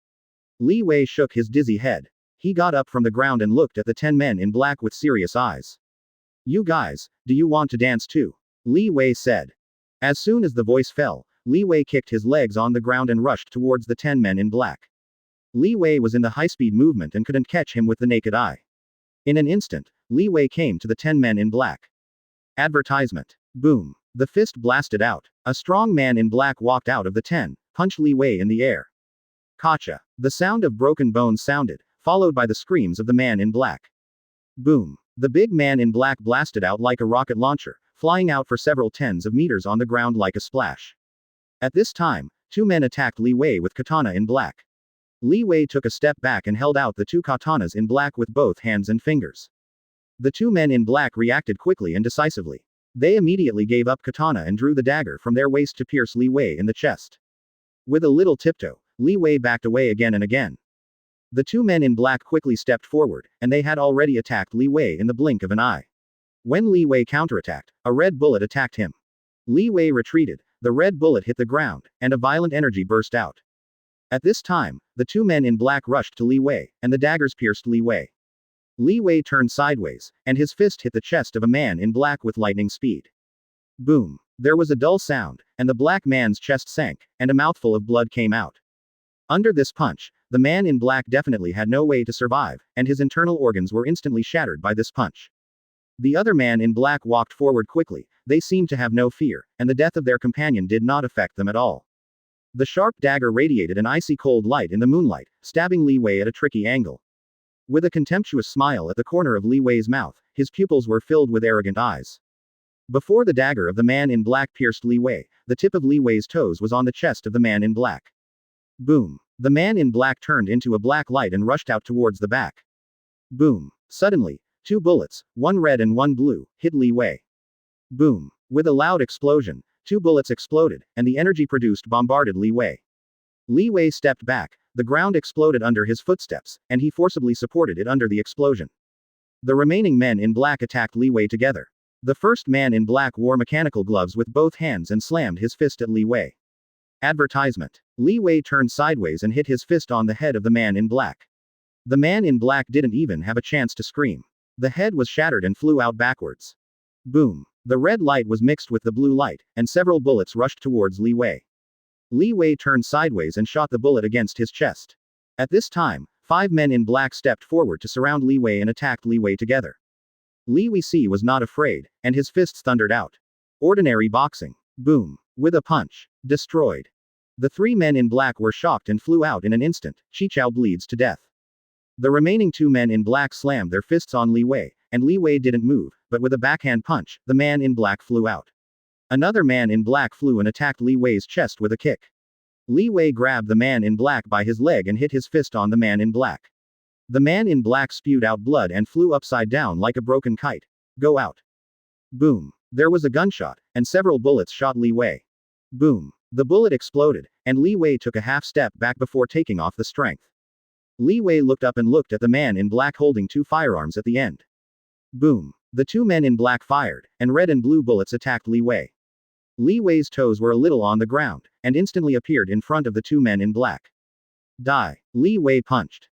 Li Wei shook his dizzy head. He got up from the ground and looked at the 10 men in black with serious eyes. You guys, do you want to dance too? Li Wei said. As soon as the voice fell, Li Wei kicked his legs on the ground and rushed towards the 10 men in black. Li Wei was in the high-speed movement and couldn't catch him with the naked eye. In an instant, Li Wei came to the 10 men in black. Advertisement. Boom. The fist blasted out. A strong man in black walked out of the 10, punched Li Wei in the air. Gotcha. The sound of broken bones sounded, followed by the screams of the man in black. Boom. The big man in black blasted out like a rocket launcher, flying out for several tens of meters on the ground like a splash. At this time, 2 men attacked Li Wei with katana in black. Li Wei took a step back and held out the 2 katanas in black with both hands and fingers. The 2 men in black reacted quickly and decisively. They immediately gave up katana and drew the dagger from their waist to pierce Li Wei in the chest. With a little tiptoe, Li Wei backed away again and again. The 2 men in black quickly stepped forward, and they had already attacked Li Wei in the blink of an eye. When Li Wei counterattacked, a red bullet attacked him. Li Wei retreated, the red bullet hit the ground, and a violent energy burst out. At this time, the two men in black rushed to Li Wei, and the daggers pierced Li Wei. Li Wei turned sideways, and his fist hit the chest of a man in black with lightning speed. Boom. There was a dull sound, and the black man's chest sank, and a mouthful of blood came out. Under this punch, the man in black definitely had no way to survive, and his internal organs were instantly shattered by this punch. The other man in black walked forward quickly, they seemed to have no fear, and the death of their companion did not affect them at all. The sharp dagger radiated an icy cold light in the moonlight, stabbing Li Wei at a tricky angle. With a contemptuous smile at the corner of Li Wei's mouth, his pupils were filled with arrogant eyes. Before the dagger of the man in black pierced Li Wei, the tip of Li Wei's toes was on the chest of the man in black. Boom. The man in black turned into a black light and rushed out towards the back. Boom. Suddenly, two bullets, one red and one blue, hit Li Wei. Boom. With a loud explosion, two bullets exploded, and the energy produced bombarded Li Wei. Li Wei stepped back, the ground exploded under his footsteps, and he forcibly supported it under the explosion. The remaining men in black attacked Li Wei together. The first man in black wore mechanical gloves with both hands and slammed his fist at Li Wei. Advertisement. Li Wei turned sideways and hit his fist on the head of the man in black. The man in black didn't even have a chance to scream. The head was shattered and flew out backwards. Boom. The red light was mixed with the blue light, and several bullets rushed towards Li Wei. Li Wei turned sideways and shot the bullet against his chest. At this time, 5 men in black stepped forward to surround Li Wei and attacked Li Wei together. Li Wei was not afraid, and his fists thundered out. Ordinary boxing. Boom. With a punch. Destroyed. The 3 men in black were shocked and flew out in an instant. Qichao bleeds to death. The remaining 2 men in black slammed their fists on Li Wei, and Li Wei didn't move, but with a backhand punch, the man in black flew out. Another man in black flew and attacked Li Wei's chest with a kick. Li Wei grabbed the man in black by his leg and hit his fist on the man in black. The man in black spewed out blood and flew upside down like a broken kite. Go out. Boom. There was a gunshot, and several bullets shot Li Wei. Boom. The bullet exploded, and Li Wei took a half step back before taking off the strength. Li Wei looked up and looked at the man in black holding 2 firearms at the end. Boom. The 2 men in black fired, and red and blue bullets attacked Li Wei. Li Wei's toes were a little on the ground, and instantly appeared in front of the 2 men in black. Die. Li Wei punched.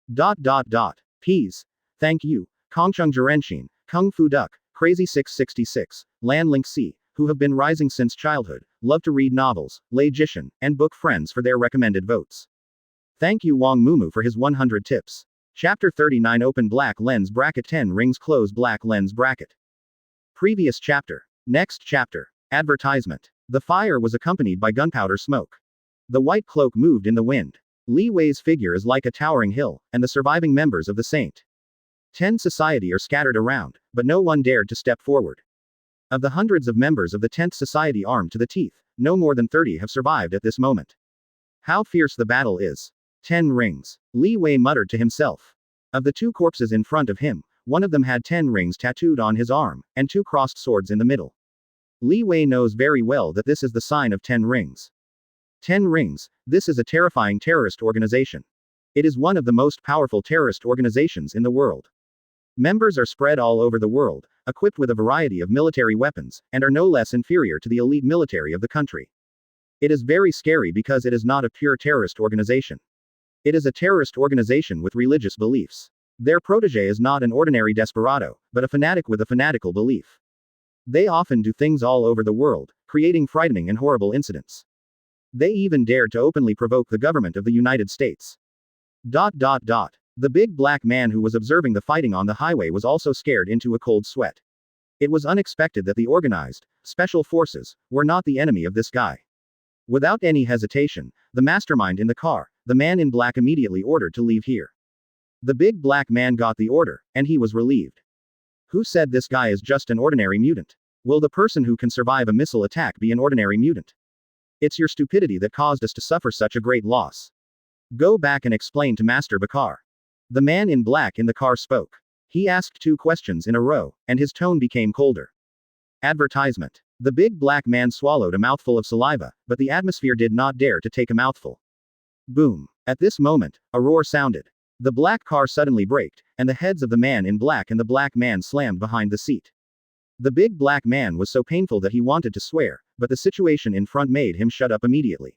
Peas. Thank you. Kongcheng Jirenxin, Kung Fu Duck, Crazy 666, Lan Ling C, who have been rising since childhood, love to read novels, Lei Jishan, and book friends for their recommended votes. Thank you Wang Mumu for his 100 tips. Chapter 39 Open black lens bracket 10 rings close black lens bracket. Previous chapter. Next chapter. Advertisement. The fire was accompanied by gunpowder smoke. The white cloak moved in the wind. Li Wei's figure is like a towering hill, and the surviving members of the Saint 10 Society are scattered around, but no one dared to step forward. Of the hundreds of members of the 10th Society armed to the teeth, no more than 30 have survived at this moment. How fierce the battle is. 10 rings. Li Wei muttered to himself. Of the 2 corpses in front of him, one of them had 10 rings tattooed on his arm, and 2 crossed swords in the middle. Li Wei knows very well that this is the sign of 10 rings. 10 rings, this is a terrifying terrorist organization. It is one of the most powerful terrorist organizations in the world. Members are spread all over the world, equipped with a variety of military weapons, and are no less inferior to the elite military of the country. It is very scary because it is not a pure terrorist organization. It is a terrorist organization with religious beliefs. Their protege is not an ordinary desperado, but a fanatic with a fanatical belief. They often do things all over the world, creating frightening and horrible incidents. They even dared to openly provoke the government of the United States. The big black man who was observing the fighting on the highway was also scared into a cold sweat. It was unexpected that the organized, special forces, were not the enemy of this guy. Without any hesitation, the mastermind in the car, the man in black immediately ordered to leave here. The big black man got the order, and he was relieved. Who said this guy is just an ordinary mutant? Will the person who can survive a missile attack be an ordinary mutant? It's your stupidity that caused us to suffer such a great loss. Go back and explain to Master Bakar. The man in black in the car spoke. He asked 2 questions in a row, and his tone became colder. Advertisement. The big black man swallowed a mouthful of saliva, but the atmosphere did not dare to take a mouthful. Boom. At this moment, a roar sounded. The black car suddenly braked, and the heads of the man in black and the black man slammed behind the seat. The big black man was so painful that he wanted to swear, but the situation in front made him shut up immediately.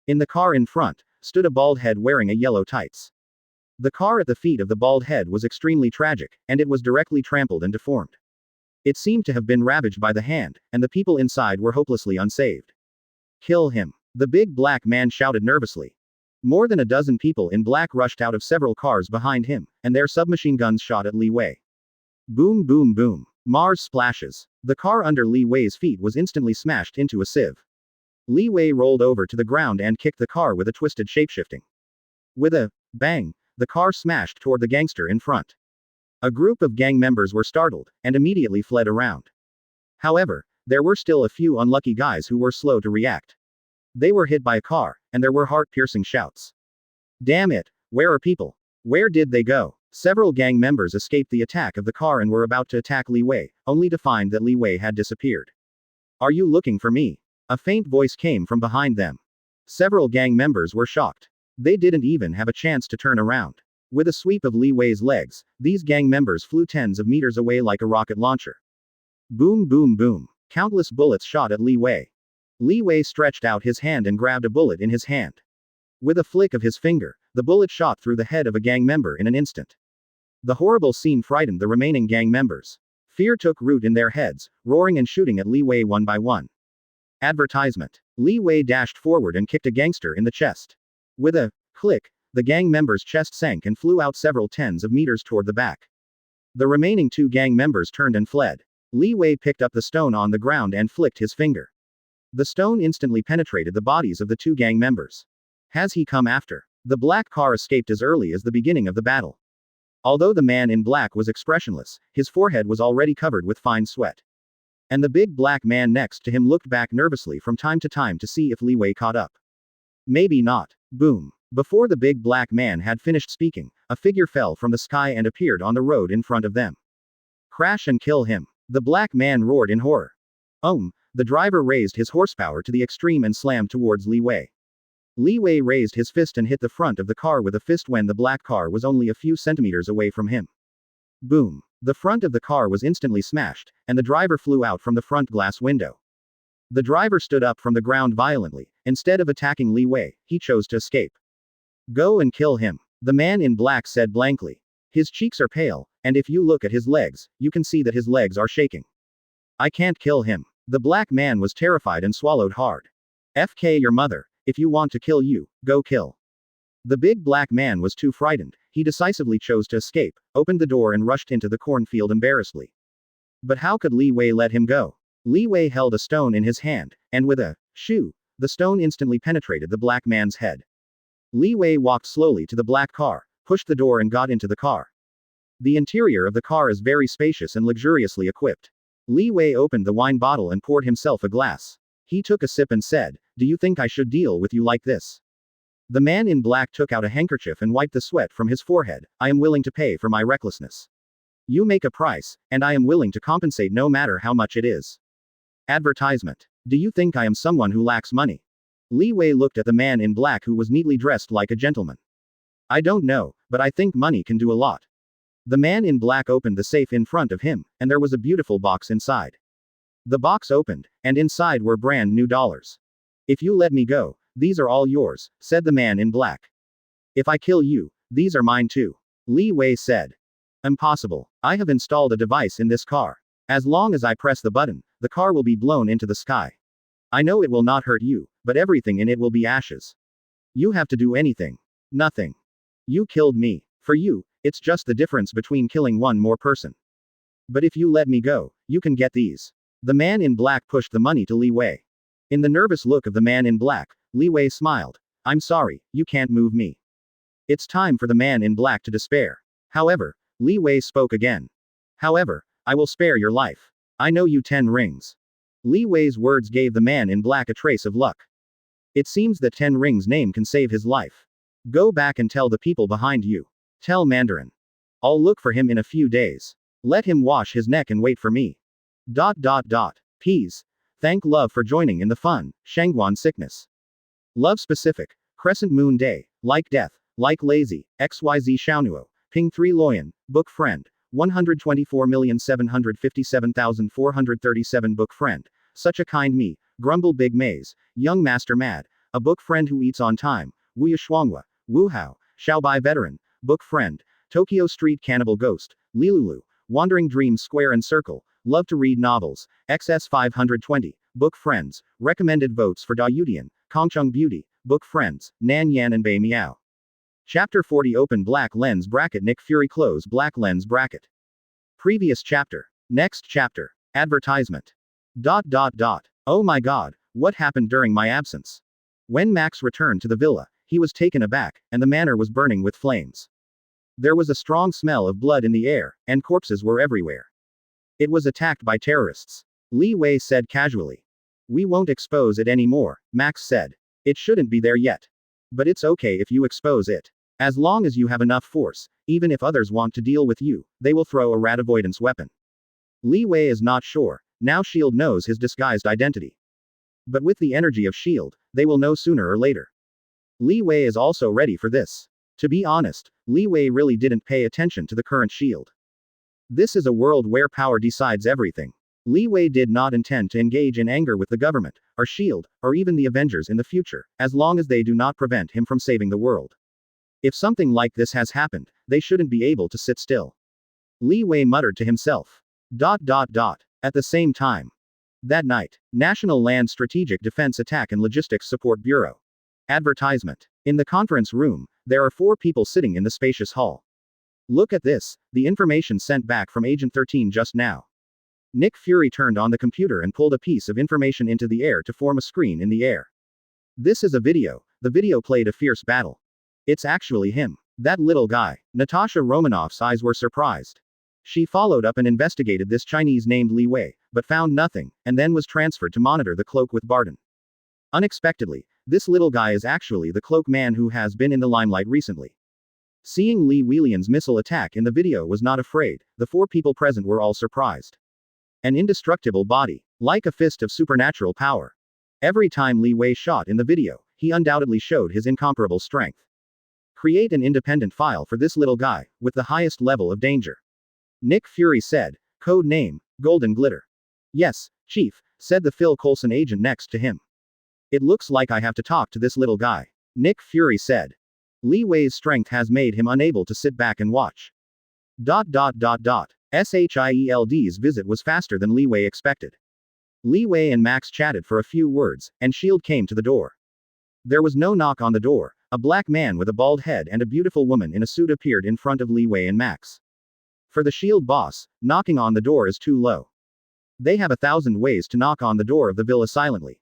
In the car in front, stood a bald head wearing a yellow tights. The car at the feet of the bald head was extremely tragic, and it was directly trampled and deformed. It seemed to have been ravaged by the hand, and the people inside were hopelessly unsaved. Kill him. The big black man shouted nervously. More than a dozen people in black rushed out of several cars behind him, and their submachine guns shot at Li Wei. Boom boom boom. Mars splashes. The car under Li Wei's feet was instantly smashed into a sieve. Li Wei rolled over to the ground and kicked the car with a twisted shapeshifting. With a bang, the car smashed toward the gangster in front. A group of gang members were startled, and immediately fled around. However, there were still a few unlucky guys who were slow to react. They were hit by a car, and there were heart-piercing shouts. Damn it, where are people? Where did they go? Several gang members escaped the attack of the car and were about to attack Li Wei, only to find that Li Wei had disappeared. Are you looking for me? A faint voice came from behind them. Several gang members were shocked. They didn't even have a chance to turn around. With a sweep of Li Wei's legs, these gang members flew tens of meters away like a rocket launcher. Boom boom boom. Countless bullets shot at Li Wei. Li Wei stretched out his hand and grabbed a bullet in his hand. With a flick of his finger, the bullet shot through the head of a gang member in an instant. The horrible scene frightened the remaining gang members. Fear took root in their heads, roaring and shooting at Li Wei one by one. Advertisement. Li Wei dashed forward and kicked a gangster in the chest. With a click, the gang member's chest sank and flew out several tens of meters toward the back. The remaining two gang members turned and fled. Li Wei picked up the stone on the ground and flicked his finger. The stone instantly penetrated the bodies of the two gang members. Has he come after? The black car escaped as early as the beginning of the battle. Although the man in black was expressionless, his forehead was already covered with fine sweat. And the big black man next to him looked back nervously from time to time to see if Li Wei caught up. Maybe not. Boom. Before the big black man had finished speaking, a figure fell from the sky and appeared on the road in front of them. Crash and kill him. The black man roared in horror. The driver raised his horsepower to the extreme and slammed towards Li Wei. Li Wei raised his fist and hit the front of the car with a fist when the black car was only a few centimeters away from him. Boom. The front of the car was instantly smashed, and the driver flew out from the front glass window. The driver stood up from the ground violently. Instead of attacking Li Wei, he chose to escape. Go and kill him. The man in black said blankly. His cheeks are pale, and if you look at his legs, you can see that his legs are shaking. I can't kill him. The black man was terrified and swallowed hard. FK your mother. If you want to kill you, go kill. The big black man was too frightened. He decisively chose to escape, opened the door and rushed into the cornfield embarrassedly. But how could Li Wei let him go? Li Wei held a stone in his hand, and with a shoo, the stone instantly penetrated the black man's head. Li Wei walked slowly to the black car, pushed the door and got into the car. The interior of the car is very spacious and luxuriously equipped. Li Wei opened the wine bottle and poured himself a glass. He took a sip and said, "Do you think I should deal with you like this?" The man in black took out a handkerchief and wiped the sweat from his forehead. I am willing to pay for my recklessness. You make a price, and I am willing to compensate no matter how much it is. Advertisement. Do you think I am someone who lacks money? Li Wei looked at the man in black who was neatly dressed like a gentleman. I don't know, but I think money can do a lot. The man in black opened the safe in front of him, and there was a beautiful box inside. The box opened, and inside were brand new dollars. If you let me go, these are all yours, said the man in black. If I kill you, these are mine too. Li Wei said. Impossible. I have installed a device in this car. As long as I press the button, the car will be blown into the sky. I know it will not hurt you, but everything in it will be ashes. You have to do anything. Nothing. You killed me. For you, it's just the difference between killing one more person. But if you let me go, you can get these. The man in black pushed the money to Li Wei. In the nervous look of the man in black, Li Wei smiled. I'm sorry, you can't move me. It's time for the man in black to despair. However, Li Wei spoke again. However, I will spare your life. I know you 10 rings. Li Wei's words gave the man in black a trace of luck. It seems that 10 rings name can save his life. Go back and tell the people behind you. Tell Mandarin. I'll look for him in a few days. Let him wash his neck and wait for me. ... Peas. Thank love for joining in the fun. Shangguan sickness. Love specific. Crescent moon day. Like death. Like lazy. XYZ Xiaonuo. Ping 3 Loyan. Book friend. 124,757,437 book friend. Such a kind me, grumble Big Maze, young master mad, a book friend who eats on time, Wuya Shuangwa, Wu Hao, Xiaobai veteran, book friend, Tokyo Street Cannibal Ghost, Lilulu, Wandering Dreams Square and Circle, love to read novels, XS 520, book friends, recommended votes for Da Yudian, Kongcheng Beauty, book friends, Nan Yan and Bei Miao. Chapter 40 Open black lens bracket Nick Fury close black lens bracket. Previous chapter. Next chapter. Advertisement. ... Oh my god, what happened during my absence? When Max returned to the villa, he was taken aback, and the manor was burning with flames. There was a strong smell of blood in the air, and corpses were everywhere. It was attacked by terrorists. Li Wei said casually. We won't expose it anymore, Max said. It shouldn't be there yet. But it's okay if you expose it. As long as you have enough force, even if others want to deal with you, they will throw a rat avoidance weapon. Li Wei is not sure. Now S.H.I.E.L.D. knows his disguised identity. But with the energy of S.H.I.E.L.D., they will know sooner or later. Li Wei is also ready for this. To be honest, Li Wei really didn't pay attention to the current S.H.I.E.L.D. This is a world where power decides everything. Li Wei did not intend to engage in anger with the government, or S.H.I.E.L.D., or even the Avengers in the future, as long as they do not prevent him from saving the world. If something like this has happened, they shouldn't be able to sit still. Li Wei muttered to himself. At the same time. That night, National Land Strategic Defense Attack and Logistics Support Bureau. Advertisement. In the conference room, there are 4 people sitting in the spacious hall. Look at this, the information sent back from Agent 13 just now. Nick Fury turned on the computer and pulled a piece of information into the air to form a screen in the air. This is a video. The video played a fierce battle. It's actually him. That little guy. Natasha Romanoff's eyes were surprised. She followed up and investigated this Chinese named Li Wei, but found nothing, and then was transferred to monitor the cloak with Barton. Unexpectedly, this little guy is actually the cloak man who has been in the limelight recently. Seeing Li Weilian's missile attack in the video was not afraid, the 4 people present were all surprised. An indestructible body. Like a fist of supernatural power. Every time Li Wei shot in the video, he undoubtedly showed his incomparable strength. Create an independent file for this little guy, with the highest level of danger. Nick Fury said. Code name, Golden Glitter. Yes, Chief, said the Phil Coulson agent next to him. It looks like I have to talk to this little guy. Nick Fury said. Li Wei's strength has made him unable to sit back and watch. SHIELD's visit was faster than Li Wei expected. Li Wei and Max chatted for a few words, and S.H.I.E.L.D. came to the door. There was no knock on the door. A black man with a bald head and a beautiful woman in a suit appeared in front of Li Wei and Max. For the S.H.I.E.L.D. boss, knocking on the door is too low. They have 1,000 ways to knock on the door of the villa silently.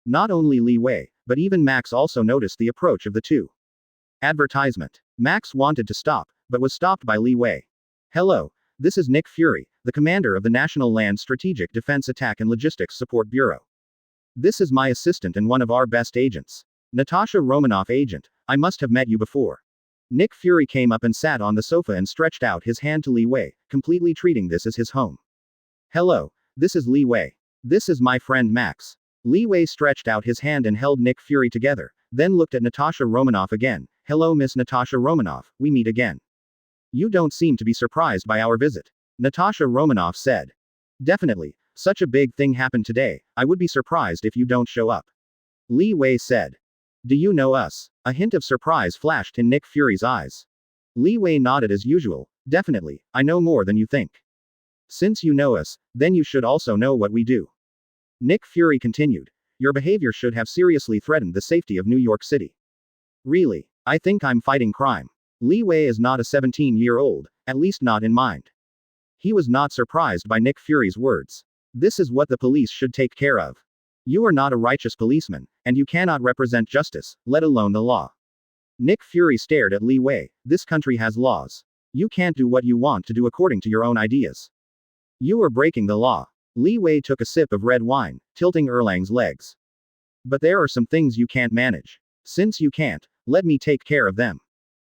Not only Li Wei, but even Max also noticed the approach of the two. Advertisement. Max wanted to stop, but was stopped by Li Wei. Hello, this is Nick Fury, the commander of the National Land Strategic Defense Attack and Logistics Support Bureau. This is my assistant and one of our best agents. Natasha Romanoff agent, I must have met you before. Nick Fury came up and sat on the sofa and stretched out his hand to Li Wei, completely treating this as his home. Hello, this is Li Wei. This is my friend Max. Li Wei stretched out his hand and held Nick Fury together, then looked at Natasha Romanoff again. Hello Miss Natasha Romanoff, we meet again. You don't seem to be surprised by our visit. Natasha Romanoff said. Definitely, such a big thing happened today, I would be surprised if you don't show up. Li Wei said. Do you know us? A hint of surprise flashed in Nick Fury's eyes. Li Wei nodded as usual. Definitely, I know more than you think. Since you know us, then you should also know what we do. Nick Fury continued. Your behavior should have seriously threatened the safety of New York City. Really, I think I'm fighting crime. Li Wei is not a 17-year-old, at least not in mind. He was not surprised by Nick Fury's words. This is what the police should take care of. You are not a righteous policeman, and you cannot represent justice, let alone the law. Nick Fury stared at Li Wei. This country has laws. You can't do what you want to do according to your own ideas. You are breaking the law. Li Wei took a sip of red wine, tilting Erlang's legs. But there are some things you can't manage. Since you can't, let me take care of them.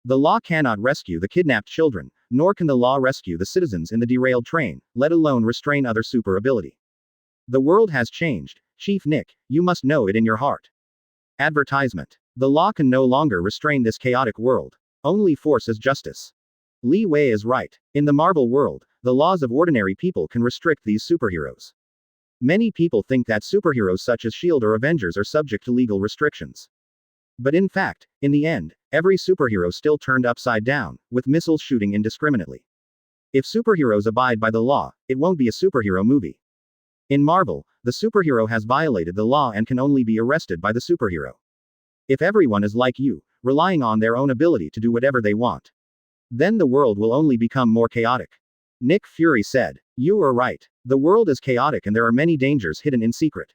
The law cannot rescue the kidnapped children, nor can the law rescue the citizens in the derailed train, let alone restrain other super ability. The world has changed, Chief Nick, you must know it in your heart. Advertisement. The law can no longer restrain this chaotic world. Only force is justice. Li Wei is right. In the Marvel world, the laws of ordinary people can restrict these superheroes. Many people think that superheroes such as S.H.I.E.L.D. or Avengers are subject to legal restrictions. But in fact, in the end, every superhero still turned upside down, with missiles shooting indiscriminately. If superheroes abide by the law, it won't be a superhero movie. In Marvel, the superhero has violated the law and can only be arrested by the superhero. If everyone is like you, relying on their own ability to do whatever they want, then the world will only become more chaotic. Nick Fury said, "You are right. The world is chaotic and there are many dangers hidden in secret.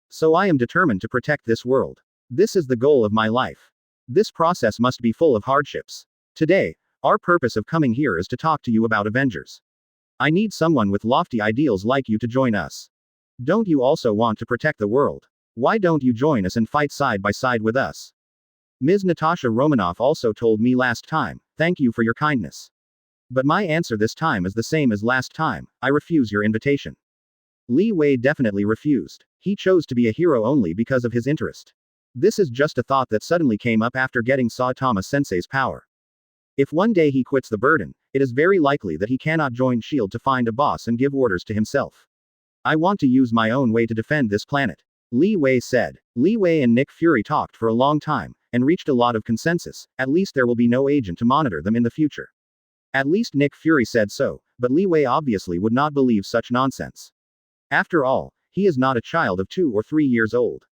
So I am determined to protect this world. This is the goal of my life. This process must be full of hardships. Today, our purpose of coming here is to talk to you about Avengers. I need someone with lofty ideals like you to join us. Don't you also want to protect the world? Why don't you join us and fight side by side with us?" Ms. Natasha Romanoff also told me last time, "Thank you for your kindness. But my answer this time is the same as last time, I refuse your invitation." Li Wei definitely refused. He chose to be a hero only because of his interest. This is just a thought that suddenly came up after getting Saitama Sensei's power. If one day he quits the burden, it is very likely that he cannot join S.H.I.E.L.D. to find a boss and give orders to himself. "I want to use my own way to defend this planet," Li Wei said. Li Wei and Nick Fury talked for a long time, and reached a lot of consensus. At least there will be no agent to monitor them in the future. At least Nick Fury said so, but Li Wei obviously would not believe such nonsense. After all, he is not a child of 2 or 3 years old.